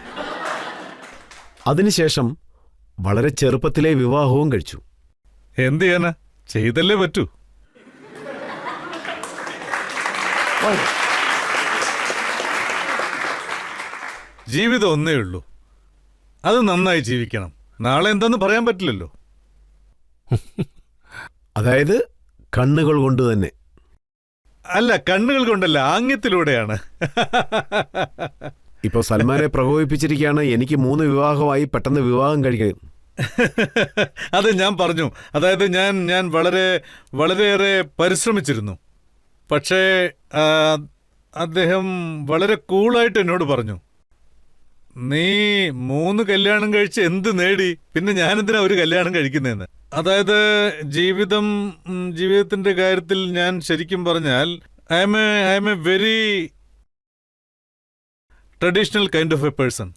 അതിനുശേഷം വളരെ ചെറുപ്പത്തിലെ വിവാഹവും കഴിച്ചു. എന്ത് ചെയ്യാനാ, ചെയ്തല്ലേ പറ്റൂ. ജീവിതം ഒന്നേ ഉള്ളൂ, അത് നന്നായി ജീവിക്കണം. നാളെ എന്താന്ന് പറയാൻ പറ്റില്ലല്ലോ. അതായത് കണ്ണുകൾ കൊണ്ട് തന്നെ? അല്ല, കണ്ണുകൾ കൊണ്ടല്ല, ആംഗ്യത്തിലൂടെയാണ്. ഇപ്പൊ സൽമാനെ പ്രകോപിപ്പിച്ചിരിക്കുകയാണ്. എനിക്ക് 3 വിവാഹമായി, പെട്ടെന്ന് വിവാഹം കഴിക്കും. അത് ഞാൻ പറഞ്ഞു. അതായത് ഞാൻ വളരെയേറെ പരിശ്രമിച്ചിരുന്നു. പക്ഷേ അദ്ദേഹം വളരെ കൂളായിട്ട് എന്നോട് പറഞ്ഞു, നീ 3 കല്യാണം കഴിച്ച് എന്ത് നേടി, പിന്നെ ഞാനെന്തിനാ ഒരു കല്യാണം കഴിക്കുന്നതെന്ന്. അതായത് ജീവിതത്തിന്റെ കാര്യത്തിൽ ഞാൻ ശരിക്കും പറഞ്ഞാൽ I M A very traditional kind of A person.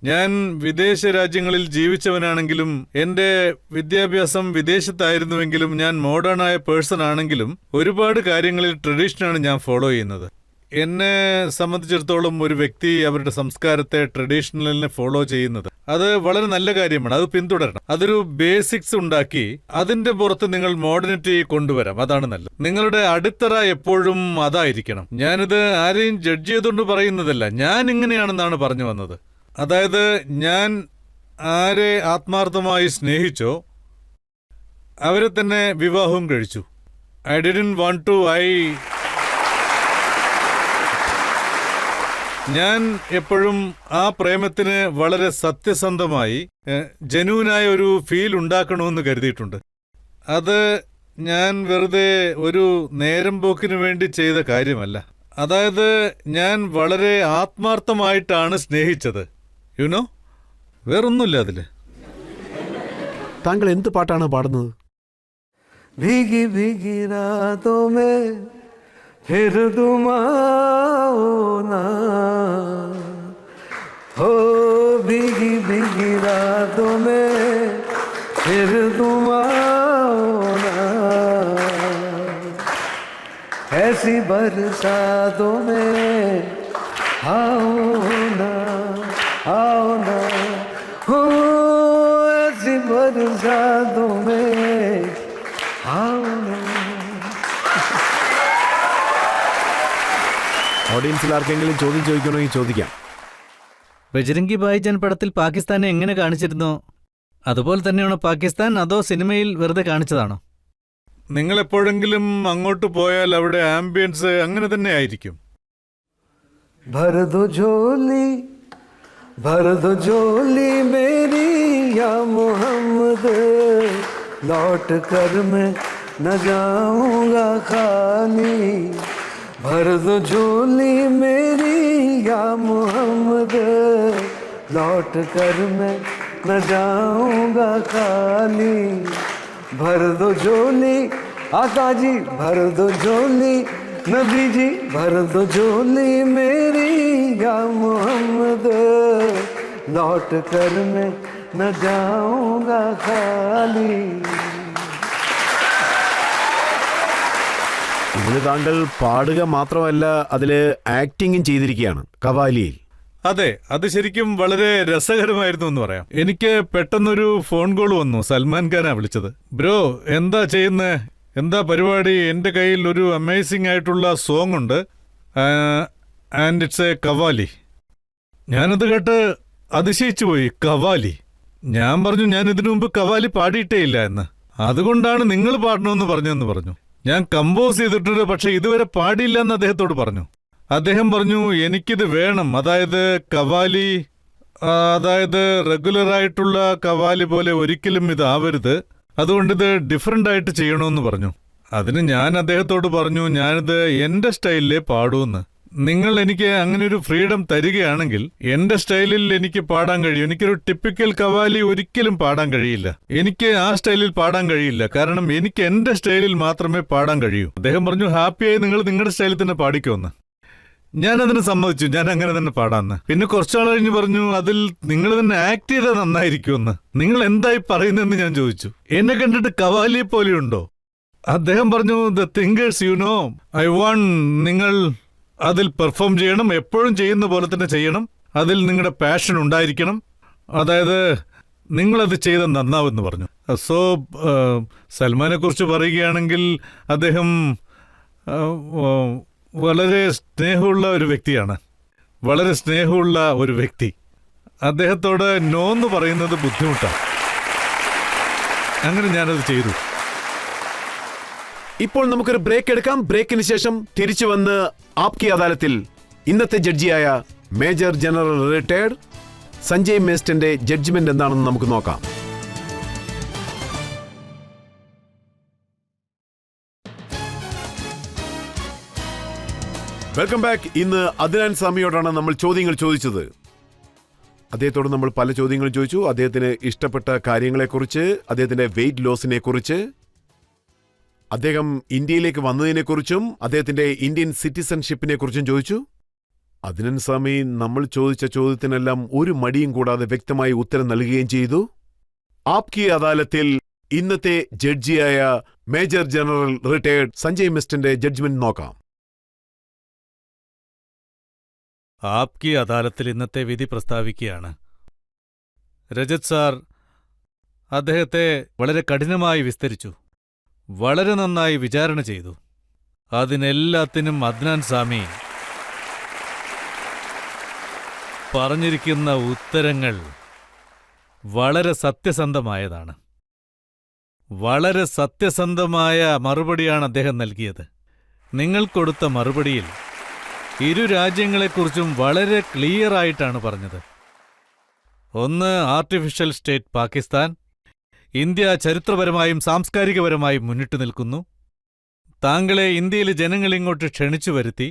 ഞാൻ വിദേശ രാജ്യങ്ങളിൽ ജീവിച്ചവനാണെങ്കിലും എൻ്റെ വിദ്യാഭ്യാസം വിദേശത്തായിരുന്നുവെങ്കിലും ഞാൻ മോഡേണായ പേഴ്സൺ ആണെങ്കിലും ഒരുപാട് കാര്യങ്ങളിൽ ട്രഡീഷനാണ് ഞാൻ ഫോളോ ചെയ്യുന്നത്. എന്നെ സംബന്ധിച്ചിടത്തോളം ഒരു വ്യക്തി അവരുടെ സംസ്കാരത്തെ ട്രഡീഷണലിനെ ഫോളോ ചെയ്യുന്നത് അത് വളരെ നല്ല കാര്യമാണ്. അത് പിന്തുടരണം. അതൊരു ബേസിക്സ് ഉണ്ടാക്കി അതിന്റെ പുറത്ത് നിങ്ങൾ മോഡേണിറ്റി കൊണ്ടുവരാം. അതാണ് നല്ലത്. നിങ്ങളുടെ അടിത്തറ എപ്പോഴും അതായിരിക്കണം. ഞാനിത് ആരെയും ജഡ്ജ് ചെയ്തുകൊണ്ട് പറയുന്നതല്ല, ഞാൻ ഇങ്ങനെയാണെന്നാണ് പറഞ്ഞു വന്നത്. അതായത് ഞാൻ ആരെ ആത്മാർത്ഥമായി സ്നേഹിച്ചോ അവരെ തന്നെ വിവാഹവും കഴിച്ചു. ഐ ഡിഡ്ന്റ് വാണ്ട് ടു ഞാൻ എപ്പോഴും ആ പ്രേമത്തിന് വളരെ സത്യസന്ധമായി ജനുവിനായ ഒരു ഫീൽ ഉണ്ടാക്കണമെന്ന് കരുതിയിട്ടുണ്ട്. അത് ഞാൻ വെറുതെ ഒരു നേരം പോക്കിനു വേണ്ടി ചെയ്ത കാര്യമല്ല. അതായത് ഞാൻ വളരെ ആത്മാർത്ഥമായിട്ടാണ് സ്നേഹിച്ചത്. യുനോ, വേറൊന്നുമില്ല അതില്. താങ്കൾ എന്ത് പാട്ടാണ് പാടുന്നത്? भीगी भीगी रातों में फिर तुम आओ ना, भीगी रातों में फिर तुम आओ ना, ऐसी बरसातों में आओ ना, आओ ना, हो ऐसी बरसातों में आओ ना. ഓഡിയൻസിൽ ആർക്കെങ്കിലും ചോദ്യം ചോദിക്കണമെങ്കിൽ ചോദിക്കാം. ബജ്രംഗി ഭായിജാൻ പടത്തിൽ പാകിസ്ഥാനെ എങ്ങനെ കാണിച്ചിരുന്നോ അതുപോലെ തന്നെയാണോ പാകിസ്ഥാൻ, അതോ സിനിമയിൽ വെറുതെ കാണിച്ചതാണോ? നിങ്ങൾ എപ്പോഴെങ്കിലും അങ്ങോട്ട് പോയാൽ അവിടെ ആംബിയൻസ് അങ്ങനെ തന്നെ ആയിരിക്കും. भर दो झोली मेरी या मोहम्मद, लौट कर मैं न जाऊंगा खाली. भर दो झोली मेरी या मोहम्मद, लौट कर मैं न जाऊंगा खाली. भर दो झोली आका जी, भर दो झोली नबी जी, भर दो झोली मेरी या मोहम्मद, लौट कर मैं न जाऊंगा खाली. ഇതിന് താങ്കൾ പാടുക മാത്രമല്ല അതില് ആക്ടിങ്ങും ചെയ്തിരിക്കുകയാണ് കവാലിയിൽ. അതെ, അത് ശരിക്കും വളരെ രസകരമായിരുന്നു എന്ന് പറയാം. എനിക്ക് പെട്ടെന്നൊരു ഫോൺ കോൾ വന്നു. സൽമാൻ ഖാനാ വിളിച്ചത്. ബ്രോ എന്താ ചെയ്യുന്നേ, എന്താ പരിപാടി, എൻ്റെ കയ്യിൽ ഒരു അമേസിംഗ് ആയിട്ടുള്ള സോങ് ഉണ്ട്, ആൻഡ് ഇറ്റ്സ് എ കവാലി. ഞാനത് കേട്ട് അതിശയിച്ചു പോയി. കവാലി. ഞാൻ പറഞ്ഞു ഞാൻ ഇതിനു മുമ്പ് കവാലി പാടിയിട്ടേ ഇല്ല എന്ന്. അതുകൊണ്ടാണ് നിങ്ങൾ പാടണമെന്ന് പറഞ്ഞെന്ന് പറഞ്ഞു. ഞാൻ കമ്പോസ് ചെയ്തിട്ടുണ്ട്, പക്ഷെ ഇതുവരെ പാടിയില്ല എന്ന് അദ്ദേഹത്തോട് പറഞ്ഞു. അദ്ദേഹം പറഞ്ഞു എനിക്കിത് വേണം, അതായത് കവാലി, അതായത് റെഗുലറായിട്ടുള്ള കവാലി പോലെ ഒരിക്കലും ഇതാവരുത്, അതുകൊണ്ടിത് ഡിഫറൻ്റ് ആയിട്ട് ചെയ്യണമെന്ന് പറഞ്ഞു. അതിന് ഞാൻ അദ്ദേഹത്തോട് പറഞ്ഞു ഞാനിത് എൻ്റെ സ്റ്റൈലിലേ പാടൂന്ന്. നിങ്ങൾ എനിക്ക് അങ്ങനെ ഒരു ഫ്രീഡം തരികയാണെങ്കിൽ എൻ്റെ സ്റ്റൈലിൽ എനിക്ക് പാടാൻ കഴിയും. എനിക്കൊരു ടിപ്പിക്കൽ കവാലി ഒരിക്കലും പാടാൻ കഴിയില്ല. എനിക്ക് ആ സ്റ്റൈലിൽ പാടാൻ കഴിയില്ല, കാരണം എനിക്ക് എൻ്റെ സ്റ്റൈലിൽ മാത്രമേ പാടാൻ കഴിയൂ. അദ്ദേഹം പറഞ്ഞു ഹാപ്പിയായി നിങ്ങൾ നിങ്ങളുടെ സ്റ്റൈലിൽ തന്നെ പാടിക്കുമെന്ന്. ഞാനതിന് സമ്മതിച്ചു, ഞാൻ അങ്ങനെ തന്നെ പാടാന്ന്. പിന്നെ കുറച്ചാൾ കഴിഞ്ഞ് പറഞ്ഞു അതിൽ നിങ്ങൾ തന്നെ ആക്ട് ചെയ്താൽ നന്നായിരിക്കുമെന്ന്. നിങ്ങൾ എന്തായി പറയുന്നതെന്ന് ഞാൻ ചോദിച്ചു. എന്നെ കണ്ടിട്ട് കവാലിയെ പോലെയുണ്ടോ? അദ്ദേഹം പറഞ്ഞു the thinkers you know I want നിങ്ങൾ അതിൽ പെർഫോം ചെയ്യണം, എപ്പോഴും ചെയ്യുന്ന പോലെ തന്നെ ചെയ്യണം, അതിൽ നിങ്ങളുടെ പാഷൻ ഉണ്ടായിരിക്കണം, അതായത് നിങ്ങളത് ചെയ്താൽ നന്നാവെന്ന് പറഞ്ഞു. സോ സൽമാനെ കുറിച്ച് പറയുകയാണെങ്കിൽ അദ്ദേഹം വളരെ സ്നേഹമുള്ള ഒരു വ്യക്തിയാണ്, വളരെ സ്നേഹമുള്ള ഒരു വ്യക്തി. അദ്ദേഹത്തോട് നോ എന്ന് പറയുന്നത് ബുദ്ധിമുട്ടാണ്. അങ്ങനെ ഞാനത് ചെയ്തു. ഇപ്പോൾ നമുക്കൊരു ബ്രേക്ക് എടുക്കാം. ബ്രേക്കിന് ശേഷം തിരിച്ചു വന്ന് ആപ്കി അദാലത്തിൽ ഇന്നത്തെ ജഡ്ജിയായ മേജർ ജനറൽ റിട്ടയർഡ് സഞ്ജയ് മേസ്റ്റന്റെ ജഡ്ജ്മെന്റ് എന്താണെന്ന് നമുക്ക് നോക്കാം. Welcome back. ഇന്ന് അദ്നാൻ സാമിയോടാണ് നമ്മൾ ചോദ്യങ്ങൾ ചോദിച്ചത്. അദ്ദേഹത്തോട് നമ്മൾ പല ചോദ്യങ്ങൾ ചോദിച്ചു. അദ്ദേഹത്തിന് ഇഷ്ടപ്പെട്ട കാര്യങ്ങളെക്കുറിച്ച്, അദ്ദേഹത്തിന്റെ വെയിറ്റ് ലോസിനെ കുറിച്ച്, അദ്ദേഹം ഇന്ത്യയിലേക്ക് വന്നതിനെക്കുറിച്ചും അദ്ദേഹത്തിന്റെ ഇന്ത്യൻ സിറ്റിസൺഷിപ്പിനെ കുറിച്ചും ചോദിച്ചു. അദ്നാൻ സാമി നമ്മൾ ചോദിച്ച ചോദ്യത്തിനെല്ലാം ഒരു മടിയും കൂടാതെ വ്യക്തമായി ഉത്തരം നൽകുകയും ചെയ്തു. ആപ്കി അദാലത്തിൽ ഇന്നത്തെ ജഡ്ജിയായ മേജർ ജനറൽ റിട്ടയർഡ് സഞ്ജയ് മിസ്റ്റന്റെ ജഡ്ജ്മെന്റ് നോക്കാം. ആപ്കി അദാലത്തിൽ ഇന്നത്തെ വിധി പ്രസ്താവിക്കുകയാണ്. രജത് സാർ അദ്ദേഹത്തെ വളരെ കഠിനമായി വിസ്തരിച്ചു, വളരെ നന്നായി വിചാരണ ചെയ്തു. അതിനെല്ലാത്തിനും അദ്നാൻ സാമി പറഞ്ഞിരിക്കുന്ന ഉത്തരങ്ങൾ വളരെ സത്യസന്ധമായതാണ്. വളരെ സത്യസന്ധമായ മറുപടിയാണ് അദ്ദേഹം നൽകിയത്. നിങ്ങൾ കൊടുത്ത മറുപടിയിൽ ഇരു രാജ്യങ്ങളെക്കുറിച്ചും വളരെ ക്ലിയറായിട്ടാണ് പറഞ്ഞത്. ഒന്ന്, ആർട്ടിഫിഷ്യൽ സ്റ്റേറ്റ് പാകിസ്ഥാൻ. ഇന്ത്യ ചരിത്രപരമായും സാംസ്കാരികപരമായും മുന്നിട്ടു നിൽക്കുന്നു. താങ്കളെ ഇന്ത്യയിലെ ജനങ്ങളിങ്ങോട്ട് ക്ഷണിച്ചു വരുത്തി.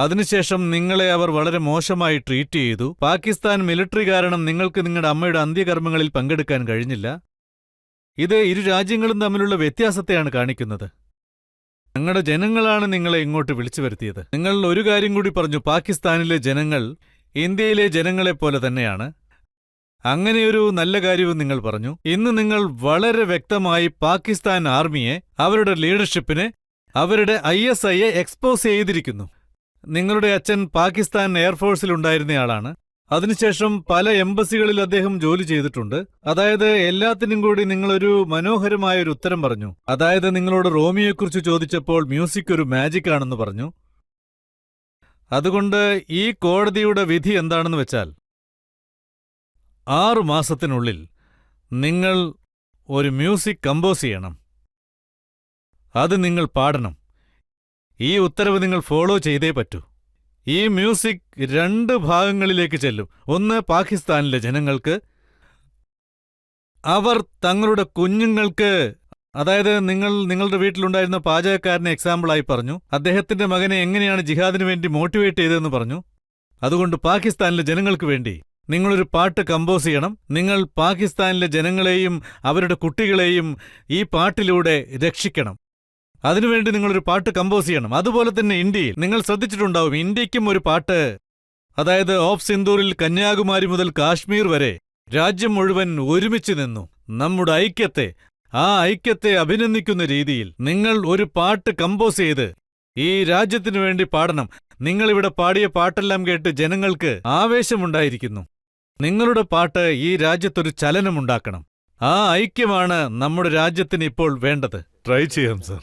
അതിനുശേഷം നിങ്ങളെ അവർ വളരെ മോശമായി ട്രീറ്റ് ചെയ്തു. പാകിസ്ഥാൻ മിലിറ്ററി കാരണം നിങ്ങൾക്ക് നിങ്ങളുടെ അമ്മയുടെ അന്ത്യകർമ്മങ്ങളിൽ പങ്കെടുക്കാൻ കഴിഞ്ഞില്ല. ഇത് ഇരു രാജ്യങ്ങളും തമ്മിലുള്ള വ്യത്യാസത്തെയാണ് കാണിക്കുന്നത്. ഞങ്ങളുടെ ജനങ്ങളാണ് നിങ്ങളെ ഇങ്ങോട്ട് വിളിച്ചു വരുത്തിയത്. നിങ്ങൾ ഒരു കാര്യം കൂടി പറഞ്ഞു, പാകിസ്ഥാനിലെ ജനങ്ങൾ ഇന്ത്യയിലെ ജനങ്ങളെപ്പോലെ തന്നെയാണ്. അങ്ങനെയൊരു നല്ല കാര്യവും നിങ്ങൾ പറഞ്ഞു. ഇന്ന് നിങ്ങൾ വളരെ വ്യക്തമായി പാകിസ്ഥാൻ ആർമിയെ, അവരുടെ ലീഡർഷിപ്പിനെ, അവരുടെ ISIയെ എക്സ്പോസ് ചെയ്തിരിക്കുന്നു. നിങ്ങളുടെ അച്ഛൻ പാകിസ്ഥാൻ എയർഫോഴ്സിലുണ്ടായിരുന്നയാളാണ്. അതിനുശേഷം പല എംബസികളിൽ അദ്ദേഹം ജോലി ചെയ്തിട്ടുണ്ട്. അതായത് എല്ലാത്തിനും കൂടി നിങ്ങളൊരു മനോഹരമായൊരു ഉത്തരം പറഞ്ഞു. അതായത് നിങ്ങളോട് റോമിയോയെക്കുറിച്ച് ചോദിച്ചപ്പോൾ മ്യൂസിക് ഒരു മാജിക് ആണെന്ന് പറഞ്ഞു. അതുകൊണ്ട് ഈ കോടതിയുടെ വിധി എന്താണെന്ന് വെച്ചാൽ 6 മാസത്തിനുള്ളിൽ നിങ്ങൾ ഒരു മ്യൂസിക് കമ്പോസ് ചെയ്യണം. അത് നിങ്ങൾ പാടണം. ഈ ഉത്തരവ് നിങ്ങൾ ഫോളോ ചെയ്തേ പറ്റൂ. ഈ മ്യൂസിക് 2 ഭാഗങ്ങളിലേക്ക് ചെല്ലും. ഒന്ന് പാകിസ്ഥാനിലെ ജനങ്ങൾക്ക്, അവർ തങ്ങളുടെ കുഞ്ഞുങ്ങൾക്ക്, അതായത് നിങ്ങളുടെ വീട്ടിലുണ്ടായിരുന്ന പാചകക്കാരനെ എക്സാമ്പിളായി പറഞ്ഞു. അദ്ദേഹത്തിന്റെ മകനെ എങ്ങനെയാണ് ജിഹാദിനു വേണ്ടി മോട്ടിവേറ്റ് ചെയ്തതെന്ന് പറഞ്ഞു. അതുകൊണ്ട് പാകിസ്ഥാനിലെ ജനങ്ങൾക്ക് വേണ്ടി നിങ്ങളൊരു പാട്ട് കമ്പോസ് ചെയ്യണം. നിങ്ങൾ പാകിസ്ഥാനിലെ ജനങ്ങളെയും അവരുടെ കുട്ടികളെയും ഈ പാട്ടിലൂടെ രക്ഷിക്കണം. അതിനുവേണ്ടി നിങ്ങളൊരു പാട്ട് കമ്പോസ് ചെയ്യണം. അതുപോലെ തന്നെ ഇന്ത്യയിൽ നിങ്ങൾ ശ്രദ്ധിച്ചിട്ടുണ്ടാവും, ഇന്ത്യയ്ക്കും ഒരു പാട്ട്, അതായത് ഓഫ് സിന്ദൂറിൽ കന്യാകുമാരി മുതൽ കാശ്മീർ വരെ രാജ്യം മുഴുവൻ ഒരുമിച്ച് നിന്നു നമ്മുടെ ഐക്യത്തെ, ആ ഐക്യത്തെ അഭിനന്ദിക്കുന്ന രീതിയിൽ നിങ്ങൾ ഒരു പാട്ട് കമ്പോസ് ചെയ്ത് ഈ രാജ്യത്തിനു വേണ്ടി പാടണം. നിങ്ങളിവിടെ പാടിയ പാട്ടെല്ലാം കേട്ട് ജനങ്ങൾക്ക് ആവേശമുണ്ടായിരിക്കുന്നു. നിങ്ങളുടെ പാട്ട് ഈ രാജ്യത്തൊരു ചലനമുണ്ടാക്കണം. ആ ഐക്യമാണ് നമ്മുടെ രാജ്യത്തിന് ഇപ്പോൾ വേണ്ടത്. ട്രൈ ചെയ്യാം സർ.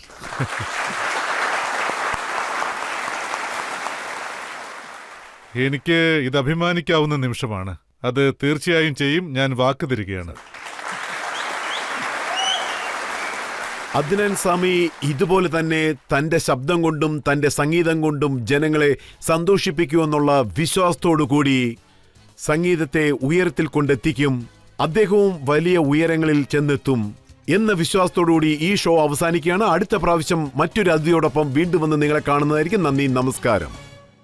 എനിക്ക് ഇത് അഭിമാനിക്കാവുന്ന നിമിഷമാണ്. അത് തീർച്ചയായും ചെയ്യും. ഞാൻ വാക്ക് തരികയാണ്. അദ്നാൻ സാമി ഇതുപോലെ തന്നെ തന്റെ ശബ്ദം കൊണ്ടും തന്റെ സംഗീതം കൊണ്ടും ജനങ്ങളെ സന്തോഷിപ്പിക്കുമെന്നുള്ള വിശ്വാസത്തോടുകൂടി സംഗീതത്തെ ഉയരത്തിൽ കൊണ്ടെത്തിക്കും. അദ്ദേഹവും വലിയ ഉയരങ്ങളിൽ ചെന്നെത്തും എന്ന വിശ്വാസത്തോടുകൂടി ഈ ഷോ അവസാനിക്കുകയാണ്. അടുത്ത പ്രാവശ്യം മറ്റൊരു അതിഥിയോടൊപ്പം വീണ്ടും വന്ന് നിങ്ങളെ കാണുന്നതായിരിക്കും. നന്ദി, നമസ്കാരം.